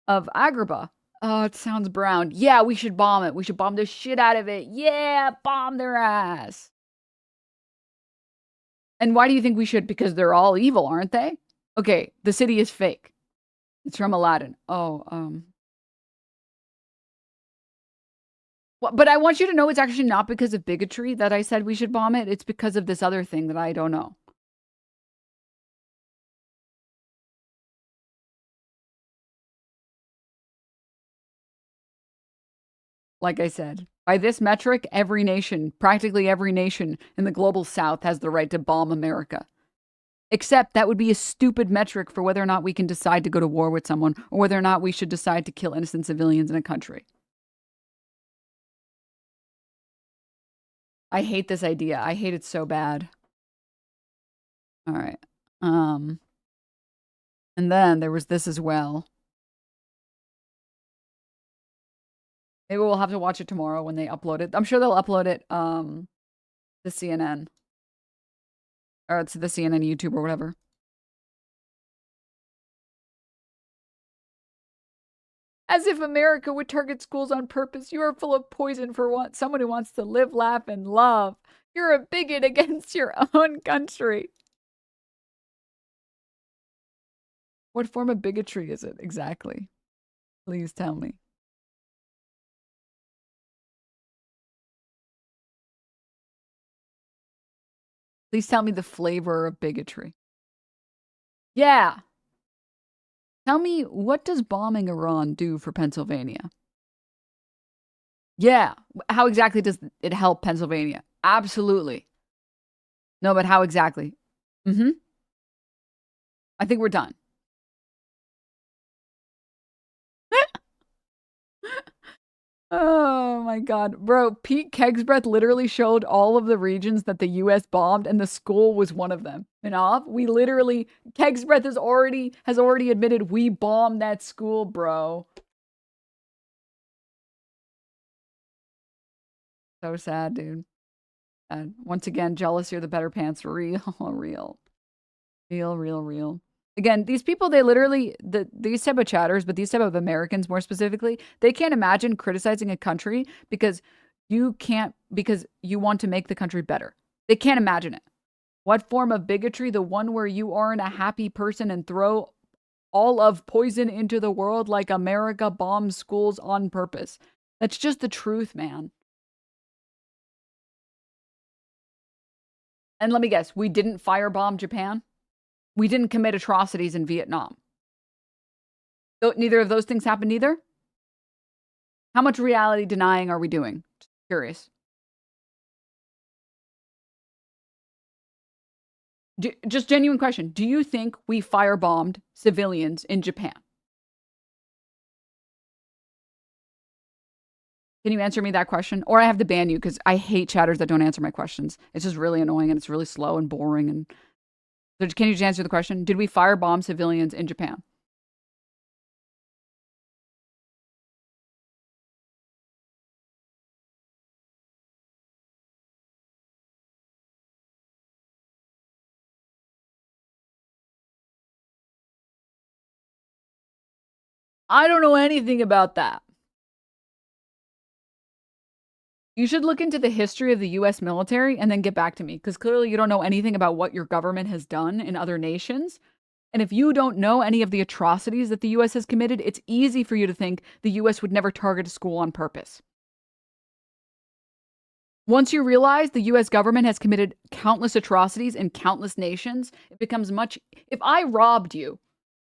of Agrabah? Oh, it sounds brown. Yeah, we should bomb it. We should bomb the shit out of it. Yeah, bomb their ass. And why do you think we should? Because they're all evil, aren't they? Okay, the city is fake. It's from Aladdin. Oh, but I want you to know it's actually not because of bigotry that I said we should bomb it. It's because of this other thing that I don't know. Like I said, by this metric, every nation, practically every nation in the global south has the right to bomb America. Except that would be a stupid metric for whether or not we can decide to go to war with someone or whether or not we should decide to kill innocent civilians in a country. I hate this idea. I hate it so bad. All right. And then there was this as well. Maybe we'll have to watch it tomorrow when they upload it. I'm sure they'll upload it to CNN. Or to the CNN YouTube or whatever. As if America would target schools on purpose. You are full of poison for someone who wants to live, laugh, and love. You're a bigot against your own country. What form of bigotry is it exactly? Please tell me. Please tell me the flavor of bigotry. Yeah. Tell me, what does bombing Iran do for Pennsylvania? Yeah. How exactly does it help Pennsylvania? Absolutely. No, but how exactly? I think we're done. Oh my God. Bro, Pete Kegsbreath literally showed all of the regions that the US bombed and the school was one of them. We literally, Kegsbreath has already admitted we bombed that school, bro. So sad, dude. And once again, jealous you're the better pants. Real. Again, these people, they literally, these type of chatters, but these type of Americans more specifically, they can't imagine criticizing a country because you want to make the country better. They can't imagine it. What form of bigotry? The one where you aren't a happy person and throw all of poison into the world like America bombs schools on purpose. That's just the truth, man. And let me guess, we didn't firebomb Japan? We didn't commit atrocities in Vietnam. So neither of those things happened either? How much reality denying are we doing? Just curious. Just genuine question. Do you think we firebombed civilians in Japan? Can you answer me that question? Or I have to ban you because I hate chatters that don't answer my questions. It's just really annoying and it's really slow and boring. And so can you just answer the question? Did we firebomb civilians in Japan? I don't know anything about that. You should look into the history of the US military and then get back to me, because clearly you don't know anything about what your government has done in other nations. And if you don't know any of the atrocities that the US has committed, it's easy for you to think the US would never target a school on purpose. Once you realize the US government has committed countless atrocities in countless nations, it becomes much... If I robbed you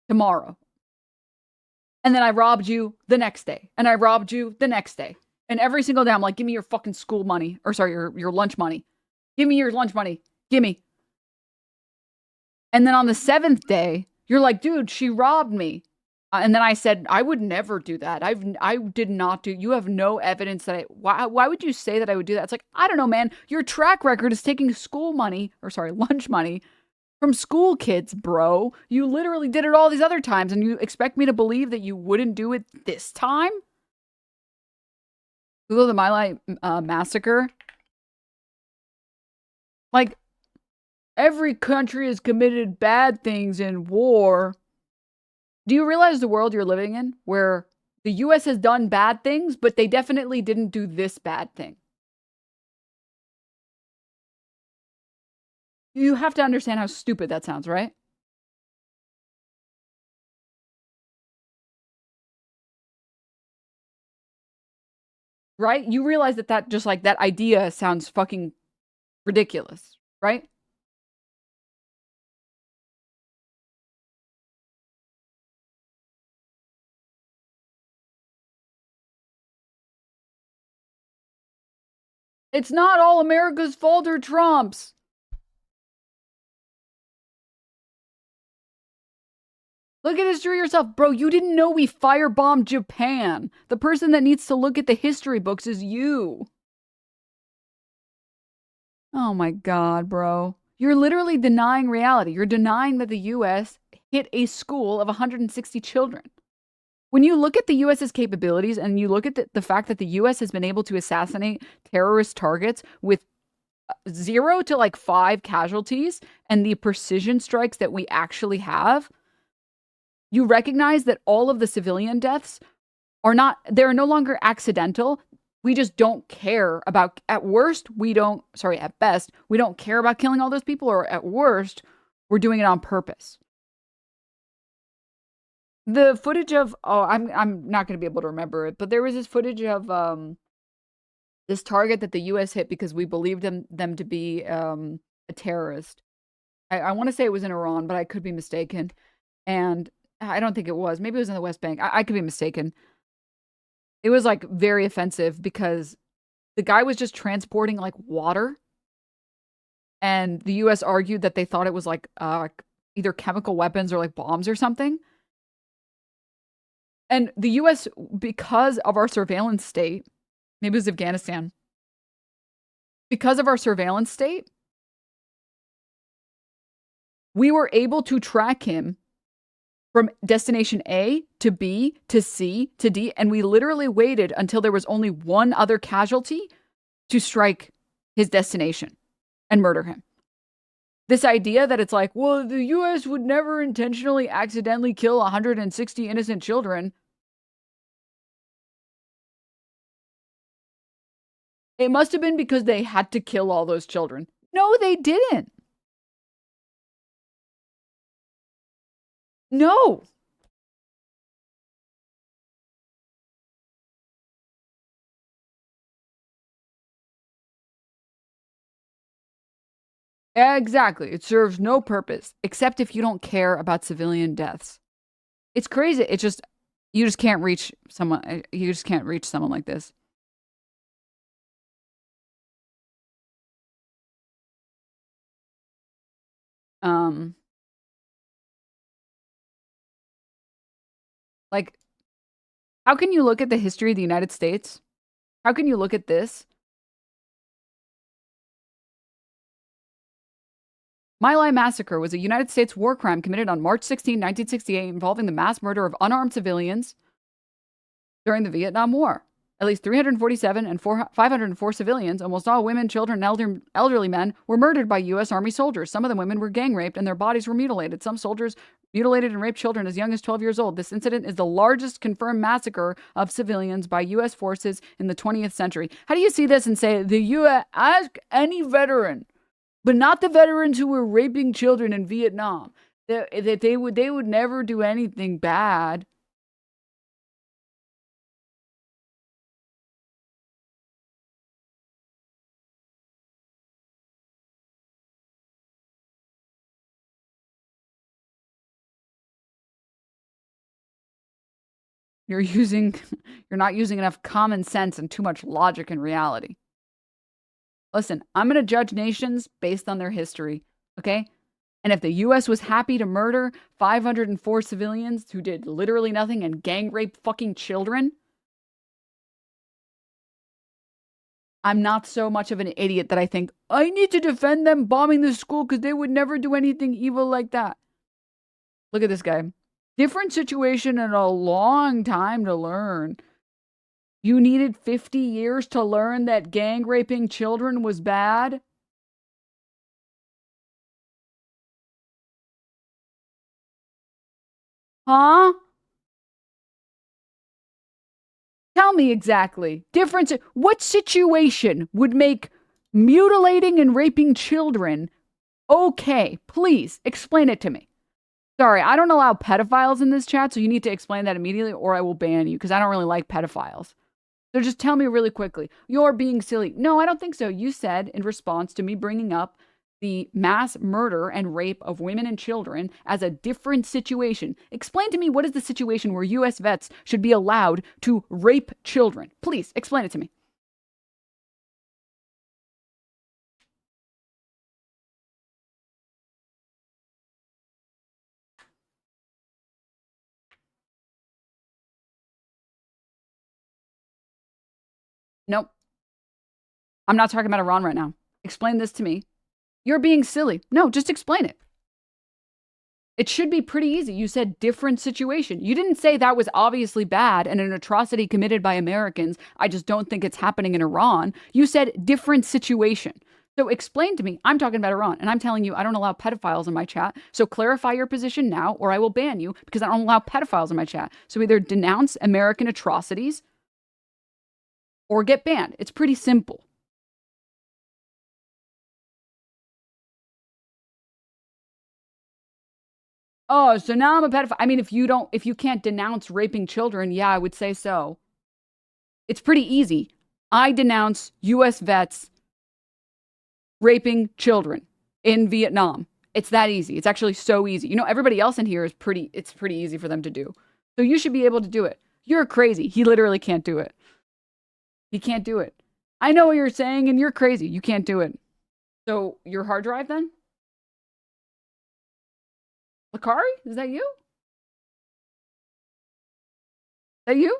tomorrow, and then I robbed you the next day, and I robbed you the next day, and every single day I'm like, give me your fucking school money, or sorry, your lunch money. Give me your lunch money. Give me. And then on the 7th day, you're like, dude, she robbed me. And then I said, I would never do that. I did not do. You have no evidence that why would you say that I would do that? It's like, I don't know, man. Your track record is taking school money, or sorry, lunch money from school kids, bro. You literally did it all these other times, and you expect me to believe that you wouldn't do it this time? Google the My Lai Massacre. Like, every country has committed bad things in war. Do you realize the world you're living in where the US has done bad things, but they definitely didn't do this bad thing? You have to understand how stupid that sounds, right? Right? You realize that just like that idea sounds fucking ridiculous, right? It's not all America's fault or Trump's. Look at history yourself. Bro, you didn't know we firebombed Japan. The person that needs to look at the history books is you. Oh my God, bro. You're literally denying reality. You're denying that the US hit a school of 160 children. When you look at the US's capabilities and you look at the fact that the US has been able to assassinate terrorist targets with 0 to like 5 casualties and the precision strikes that we actually have, you recognize that all of the civilian deaths they're no longer accidental. We just don't care about, at best, we don't care about killing all those people, or at worst, we're doing it on purpose. The footage of, I'm not going to be able to remember it, but there was this footage of this target that the U.S. hit because we believed them to be a terrorist. I want to say it was in Iran, but I could be mistaken. And I don't think it was. Maybe it was in the West Bank. I could be mistaken. It was like very offensive because the guy was just transporting like water. And the U.S. argued that they thought it was like either chemical weapons or like bombs or something. And the U.S., because of our surveillance state, maybe it was Afghanistan, because of our surveillance state, we were able to track him from destination A to B to C to D, and we literally waited until there was only one other casualty to strike his destination and murder him. This idea that it's like, well, the U.S. would never intentionally accidentally kill 160 innocent children. It must have been because they had to kill all those children. No, they didn't. No. Exactly. It serves no purpose, except if you don't care about civilian deaths. It's crazy. It's just, you just can't reach someone. You just can't reach someone like this. Like, how can you look at the history of the United States? How can you look at this? My Lai Massacre was a United States war crime committed on March 16, 1968, involving the mass murder of unarmed civilians during the Vietnam War. At least 347 and 504 civilians, almost all women, children, and elderly men, were murdered by U.S. Army soldiers. Some of the women were gang raped and their bodies were mutilated. Some soldiers mutilated and raped children as young as 12 years old. This incident is the largest confirmed massacre of civilians by U.S. forces in the 20th century. How do you see this and say, the U.S., ask any veteran, but not the veterans who were raping children in Vietnam, that they would never do anything bad? You're not using enough common sense and too much logic and reality. Listen, I'm going to judge nations based on their history, okay? And if the U.S. was happy to murder 504 civilians who did literally nothing and gang rape fucking children, I'm not so much of an idiot that I think, I need to defend them bombing the school because they would never do anything evil like that. Look at this guy. Different situation and a long time to learn. You needed 50 years to learn that gang raping children was bad? Huh? Tell me exactly. What situation would make mutilating and raping children okay? Please explain it to me. Sorry, I don't allow pedophiles in this chat, so you need to explain that immediately or I will ban you because I don't really like pedophiles. So just tell me really quickly. You're being silly. No, I don't think so. You said in response to me bringing up the mass murder and rape of women and children as a different situation. Explain to me what is the situation where U.S. vets should be allowed to rape children. Please, explain it to me. Nope. I'm not talking about Iran right now. Explain this to me. You're being silly. No, just explain it. It should be pretty easy. You said different situation. You didn't say that was obviously bad and an atrocity committed by Americans. I just don't think it's happening in Iran. You said different situation. So explain to me. I'm talking about Iran, and I'm telling you I don't allow pedophiles in my chat. So clarify your position now, or I will ban you because I don't allow pedophiles in my chat. So either denounce American atrocities or get banned. It's pretty simple. Oh, so now I'm a pedophile. I mean, if you can't denounce raping children, yeah, I would say so. It's pretty easy. I denounce U.S. vets raping children in Vietnam. It's that easy. It's actually so easy. You know, everybody else in here it's pretty easy for them to do. So you should be able to do it. You're crazy. He literally can't do it. He can't do it. I know what you're saying, and you're crazy. You can't do it. So your hard drive then? Lakari? Is that you? Is that you?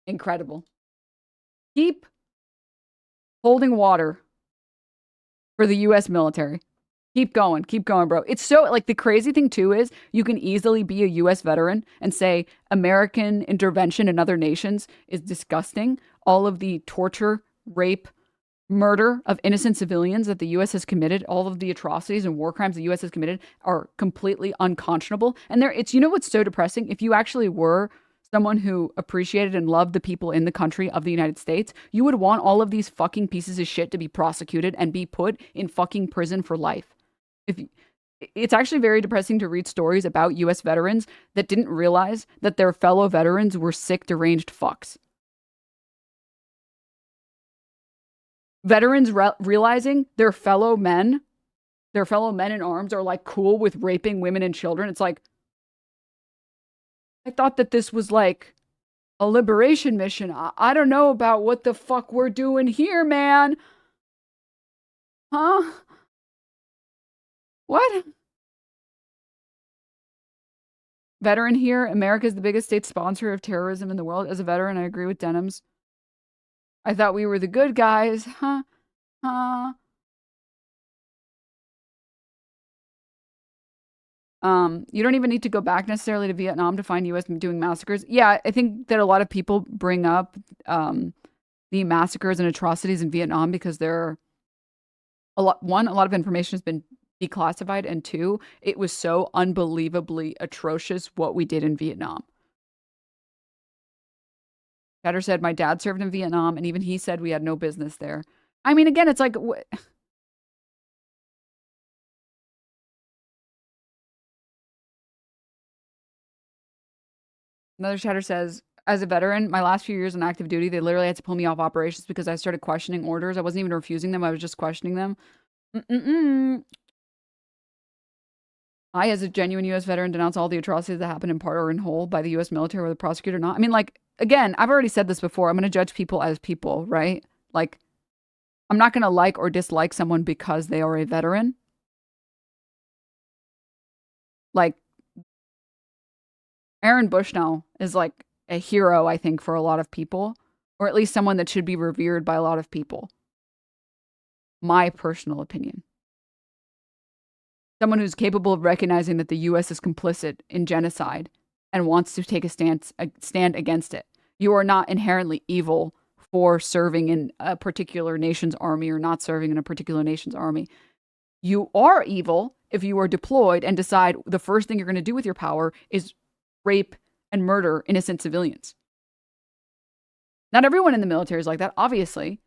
Incredible. Keep holding water for the U.S. military. Keep going, bro. It's so, like, the crazy thing, too, is you can easily be a U.S. veteran and say American intervention in other nations is disgusting. All of the torture, rape, murder of innocent civilians that the U.S. has committed, all of the atrocities and war crimes the U.S. has committed are completely unconscionable. And you know what's so depressing? If you actually were someone who appreciated and loved the people in the country of the United States, you would want all of these fucking pieces of shit to be prosecuted and be put in fucking prison for life. It's actually very depressing to read stories about U.S. veterans that didn't realize that their fellow veterans were sick, deranged fucks. Veterans realizing their fellow men in arms are like cool with raping women and children. It's like, I thought that this was like a liberation mission. I don't know about what the fuck we're doing here, man. Huh? What? Veteran here. America is the biggest state sponsor of terrorism in the world. As a veteran, I agree with Denims. I thought we were the good guys. Huh? Huh? You don't even need to go back necessarily to Vietnam to find U.S. doing massacres. Yeah, I think that a lot of people bring up the massacres and atrocities in Vietnam because there are a lot of information has been declassified, and two, it was so unbelievably atrocious what we did in Vietnam. Chatter said, my dad served in Vietnam, and even he said we had no business there. I mean, again, it's like... Another chatter says, as a veteran, my last few years on active duty, they literally had to pull me off operations because I started questioning orders. I wasn't even refusing them. I was just questioning them. I, as a genuine U.S. veteran, denounce all the atrocities that happened in part or in whole by the U.S. military or the prosecutor or not. I mean, like, again, I've already said this before. I'm going to judge people as people, right? Like, I'm not going to like or dislike someone because they are a veteran. Like, Aaron Bushnell is like a hero, I think, for a lot of people, or at least someone that should be revered by a lot of people. My personal opinion. Someone who's capable of recognizing that the U.S. is complicit in genocide and wants to take a stand against it. You are not inherently evil for serving in a particular nation's army or not serving in a particular nation's army. You are evil if you are deployed and decide the first thing you're going to do with your power is rape and murder innocent civilians. Not everyone in the military is like that, obviously.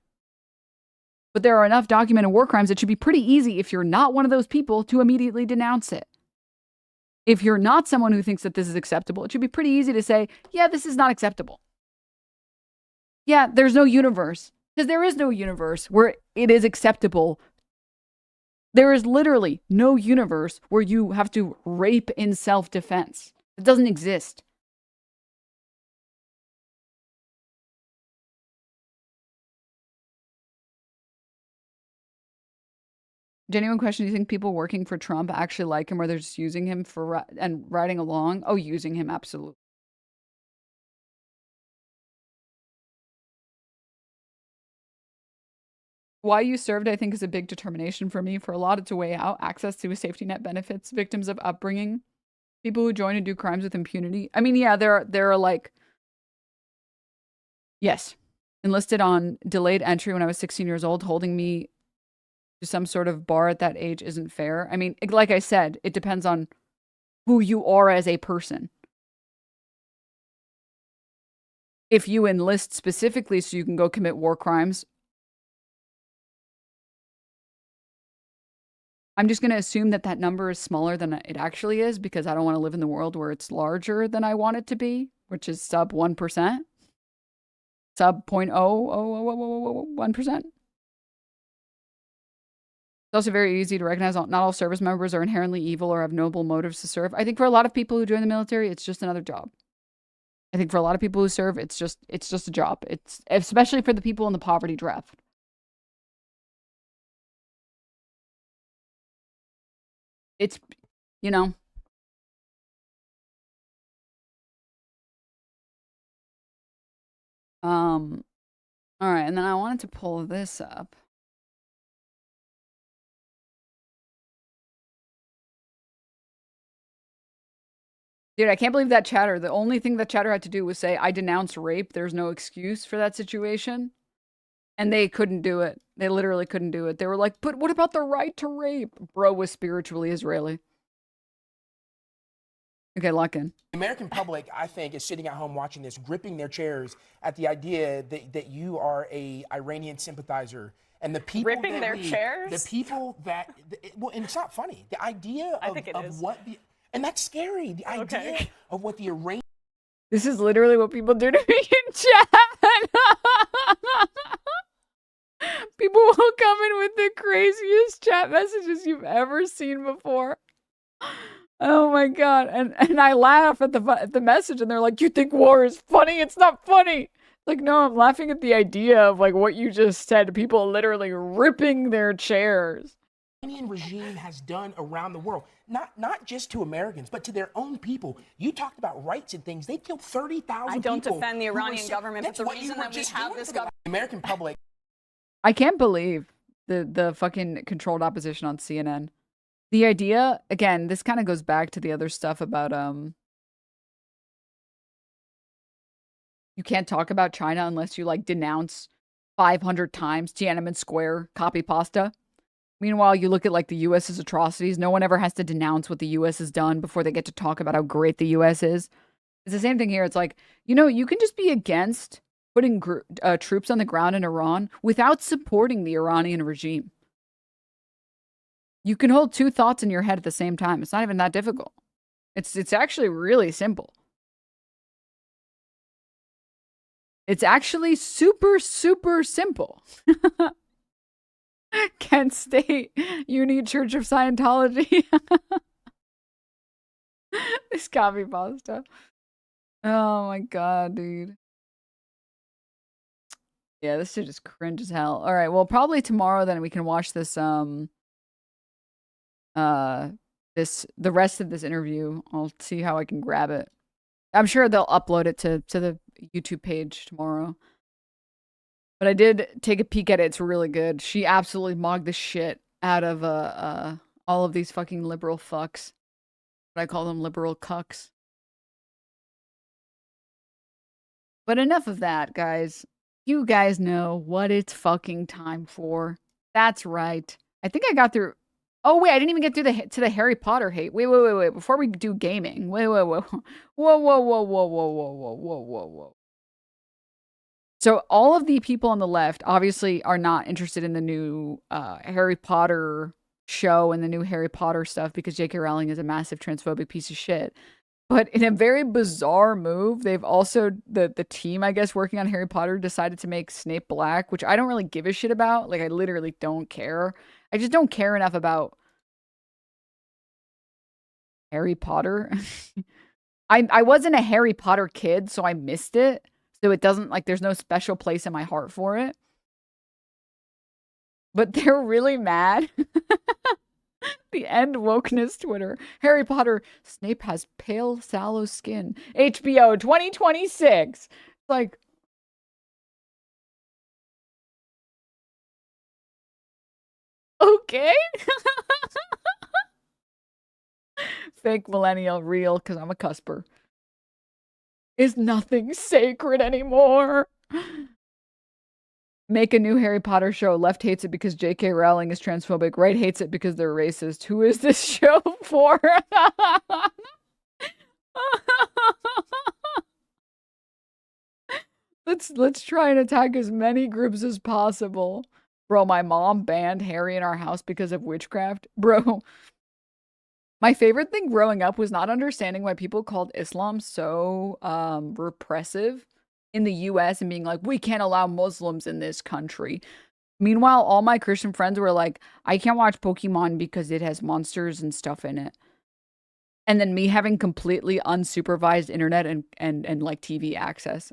But there are enough documented war crimes that should be pretty easy if you're not one of those people to immediately denounce it. If you're not someone who thinks that this is acceptable, it should be pretty easy to say, yeah, this is not acceptable. Yeah, there's no universe. Because there is no universe where it is acceptable. There is literally no universe where you have to rape in self-defense. It doesn't exist. Genuine question, do you think people working for Trump actually like him or they're just using him for and riding along? Oh, using him, absolutely. Why you served, I think, is a big determination for me. For a lot, it's a way out. Access to safety net benefits, victims of upbringing, people who join and do crimes with impunity. I mean, yeah, there are like, yes, enlisted on delayed entry when I was 16 years old, holding me to some sort of bar at that age isn't fair. I mean, like I said, it depends on who you are as a person. If you enlist specifically so you can go commit war crimes, I'm just going to assume that that number is smaller than it actually is because I don't want to live in the world where it's larger than I want it to be, which is sub 1%. Sub 0.001%. It's also very easy to recognize not all service members are inherently evil or have noble motives to serve. I think for a lot of people who join the military, it's just another job. I think for a lot of people who serve, it's just a job. It's especially for the people in the poverty draft. It's, you know. All right, and then I wanted to pull this up. Dude, I can't believe that chatter. The only thing that chatter had to do was say, I denounce rape. There's no excuse for that situation. And they couldn't do it. They literally couldn't do it. They were like, but what about the right to rape? Bro was spiritually Israeli. Okay, lock in. The American public, I think, is sitting at home watching this, gripping their chairs at the idea that you are a Iranian sympathizer. And the people Ripping their chairs? The people that, well, and it's not funny. The idea of what the, and that's scary. The idea of what the Iranian. This is literally what people do to me in chat. People will come in with the craziest chat messages you've ever seen before. Oh my god. And I laugh at the message and they're like, you think war is funny? It's not funny. Like, no, I'm laughing at the idea of like what you just said. People literally ripping their chairs. The Iranian regime has done around the world, not just to Americans, but to their own people. You talked about rights and things. They killed 30,000 people. I don't defend the Iranian government, but the reason that we have this government. The American public. I can't believe the fucking controlled opposition on CNN. The idea, again, this kind of goes back to the other stuff about you can't talk about China unless you like denounce 500 times Tiananmen Square copy pasta. Meanwhile, you look at like the US's atrocities. No one ever has to denounce what the US has done before they get to talk about how great the US is. It's the same thing here. It's like, you know, you can just be against putting troops on the ground in Iran without supporting the Iranian regime. You can hold two thoughts in your head at the same time. It's not even that difficult. It's actually really simple. It's actually super, super simple. Kent State Uni Church of Scientology. This copy pasta. Oh my god, dude. Yeah, this shit is cringe as hell. All right, well, probably tomorrow then we can watch this the rest of this interview. I'll see how I can grab it. I'm sure they'll upload it to the YouTube page tomorrow. But I did take a peek at it. It's really good. She absolutely mogged the shit out of all of these fucking liberal fucks. But I call them liberal cucks. But enough of that, guys. You guys know what it's fucking time for. That's right. I think I got through. Oh wait, I didn't even get through the Harry Potter hate. Wait. Before we do gaming. Whoa. Whoa. So all of the people on the left obviously are not interested in the new Harry Potter show and the new Harry Potter stuff because J.K. Rowling is a massive transphobic piece of shit. But in a very bizarre move, they've also, the team, I guess, working on Harry Potter decided to make Snape black, which I don't really give a shit about. Like, I literally don't care. I just don't care enough about Harry Potter. I wasn't a Harry Potter kid, so I missed it. So it doesn't, like, there's no special place in my heart for it. But they're really mad. The end wokeness Twitter. Harry Potter, Snape has pale, sallow skin. HBO 2026. Like, okay. Fake millennial, real, because I'm a cusper. Is nothing sacred anymore. Make a new Harry Potter show. Left hates it because J.K. Rowling is transphobic. Right hates it because they're racist. Who is this show for? Let's try and attack as many groups as possible. Bro, my mom banned Harry in our house because of witchcraft. Bro, my favorite thing growing up was not understanding why people called Islam so repressive in the US and being like, we can't allow Muslims in this country. Meanwhile, all my Christian friends were like, I can't watch Pokemon because it has monsters and stuff in it. And then me having completely unsupervised internet and like TV access.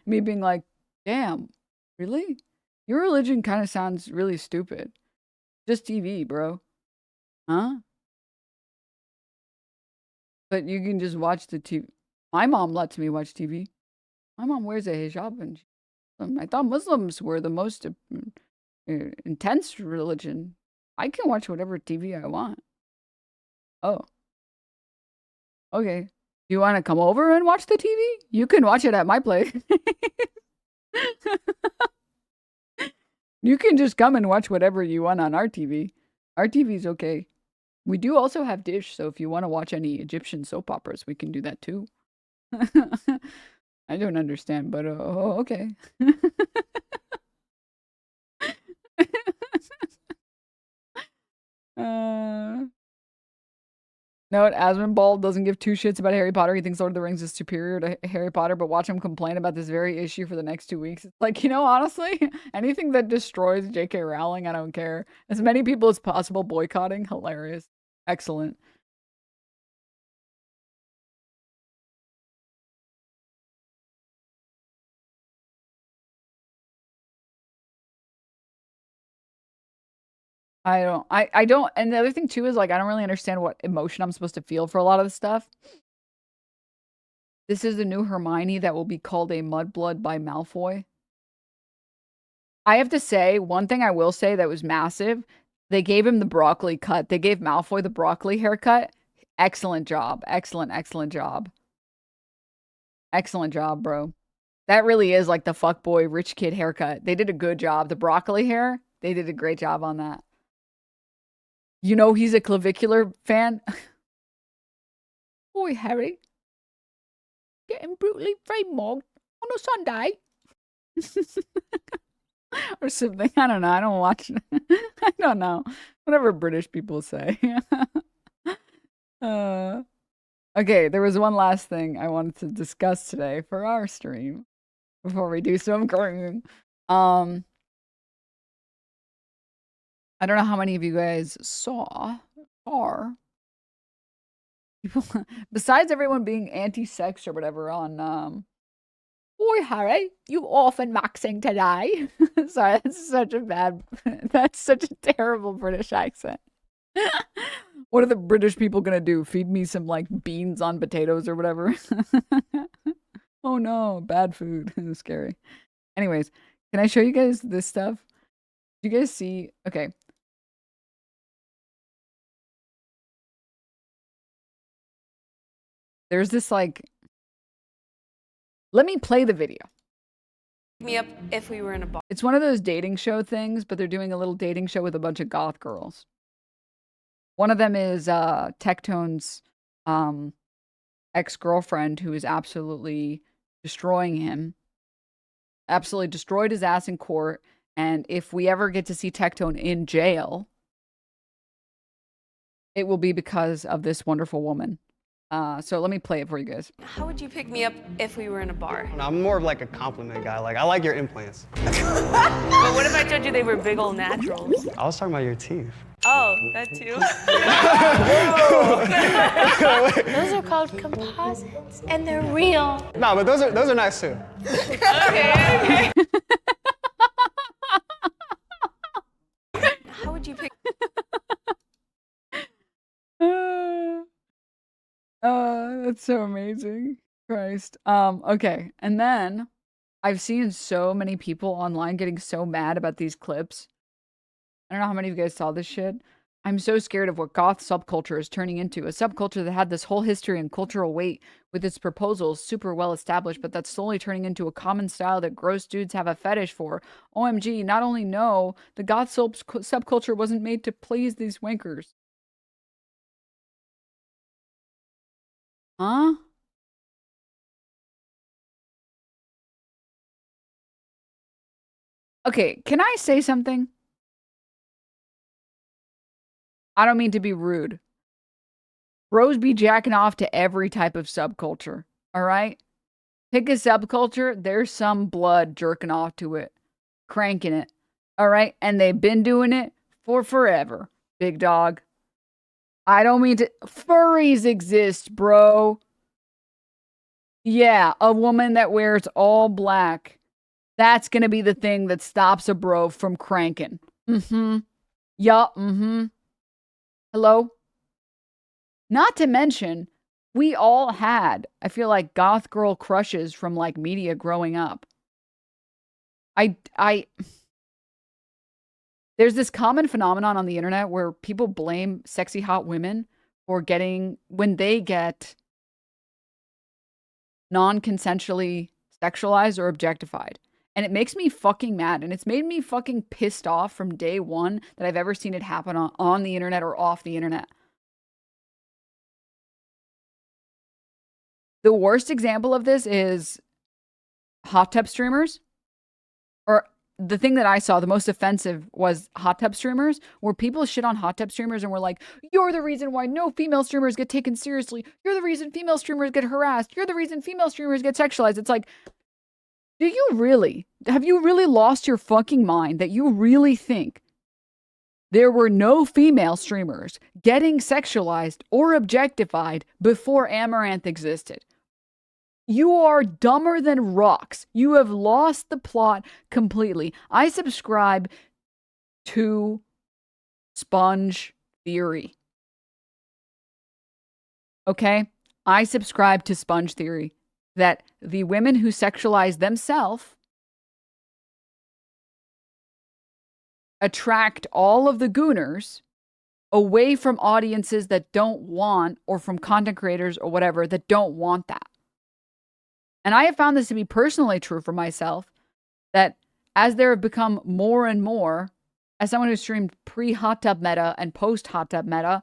Me being like, damn, really? Your religion kind of sounds really stupid. Just TV, bro. Huh? But you can just watch the TV. My mom lets me watch TV. My mom wears a hijab, and I thought Muslims were the most intense religion. I can watch whatever TV I want. Oh. Okay. You want to come over and watch the TV? You can watch it at my place. You can just come and watch whatever you want on our TV. Our TV's okay. We do also have Dish, so if you want to watch any Egyptian soap operas, we can do that too. I don't understand, but okay. Note, Asmonbald doesn't give two shits about Harry Potter. He thinks Lord of the Rings is superior to Harry Potter, but watch him complain about this very issue for the next 2 weeks. It's like, you know, honestly, anything that destroys J.K. Rowling, I don't care. As many people as possible boycotting, hilarious. Excellent. I don't, and the other thing too is like, I don't really understand what emotion I'm supposed to feel for a lot of the stuff. This is the new Hermione that will be called a mudblood by Malfoy. I have to say, one thing I will say that was massive, they gave him the broccoli cut. They gave Malfoy the broccoli haircut. Excellent job. Excellent job. Excellent job, bro. That really is like the fuckboy rich kid haircut. They did a good job. The broccoli hair, they did a great job on that. You know he's a clavicular fan. Boy, Harry. Getting brutally mogged on a Sunday. Or something. I don't know. I don't watch. I don't know. Whatever British people say. Okay, there was one last thing I wanted to discuss today for our stream before we do some growing. I don't know how many of you guys saw people besides everyone being anti-sex or whatever on Oi, Harry, you orphan maxing today. Sorry, that's such a terrible British accent. What are the British people gonna do? Feed me some, like, beans on potatoes or whatever? Oh no, bad food. Scary. Anyways, can I show you guys this stuff? Do you guys see? Okay. There's this, like, let me play the video. Me up if we were in a bar. It's one of those dating show things, but they're doing a little dating show with a bunch of goth girls. One of them is Tectone's ex-girlfriend, who is absolutely destroying him. Absolutely destroyed his ass in court. And if we ever get to see Tectone in jail, it will be because of this wonderful woman. So let me play it for you guys. How would you pick me up if we were in a bar? I'm more of like a compliment guy. Like, I like your implants. But what if I told you they were big old naturals? I was talking about your teeth. Oh, that too? Those are called composites, and they're real. No, but those are nice too. Okay. How would you pick? That's so amazing. Christ. Okay. And then I've seen so many people online getting so mad about these clips. I don't know how many of you guys saw this shit. I'm so scared of what goth subculture is turning into. A subculture that had this whole history and cultural weight with its proposals super well established, but that's slowly turning into a common style that gross dudes have a fetish for. OMG, not only no, the goth subculture wasn't made to please these wankers. Huh? Okay, can I say something? I don't mean to be rude. Bros be jacking off to every type of subculture, all right? Pick a subculture, there's some blood jerking off to it, cranking it, all right? And they've been doing it for forever, big dog. I don't mean to... Furries exist, bro. Yeah, a woman that wears all black. That's gonna be the thing that stops a bro from cranking. Mm-hmm. Yup, mm-hmm. Hello? Not to mention, we all had, I feel like, goth girl crushes from, like, media growing up. There's this common phenomenon on the internet where people blame sexy hot women for getting, when they get non-consensually sexualized or objectified. And it makes me fucking mad. And it's made me fucking pissed off from day one that I've ever seen it happen on the internet or off the internet. The worst example of this is hot tub streamers. Or the thing that I saw, the most offensive was hot tub streamers, where people shit on hot tub streamers and were like, you're the reason why no female streamers get taken seriously. You're the reason female streamers get harassed. You're the reason female streamers get sexualized. It's like, do you really? Have you really lost your fucking mind that you really think there were no female streamers getting sexualized or objectified before Amaranth existed? You are dumber than rocks. You have lost the plot completely. I subscribe to Sponge Theory. Okay? I subscribe to Sponge Theory. That the women who sexualize themselves attract all of the gooners away from audiences that don't want, or from content creators or whatever that don't want that. And I have found this to be personally true for myself, that as there have become more and more, as someone who streamed pre-hot tub meta and post-hot tub meta,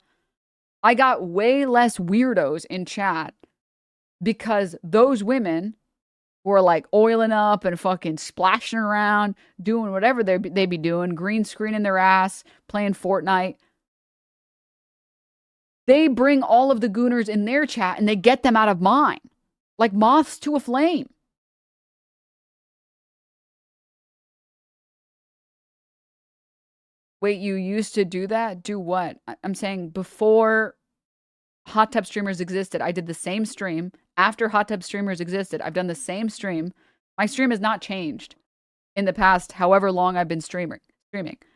I got way less weirdos in chat because those women were like oiling up and fucking splashing around, doing whatever they be doing, green screening their ass, playing Fortnite. They bring all of the gooners in their chat and they get them out of mine. Like moths to a flame. Wait, you used to do that? Do what? I'm saying before hot tub streamers existed, I did the same stream. After hot tub streamers existed, I've done the same stream My stream has not changed in the past however long I've been streaming.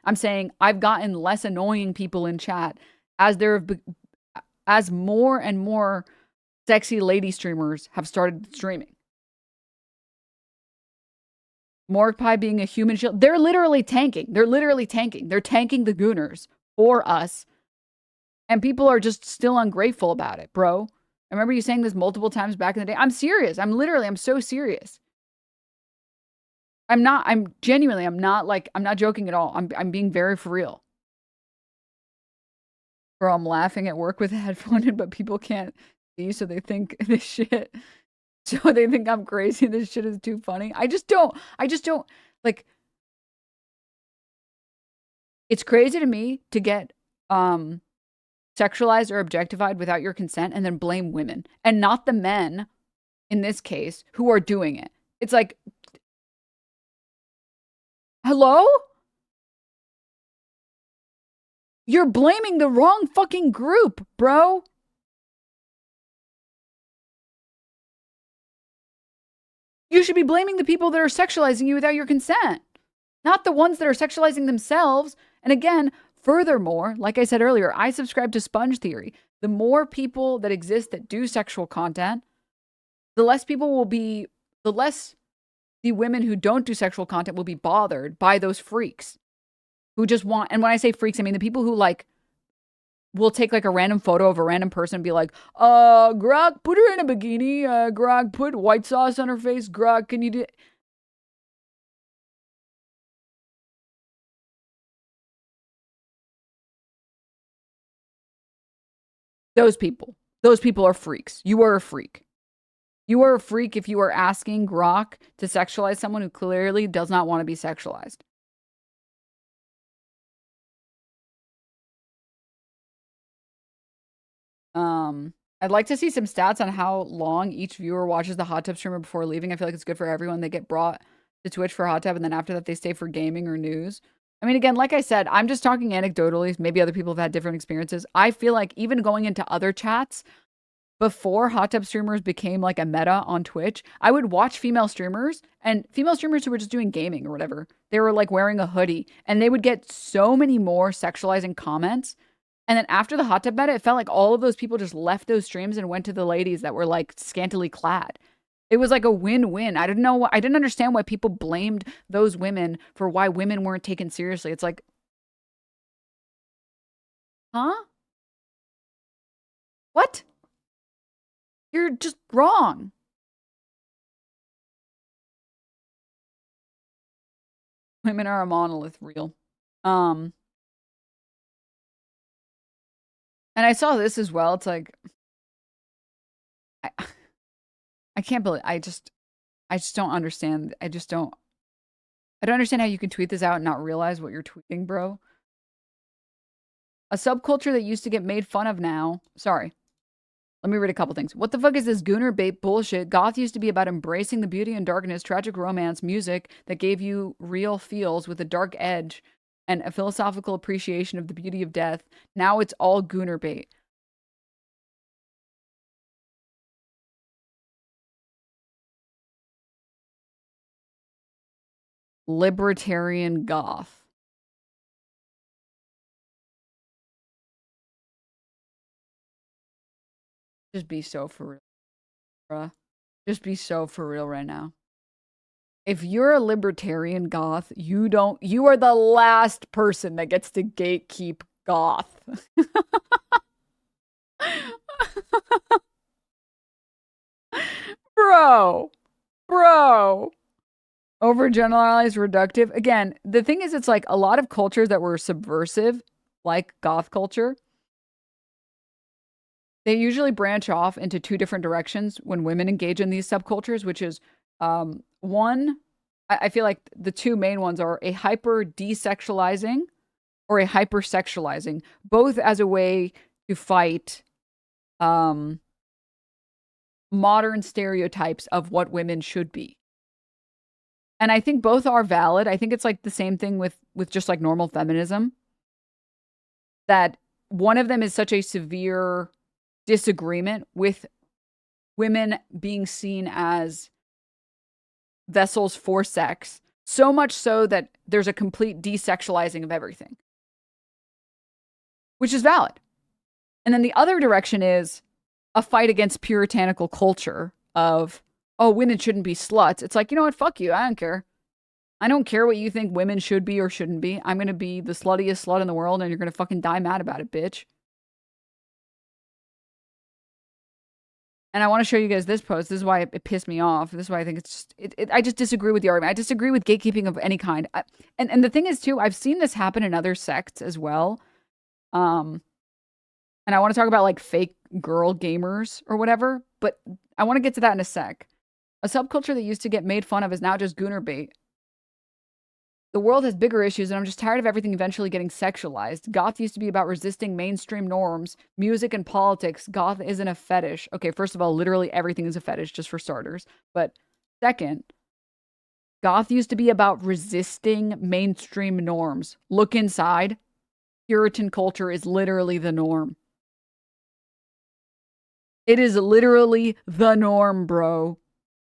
I'm saying I've gotten less annoying people in chat as as more and more sexy lady streamers have started streaming. Morgpie being a human shield. They're literally tanking. They're tanking the Gooners for us. And people are just still ungrateful about it, bro. I remember you saying this multiple times back in the day. I'm serious. I'm so serious. I'm not joking at all. I'm being very for real. Bro, I'm laughing at work with a headphone in, but people can't see, so they think this shit. So they think I'm crazy. This shit is too funny. I just don't, like, it's crazy to me to get, sexualized or objectified without your consent and then blame women and not the men in this case who are doing it. It's like, hello? You're blaming the wrong fucking group, bro. You should be blaming the people that are sexualizing you without your consent, not the ones that are sexualizing themselves. And again, furthermore, like I said earlier, I subscribe to sponge theory. The more people that exist that do sexual content, the less the women who don't do sexual content will be bothered by those freaks who just want, and when I say freaks, I mean the people who like will take like a random photo of a random person and be like, Grog, put her in a bikini. Grog, put white sauce on her face. Grog, can you do... Those people are freaks. You are a freak. You are a freak if you are asking Grok to sexualize someone who clearly does not want to be sexualized. I'd like to see some stats on how long each viewer watches the hot tub streamer before leaving. I feel like it's good for everyone. They get brought to Twitch for hot tub, and then after that they stay for gaming or news. I mean, again, like I said, I'm just talking anecdotally. Maybe other people have had different experiences. I feel like even going into other chats, before hot tub streamers became like a meta on Twitch, I would watch female streamers who were just doing gaming or whatever. They were like wearing a hoodie, and they would get so many more sexualizing comments. And then after the hot tub meta, it felt like all of those people just left those streams and went to the ladies that were like scantily clad. It was like a win-win. I didn't understand why people blamed those women for why women weren't taken seriously. It's like, huh? What? You're just wrong. Women are a monolith, real. And I saw this as well. It's like, I can't believe, I just don't understand. I don't understand how you can tweet this out and not realize what you're tweeting, bro. A subculture that used to get made fun of now. Sorry. Let me read a couple things. What the fuck is this gooner bait bullshit? Goth used to be about embracing the beauty and darkness, tragic romance, music that gave you real feels with a dark edge and a philosophical appreciation of the beauty of death. Now it's all gooner bait. Libertarian goth. Just be so for real, bruh. Just be so for real right now. If you're a libertarian goth, you are the last person that gets to gatekeep goth. Bro. Overgeneralized, reductive. Again, the thing is, it's like a lot of cultures that were subversive, like goth culture, they usually branch off into two different directions when women engage in these subcultures, which is one, I feel like the two main ones are a hyper desexualizing or a hypersexualizing, both as a way to fight modern stereotypes of what women should be. And I think both are valid. I think it's like the same thing with just like normal feminism, that one of them is such a severe disagreement with women being seen as vessels for sex, so much so that there's a complete desexualizing of everything, which is valid. And then the other direction is a fight against puritanical culture of, oh, women shouldn't be sluts. It's like, you know what? Fuck you. I don't care. I don't care what you think women should be or shouldn't be. I'm going to be the sluttiest slut in the world, and you're going to fucking die mad about it, bitch. And I want to show you guys this post. This is why it pissed me off. This is why I think it's just, I just disagree with the argument. I disagree with gatekeeping of any kind. And the thing is, too, I've seen this happen in other sects as well. And I want to talk about, like, fake girl gamers or whatever. But I want to get to that in a sec. A subculture that used to get made fun of is now just gooner bait. The world has bigger issues, and I'm just tired of everything eventually getting sexualized. Goth used to be about resisting mainstream norms, music and politics. Goth isn't a fetish. Okay, first of all, literally everything is a fetish, just for starters. But second, Goth used to be about resisting mainstream norms. Look inside. Puritan culture is literally the norm. It is literally the norm, bro.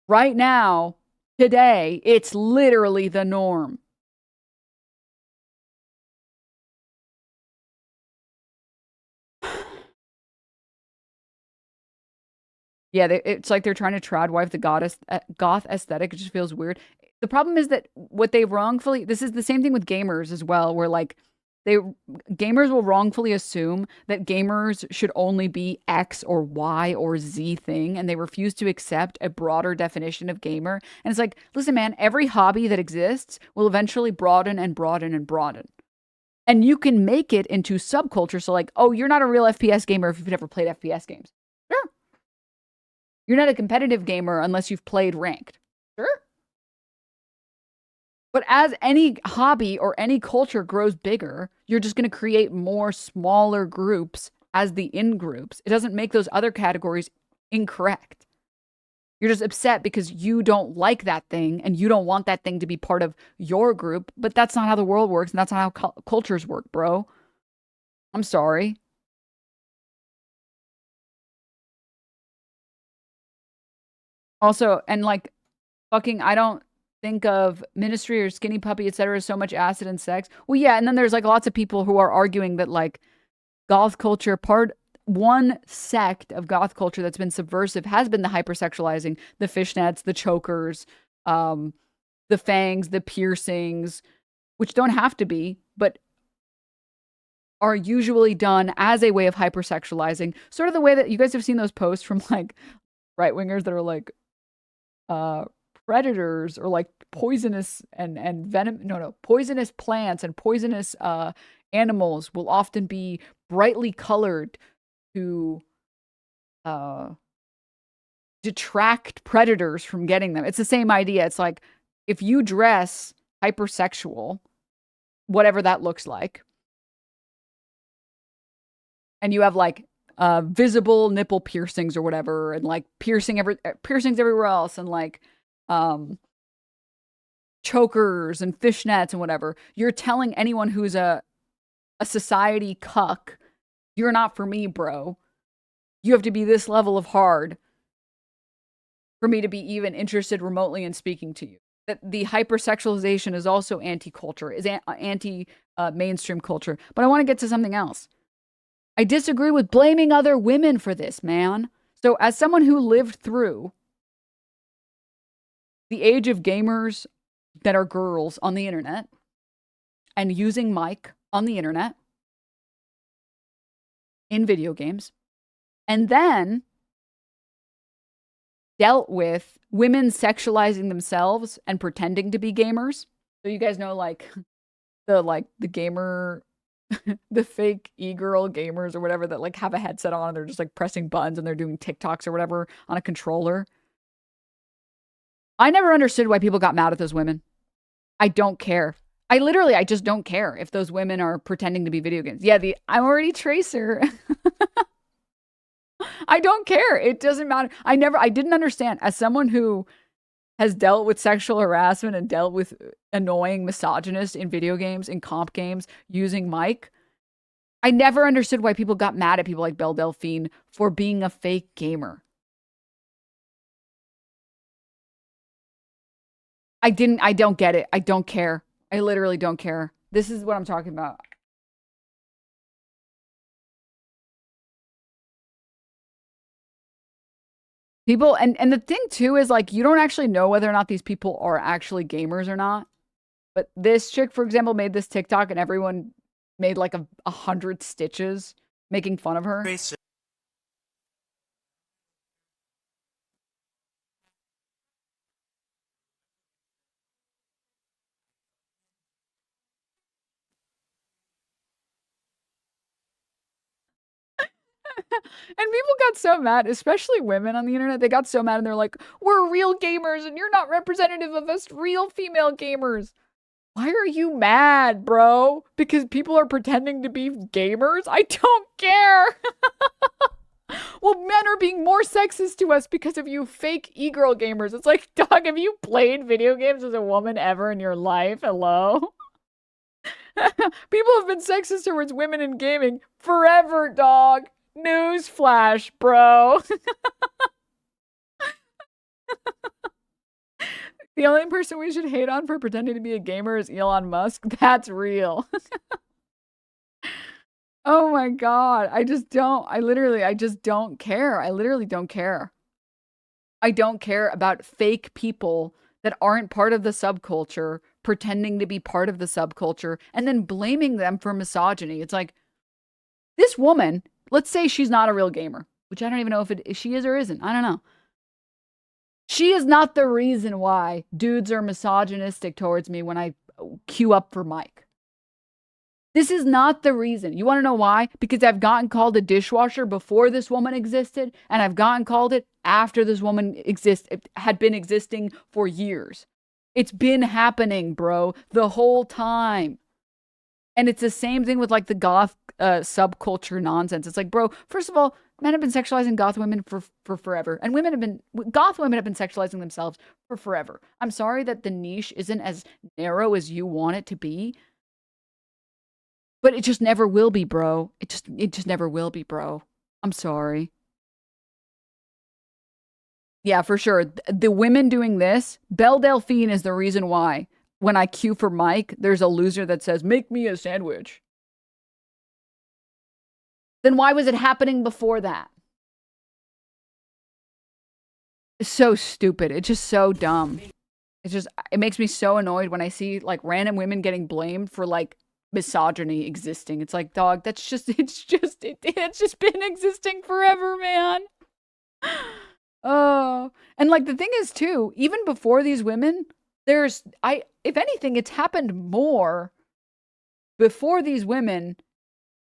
Right now, today, it's literally the norm. Yeah, it's like they're trying to tradwife the goth aesthetic. It just feels weird. The problem is that what they wrongfully... This is the same thing with gamers as well, where, like, gamers will wrongfully assume that gamers should only be X or Y or Z thing, and they refuse to accept a broader definition of gamer. And it's like, listen, man, every hobby that exists will eventually broaden and broaden and broaden. And you can make it into subculture. So, like, oh, you're not a real FPS gamer if you've never played FPS games. Sure. You're not a competitive gamer unless you've played ranked. Sure. But as any hobby or any culture grows bigger, you're just going to create more smaller groups as the in-groups. It doesn't make those other categories incorrect. You're just upset because you don't like that thing and you don't want that thing to be part of your group, but that's not how the world works and that's not how cultures work, bro. I'm sorry. Also, and like, fucking, I don't think of Ministry or Skinny Puppy, etc. so much acid and sex. Well, yeah, and then there's like lots of people who are arguing that like goth culture, one sect of goth culture that's been subversive has been the hypersexualizing, the fishnets, the chokers, the fangs, the piercings, which don't have to be, but are usually done as a way of hypersexualizing. Sort of the way that you guys have seen those posts from like right-wingers that are like, predators or like poisonous and venom, poisonous plants and poisonous animals will often be brightly colored to detract predators from getting them. It's the same idea. It's like if you dress hypersexual, whatever that looks like, and you have like visible nipple piercings or whatever, and like piercings everywhere else, and like chokers and fishnets and whatever, you're telling anyone who's a society cuck, you're not for me, bro. You have to be this level of hard for me to be even interested remotely in speaking to you. That the hypersexualization is also anti-culture, is anti-mainstream culture. But I want to get to something else. I disagree with blaming other women for this, man. So as someone who lived through the age of gamers that are girls on the internet and using mic on the internet in video games, and then dealt with women sexualizing themselves and pretending to be gamers. So you guys know like the gamer the fake e-girl gamers or whatever that like have a headset on and they're just like pressing buttons and they're doing TikToks or whatever on a controller. I never understood why people got mad at those women. I don't care. I just don't care if those women are pretending to be video games. Yeah, I'm already Tracer. I don't care. It doesn't matter. I didn't understand. As someone who has dealt with sexual harassment and dealt with annoying misogynists in video games, in comp games, using mic, I never understood why people got mad at people like Belle Delphine for being a fake gamer. I don't get it. I don't care. I literally don't care. This is what I'm talking about. People, and the thing too is like, you don't actually know whether or not these people are actually gamers or not. But this chick, for example, made this TikTok and everyone made like 100 stitches making fun of her. And people got so mad, especially women on the internet. They got so mad and they're like, we're real gamers and you're not representative of us real female gamers. Why are you mad, bro? Because people are pretending to be gamers? I don't care. Well, men are being more sexist to us because of you fake e-girl gamers. It's like, dog, have you played video games as a woman ever in your life? Hello? People have been sexist towards women in gaming forever, dog. Newsflash, bro. The only person we should hate on for pretending to be a gamer is Elon Musk. That's real. Oh my god. I just don't care. I literally don't care. I don't care about fake people that aren't part of the subculture pretending to be part of the subculture and then blaming them for misogyny. It's like, this woman, let's say she's not a real gamer, which I don't even know if she is or isn't. I don't know. She is not the reason why dudes are misogynistic towards me when I queue up for Mike. This is not the reason. You want to know why? Because I've gotten called a dishwasher before this woman existed, and I've gotten called it after this woman had been existing for years. It's been happening, bro, the whole time. And it's the same thing with like the goth subculture nonsense. It's like, bro, first of all, men have been sexualizing goth women for forever. And goth women have been sexualizing themselves for forever. I'm sorry that the niche isn't as narrow as you want it to be. But it just never will be, bro. It just never will be, bro. I'm sorry. Yeah, for sure. The women doing this, Belle Delphine is the reason why. When I queue for Mike, there's a loser that says, make me a sandwich. Then why was it happening before that? It's so stupid. It's just so dumb. It makes me so annoyed when I see like random women getting blamed for like misogyny existing. It's like, dog, it's just been existing forever, man. Oh, and like the thing is too, even before these women, if anything, it's happened more before these women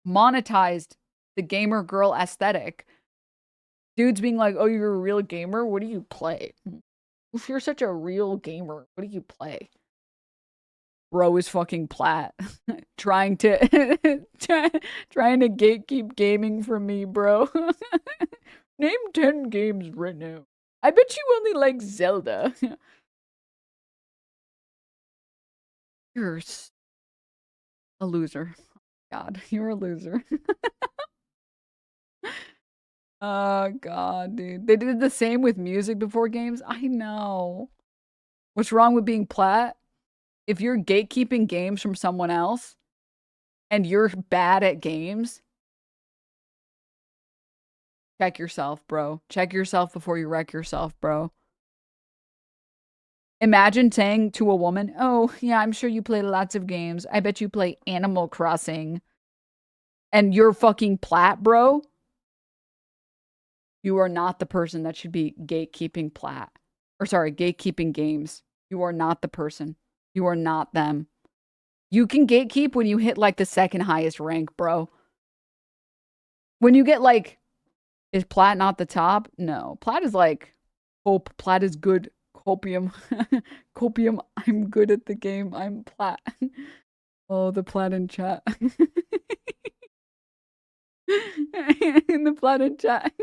monetized the gamer girl aesthetic. Dudes being like, oh, you're a real gamer? What do you play? If you're such a real gamer, what do you play? Bro is fucking plat. trying to gatekeep gaming from me, bro. Name 10 games right now. I bet you only like Zelda. You're a loser. God, you're a loser. Oh, God, dude. They did the same with music before games. I know. What's wrong with being plat? If you're gatekeeping games from someone else and you're bad at games, check yourself, bro. Check yourself before you wreck yourself, bro. Imagine saying to a woman, oh, yeah, I'm sure you play lots of games. I bet you play Animal Crossing. And you're fucking plat, bro. You are not the person that should be gatekeeping plat. Or sorry, gatekeeping games. You are not the person. You are not them. You can gatekeep when you hit like the second highest rank, bro. When you get like, is plat not the top? No. Plat is like, hope. Plat is good. Copium. Copium, I'm good at the game. I'm plat. Oh, the plat in chat. In the plat in chat.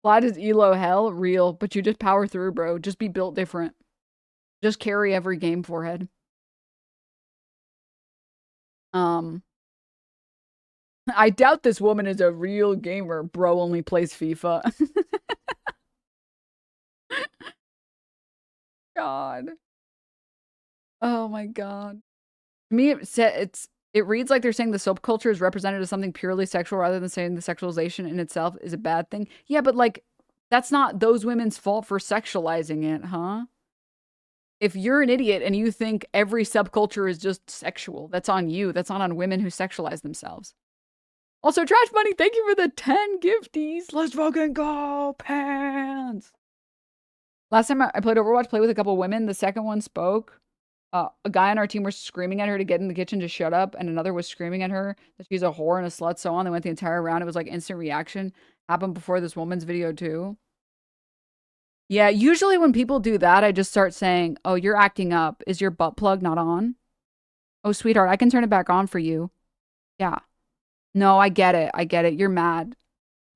Plat is elo hell, real, but you just power through, bro. Just be built different. Just carry every game, forehead. I doubt this woman is a real gamer. Bro only plays FIFA. god. Oh my god. To me, it reads like they're saying the subculture is represented as something purely sexual rather than saying the sexualization in itself is a bad thing. Yeah, but like, that's not those women's fault for sexualizing it, huh? If you're an idiot and you think every subculture is just sexual, that's on you. That's not on women who sexualize themselves. Also, Trash Bunny, thank you for the 10 gifties. Let's fucking go, pants. Last time I played Overwatch, played with a couple women. The second one spoke. A guy on our team was screaming at her to get in the kitchen to shut up, and another was screaming at her that she's a whore and a slut, so on. They went the entire round. It was like instant reaction. Happened before this woman's video, too. Yeah, usually when people do that, I just start saying, oh, you're acting up. Is your butt plug not on? Oh, sweetheart, I can turn it back on for you. Yeah. No, I get it. I get it. You're mad.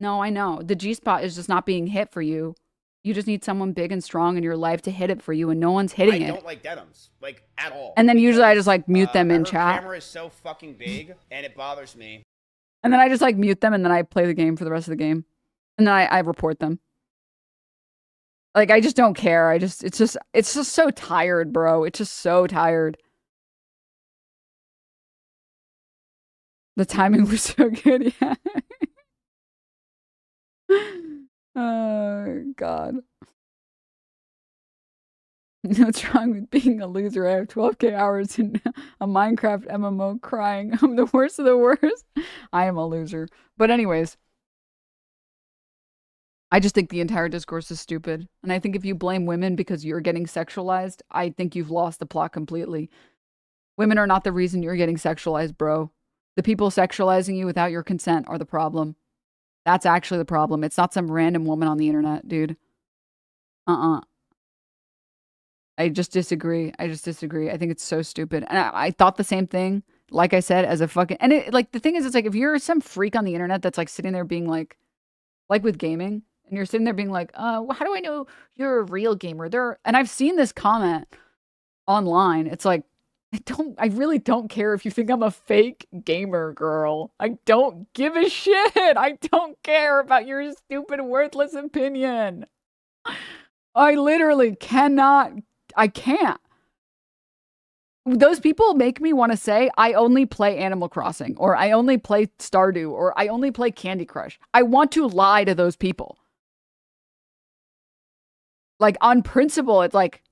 No, I know. The G-spot is just not being hit for you. You just need someone big and strong in your life to hit it for you, and no one's hitting it. I don't like denims, like, at all. And then usually I just, like, mute them in chat. The camera is so fucking big, and it bothers me. And then I just, like, mute them, and then I play the game for the rest of the game. And then I report them. Like, I just don't care. It's just so tired, bro. It's just so tired. The timing was so good, yeah. Oh, God. What's wrong with being a loser? I have 12k hours in a Minecraft MMO crying. I'm the worst of the worst. I am a loser. But anyways. I just think the entire discourse is stupid. And I think if you blame women because you're getting sexualized, I think you've lost the plot completely. Women are not the reason you're getting sexualized, bro. The people sexualizing you without your consent are the problem. That's actually the problem. It's not some random woman on the internet, dude. I just disagree. I think it's so stupid. And I thought the same thing, like I said, as a fucking... And it, like, the thing is, it's like, if you're some freak on the internet that's like sitting there being like with gaming, and you're sitting there being like, how do I know you're a real gamer? And I've seen this comment online. It's like, I really don't care if you think I'm a fake gamer, girl. I don't give a shit. I don't care about your stupid, worthless opinion. I literally cannot. I can't. Those people make me want to say, I only play Animal Crossing, or I only play Stardew, or I only play Candy Crush. I want to lie to those people. Like, on principle, it's like,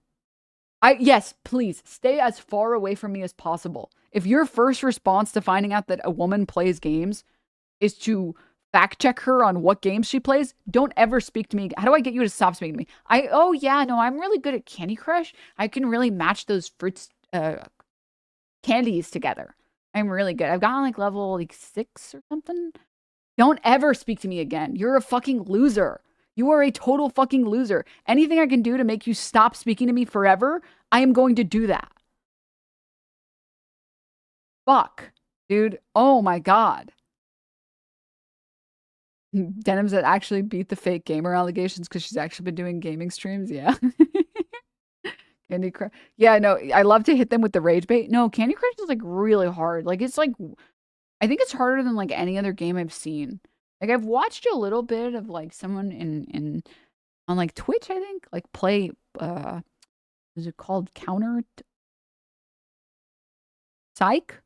yes, please, stay as far away from me as possible. If your first response to finding out that a woman plays games is to fact check her on what games she plays, don't ever speak to me. How do I get you to stop speaking to me? Oh yeah, no, I'm really good at Candy Crush. I can really match those fruits, candies together. I'm really good. I've gotten like level 6 or something. Don't ever speak to me again. You're a fucking loser. You are a total fucking loser. Anything I can do to make you stop speaking to me forever, I am going to do that. Fuck, dude. Oh my God. Denims that actually beat the fake gamer allegations because she's actually been doing gaming streams. Yeah. Candy Crush. Yeah, no, I love to hit them with the rage bait. No, Candy Crush is like really hard. Like, it's like, I think it's harder than like any other game I've seen. Like, I've watched a little bit of like someone on like Twitch, I think, like play, is it called Counter Psych?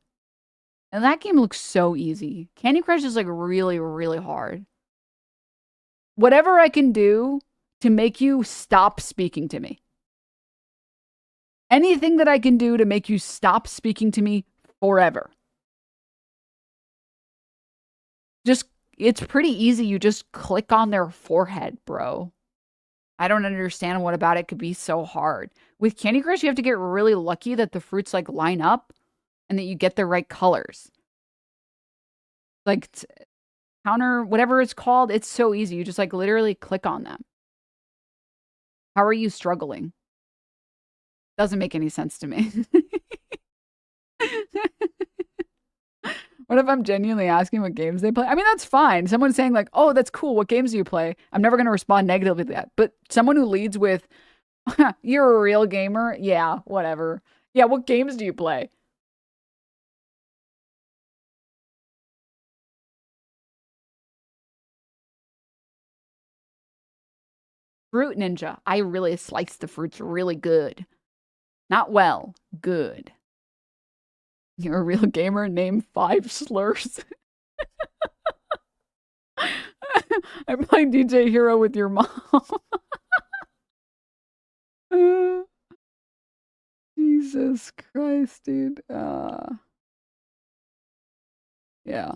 And that game looks so easy. Candy Crush is like really, really hard. Whatever I can do to make you stop speaking to me. Anything that I can do to make you stop speaking to me forever. It's pretty easy. You just click on their forehead, bro. I don't understand what about it could be so hard. With Candy Crush, you have to get really lucky that the fruits like line up and that you get the right colors. Like counter, whatever it's called, it's so easy. You just like literally click on them. How are you struggling? Doesn't make any sense to me. What if I'm genuinely asking what games they play? I mean, that's fine. Someone saying like, oh, that's cool. What games do you play? I'm never going to respond negatively to that. But someone who leads with, you're a real gamer? Yeah, whatever. Yeah, what games do you play? Fruit ninja. I really slice the fruits really good. Not well, good. You're a real gamer. Name 5 slurs. I play DJ Hero with your mom. Jesus Christ, dude. Yeah.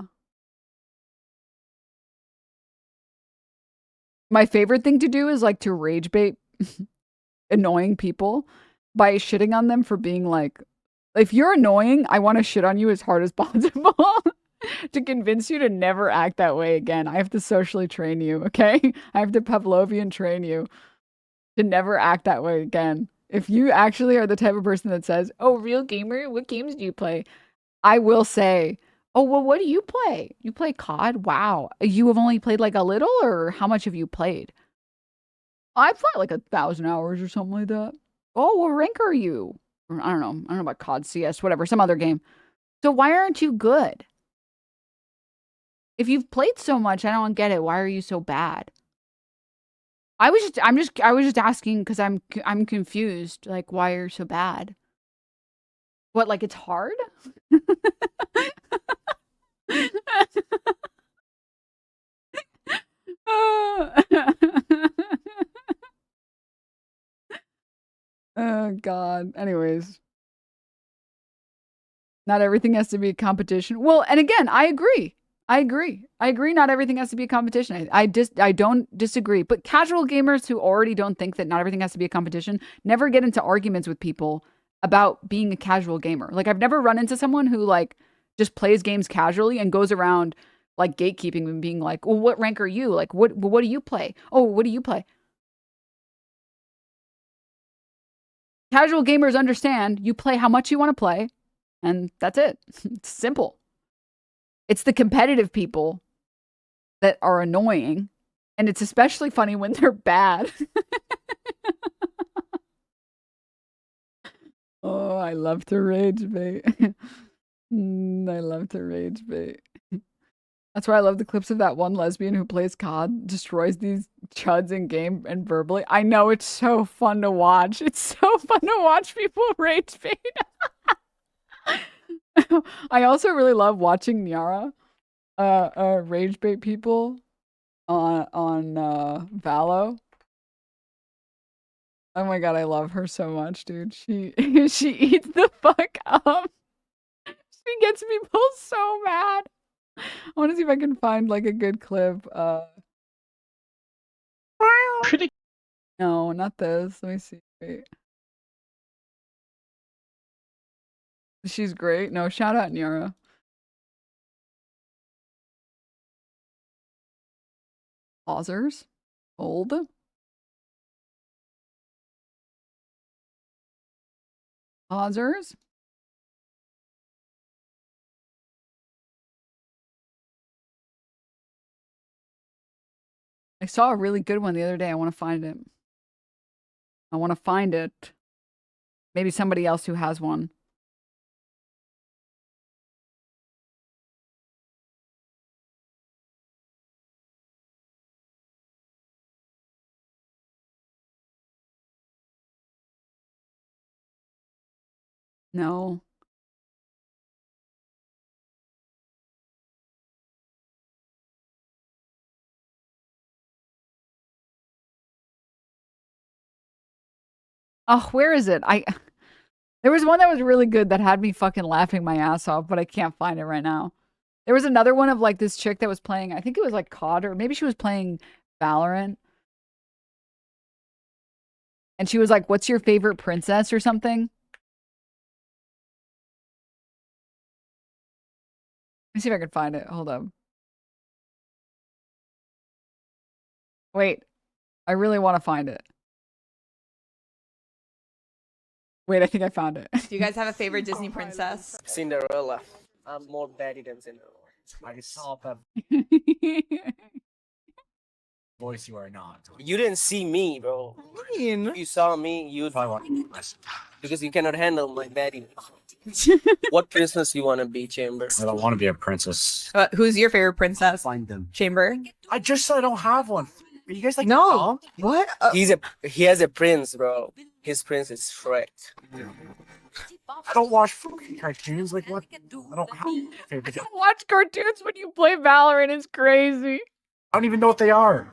My favorite thing to do is like to rage bait annoying people by shitting on them for being like, if you're annoying, I want to shit on you as hard as possible to convince you to never act that way again. I have to socially train you, okay? I have to Pavlovian train you to never act that way again. If you actually are the type of person that says, oh, real gamer, what games do you play? I will say, oh, well, what do you play? You play COD? Wow. You have only played like a little, or how much have you played? I play like 1,000 hours or something like that. Oh, what rank are you? Or, I don't know about COD, CS, whatever, some other game. So why aren't you good? If you've played so much, I don't get it. Why are you so bad? I was just asking because I'm confused. Like, why are you so bad? What, like it's hard? Oh God. Anyways. Not everything has to be a competition. Well, and again, I agree. Not everything has to be a competition. I don't disagree. But casual gamers who already don't think that not everything has to be a competition never get into arguments with people about being a casual gamer. Like, I've never run into someone who like just plays games casually and goes around like gatekeeping and being like, well, what rank are you? Like, what do you play? Oh, what do you play? Casual gamers understand you play how much you want to play, and that's it. It's simple. It's the competitive people that are annoying, and it's especially funny when they're bad. Oh, I love to rage bait. I love to rage bait. That's why I love the clips of that one lesbian who plays COD, destroys these chuds in game and verbally. I know, it's so fun to watch. It's so fun to watch people rage bait. I also really love watching Nyara rage bait people on Valo. Oh my God, I love her so much, dude. She eats the fuck up. She gets people so mad. I want to see if I can find like a good clip. No, not this. Let me see. Wait. She's great. No, shout out Nyara. Pausers. Old. Pausers. I saw a really good one the other day. I want to find it. Maybe somebody else who has one. No. Oh, where is it? There was one that was really good that had me fucking laughing my ass off, but I can't find it right now. There was another one of like this chick that was playing, I think it was like COD, or maybe she was playing Valorant. And she was like, what's your favorite princess or something? Let me see if I can find it. Hold up. Wait, I really want to find it. Wait, I think I found it. Do you guys have a favorite Disney princess? Cinderella. I'm more Betty than Cinderella. I saw that voice you are not. You didn't see me, bro. If you saw me, you'd because you cannot handle my Betty. What princess you want to be, Chamber? I don't want to be a princess. Who's your favorite princess? Find them. Chamber? I just said I don't have one. Are you guys like No. What? He has a prince, bro. His prince is Shrek. I don't watch fucking cartoons. Like what? I don't have favorite. Don't watch cartoons when you play Valorant. It's crazy. I don't even know what they are.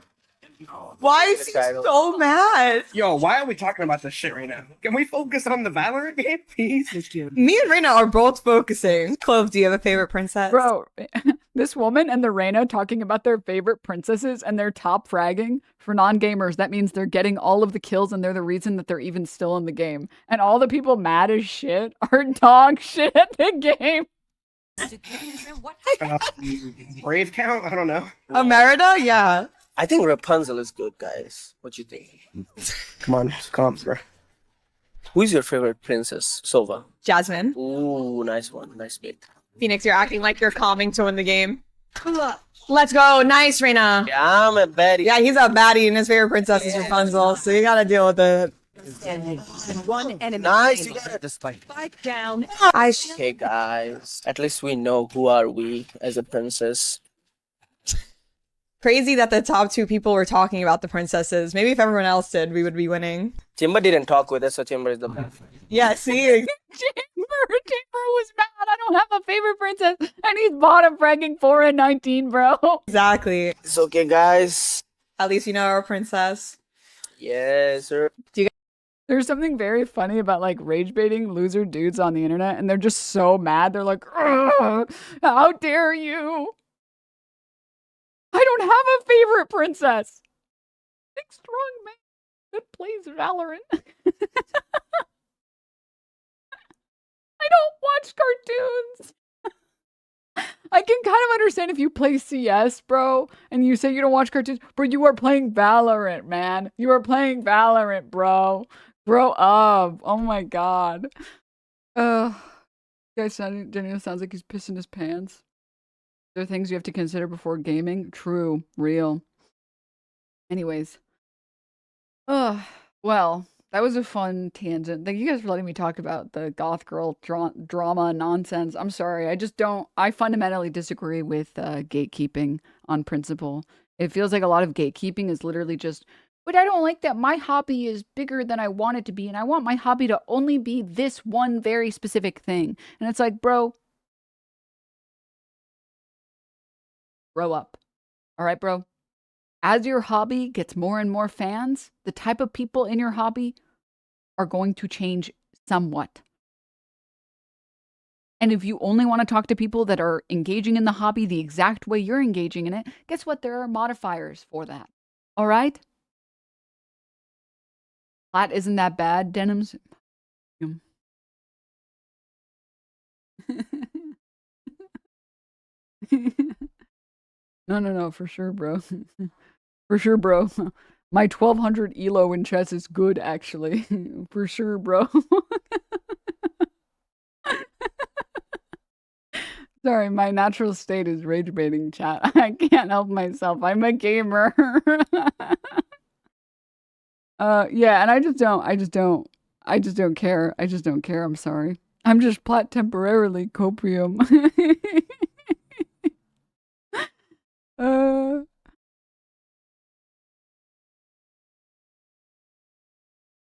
Why is he so mad? Yo, why are we talking about this shit right now? Can we focus on the Valorant game, please? Me and Reina are both focusing. Clove, do you have a favorite princess? Bro, this woman and the Reina talking about their favorite princesses and they're top fragging. For non-gamers, that means they're getting all of the kills and they're the reason that they're even still in the game. And all the people mad as shit are dog shit at the game. Brave count? I don't know. Merida? Yeah. I think Rapunzel is good, guys. What you think? Come on, calm, bro. Who is your favorite princess, Sova? Jasmine. Ooh, nice one. Nice pick. Phoenix, you're acting like you're calming to win the game. Let's go. Nice, Reina. Yeah, I'm a baddie. Yeah, he's a baddie and his favorite princess is Rapunzel, so you gotta deal with it. One enemy. Nice, you got it. Spike down. Okay, guys. At least we know who are we as a princess. Crazy that the top two people were talking about the princesses. Maybe if everyone else did, we would be winning. Timber didn't talk with us, so Timber is the best. Yeah, see? Timber was mad. I don't have a favorite princess. And he's bottom fragging 4 and 19, bro. Exactly. It's okay, guys. At least you know our princess. Yes, sir. There's something very funny about like rage baiting loser dudes on the internet, and they're just so mad. They're like, how dare you? I don't have a favorite princess. Big strong man that plays Valorant. I don't watch cartoons. I can kind of understand if you play CS, bro, and you say you don't watch cartoons, but you are playing Valorant, man. You are playing Valorant, bro. Grow up. Oh my god. Guys, Daniel sounds like he's pissing his pants. There are things you have to consider before gaming. True. Real. Anyways. Well, that was a fun tangent. Thank you guys for letting me talk about the goth girl drama nonsense. I'm sorry. I fundamentally disagree with gatekeeping on principle. It feels like a lot of gatekeeping is literally just, but I don't like that my hobby is bigger than I want it to be, and I want my hobby to only be this one very specific thing. And it's like, bro, grow up. All right, bro? As your hobby gets more and more fans, the type of people in your hobby are going to change somewhat. And if you only want to talk to people that are engaging in the hobby the exact way you're engaging in it, guess what? There are modifiers for that. All right? Flat isn't that bad, Denims. No, for sure, bro. For sure, bro. My 1200 elo in chess is good, actually. For sure, bro. Sorry, my natural state is rage baiting, chat. I can't help myself. I'm a gamer. Yeah, and I just don't care. I just don't care. I'm sorry. I'm just plat temporarily copium.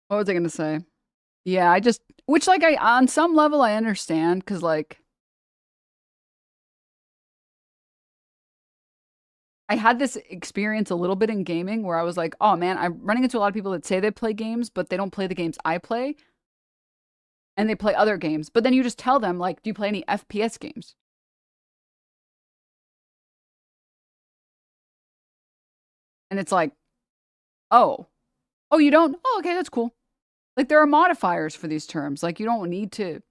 What was I gonna say? Yeah, on some level I understand, because like I had this experience a little bit in gaming where I was like, oh man, I'm running into a lot of people that say they play games, but they don't play the games I play. And they play other games. But then you just tell them, like, do you play any FPS games? And it's like, oh, you don't? Oh, okay, that's cool. Like, there are modifiers for these terms. Like, you don't need to.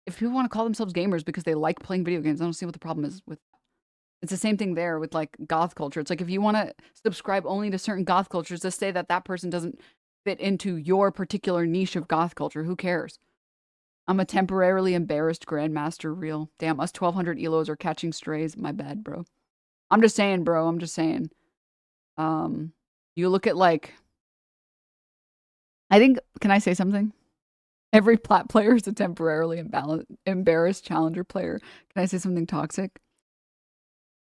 If people want to call themselves gamers because they like playing video games, I don't see what the problem is with. It's the same thing there with, like, goth culture. It's like, if you want to subscribe only to certain goth cultures, just say that that person doesn't fit into your particular niche of goth culture. Who cares? I'm a temporarily embarrassed grandmaster reel. Damn, us 1200 elos are catching strays. My bad, bro. I'm just saying, bro. I'm just saying. You look at, like, I think, can I say something? Every plat player is a temporarily embarrassed challenger player. Can I say something toxic?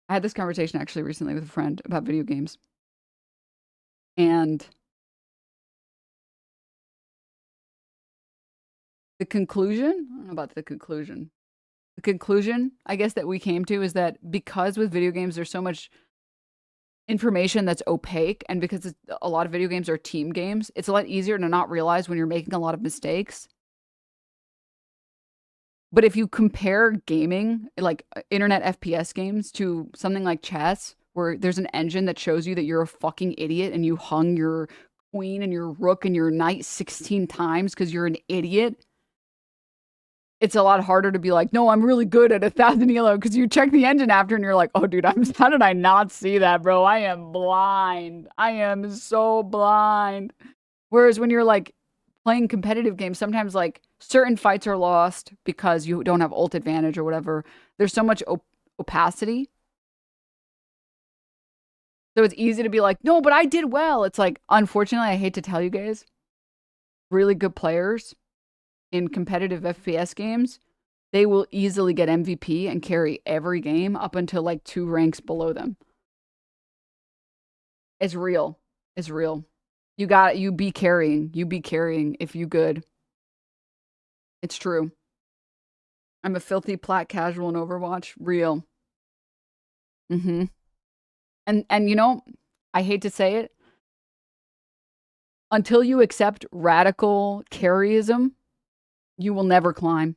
I had this conversation actually recently with a friend about video games. And the conclusion, I don't know about the conclusion. The conclusion, I guess, that we came to is that because with video games, there's so much information that's opaque, and because a lot of video games are team games, it's a lot easier to not realize when you're making a lot of mistakes. But if you compare gaming, like internet FPS games, to something like chess, where there's an engine that shows you that you're a fucking idiot and you hung your queen and your rook and your knight 16 times because you're an idiot, it's a lot harder to be like, no, I'm really good at 1,000 elo, because you check the engine after and you're like, oh, dude, how did I not see that, bro? I am blind. I am so blind. Whereas when you're like playing competitive games, sometimes like certain fights are lost because you don't have ult advantage or whatever. There's so much opacity. So it's easy to be like, no, but I did well. It's like, unfortunately, I hate to tell you guys, really good players in competitive FPS games, they will easily get MVP and carry every game up until like 2 ranks below them. It's real. It's real. You be carrying. You be carrying if you good. It's true. I'm a filthy plat casual in Overwatch. Real. Mm-hmm. And you know, I hate to say it, until you accept radical carry-ism, you will never climb.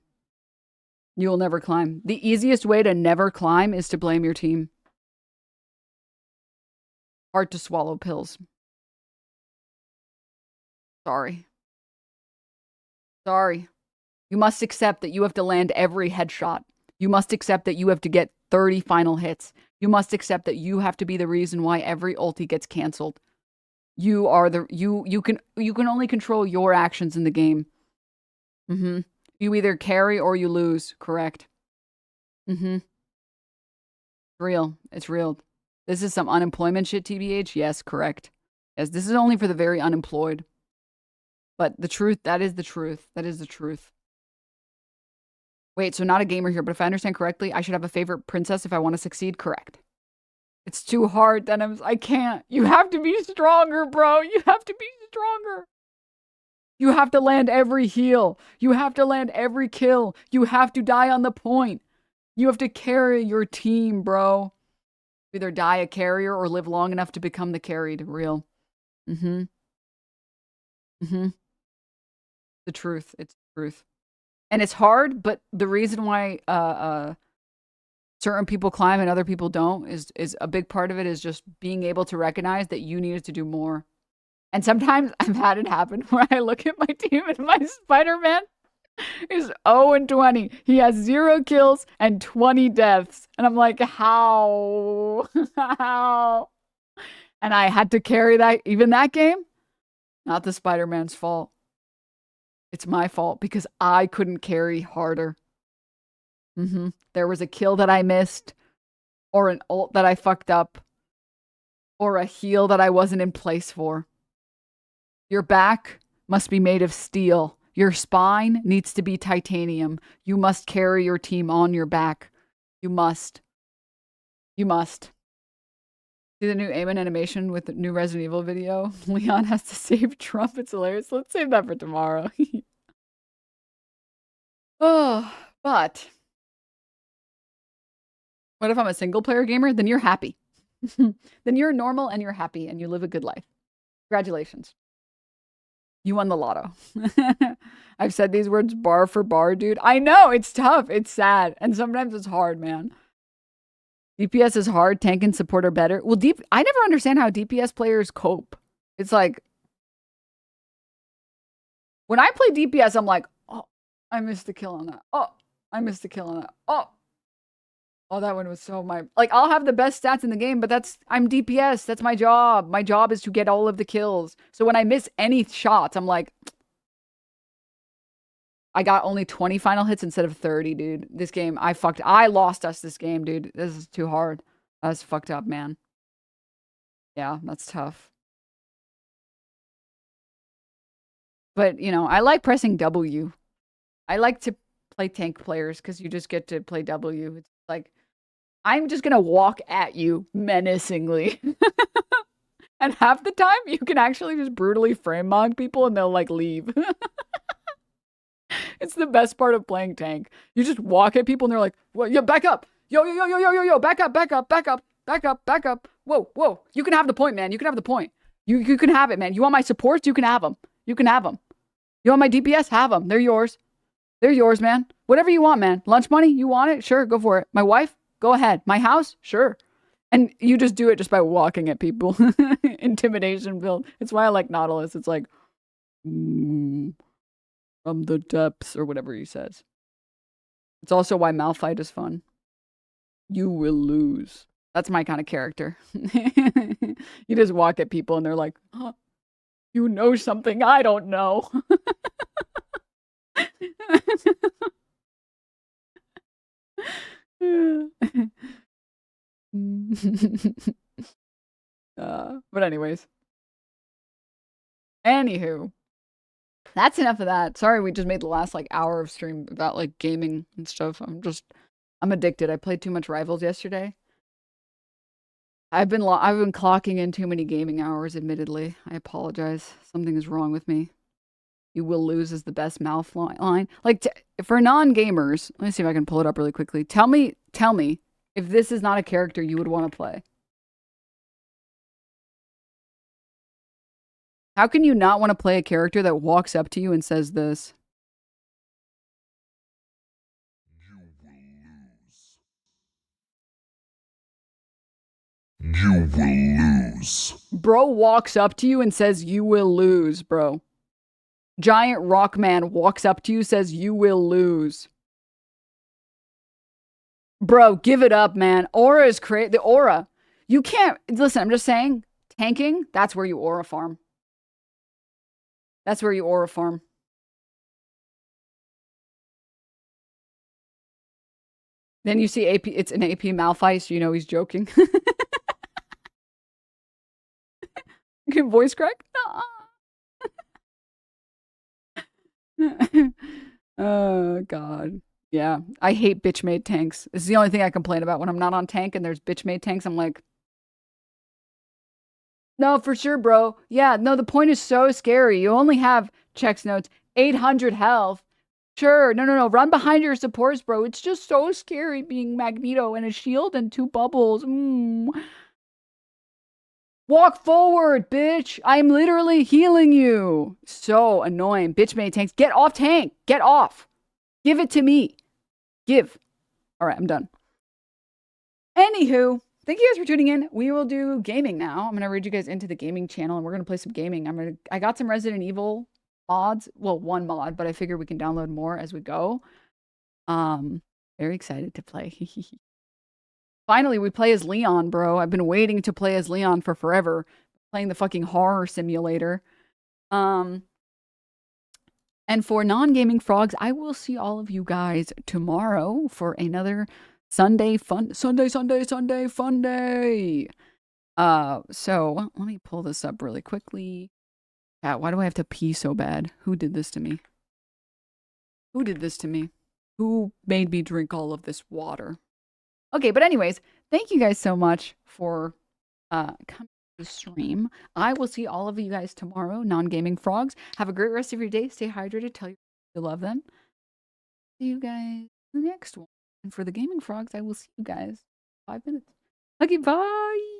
You will never climb. The easiest way to never climb is to blame your team. Hard to swallow pills. Sorry. Sorry. You must accept that you have to land every headshot. You must accept that you have to get 30 final hits. You must accept that you have to be the reason why every ulti gets canceled. You are the you can only control your actions in the game. Mm-hmm. You either carry or you lose, correct? Mm-hmm. Real. It's real. This is some unemployment shit, TBH? Yes, correct. Yes, this is only for the very unemployed. But the truth, that is the truth. That is the truth. Wait, so not a gamer here, but if I understand correctly, I should have a favorite princess if I want to succeed? Correct. It's too hard, Denims. I can't. You have to be stronger, bro. You have to be stronger. You have to land every heal. You have to land every kill. You have to die on the point. You have to carry your team, bro. Either die a carrier or live long enough to become the carried. Real. Mm-hmm. Mm-hmm. The truth. It's the truth. And it's hard, but the reason why certain people climb and other people don't is a big part of it is just being able to recognize that you needed to do more. And sometimes I've had it happen where I look at my team and my Spider-Man is 0-20. He has 0 kills and 20 deaths. And I'm like, how? How? And I had to carry that, even that game. Not the Spider-Man's fault. It's my fault because I couldn't carry harder. Mm-hmm. There was a kill that I missed, or an ult that I fucked up, or a heal that I wasn't in place for. Your back must be made of steel. Your spine needs to be titanium. You must carry your team on your back. You must. You must. See the new Eamon animation with the new Resident Evil video? Leon has to save Trump. It's hilarious. Let's save that for tomorrow. Oh, but what if I'm a single player gamer? Then you're happy. Then you're normal and you're happy and you live a good life. Congratulations. You won the lotto. I've said these words bar for bar, dude. I know, it's tough. It's sad. And sometimes it's hard, man. DPS is hard. Tank and support are better. Well, I never understand how DPS players cope. It's like, when I play DPS, I'm like, oh, I missed the kill on that. Oh, I missed the kill on that. Oh, that one was so like, I'll have the best stats in the game, but I'm DPS. That's my job. My job is to get all of the kills. So when I miss any shots, I'm like, I got only 20 final hits instead of 30, dude. This game, I lost us this game, dude. This is too hard. That's fucked up, man. Yeah, that's tough. But, you know, I like pressing W. I like to play tank players because you just get to play W. It's like, I'm just going to walk at you menacingly. And half the time, you can actually just brutally frame mog people and they'll, like, leave. It's the best part of playing tank. You just walk at people and they're like, well, yeah, back up. Yo, back up. Whoa. You can have the point, man. You can have the point. You can have it, man. You want my supports? You can have them. You want my DPS? Have them. They're yours. They're yours, man. Whatever you want, man. Lunch money? You want it? Sure, go for it. My wife? Go ahead. My house? Sure. And you just do it just by walking at people. Intimidation build. It's why I like Nautilus. It's like, from the depths, or whatever he says. It's also why Malphite is fun. You will lose. That's my kind of character. You just walk at people and they're like, huh, you know something I don't know. But anyways. Anywho. That's enough of that. Sorry we just made the last like hour of stream about like gaming and stuff. I'm addicted. I played too much Rivals yesterday. I've been clocking in too many gaming hours, admittedly. I apologize. Something is wrong with me. You will lose is the best mouth line. Like, for non-gamers, let me see if I can pull it up really quickly. Tell me if this is not a character you would want to play. How can you not want to play a character that walks up to you and says this? You will lose. Bro walks up to you and says, you will lose, bro. Giant rock man walks up to you, says, you will lose. Bro, give it up, man. Aura is the aura. You can't, listen, I'm just saying, tanking, that's where you aura farm. That's where you aura farm. Then you see AP, it's an AP Malphite, so you know he's joking. Voice crack? Oh, God. Yeah, I hate bitch-made tanks. This is the only thing I complain about when I'm not on tank and there's bitch-made tanks. I'm like, no, for sure, bro. Yeah, no, the point is so scary. You only have, checks notes, 800 health. Sure, no. Run behind your supports, bro. It's just so scary being Magneto and a shield and 2 bubbles. Walk forward, bitch. I'm literally healing you. So annoying. Bitch-made tanks. Get off tank. Get off. Give it to me. Give. All right, I'm done. Anywho, thank you guys for tuning in. We will do gaming now. I'm going to read you guys into the gaming channel and we're going to play some gaming. I got some Resident Evil mods. Well, 1 mod, but I figure we can download more as we go. Very excited to play. Finally, we play as Leon, bro. I've been waiting to play as Leon for forever. Playing the fucking horror simulator. And for non-gaming frogs, I will see all of you guys tomorrow for another Sunday fun day. So let me pull this up really quickly. Yeah, why do I have to pee so bad? Who did this to me? Who did this to me? Who made me drink all of this water? Okay, but anyways, thank you guys so much for coming to the stream. I will see all of you guys tomorrow, non-gaming frogs. Have a great rest of your day. Stay hydrated. Tell you love them. See you guys in the next one. And for the gaming frogs, I will see you guys in 5 minutes. Okay, bye.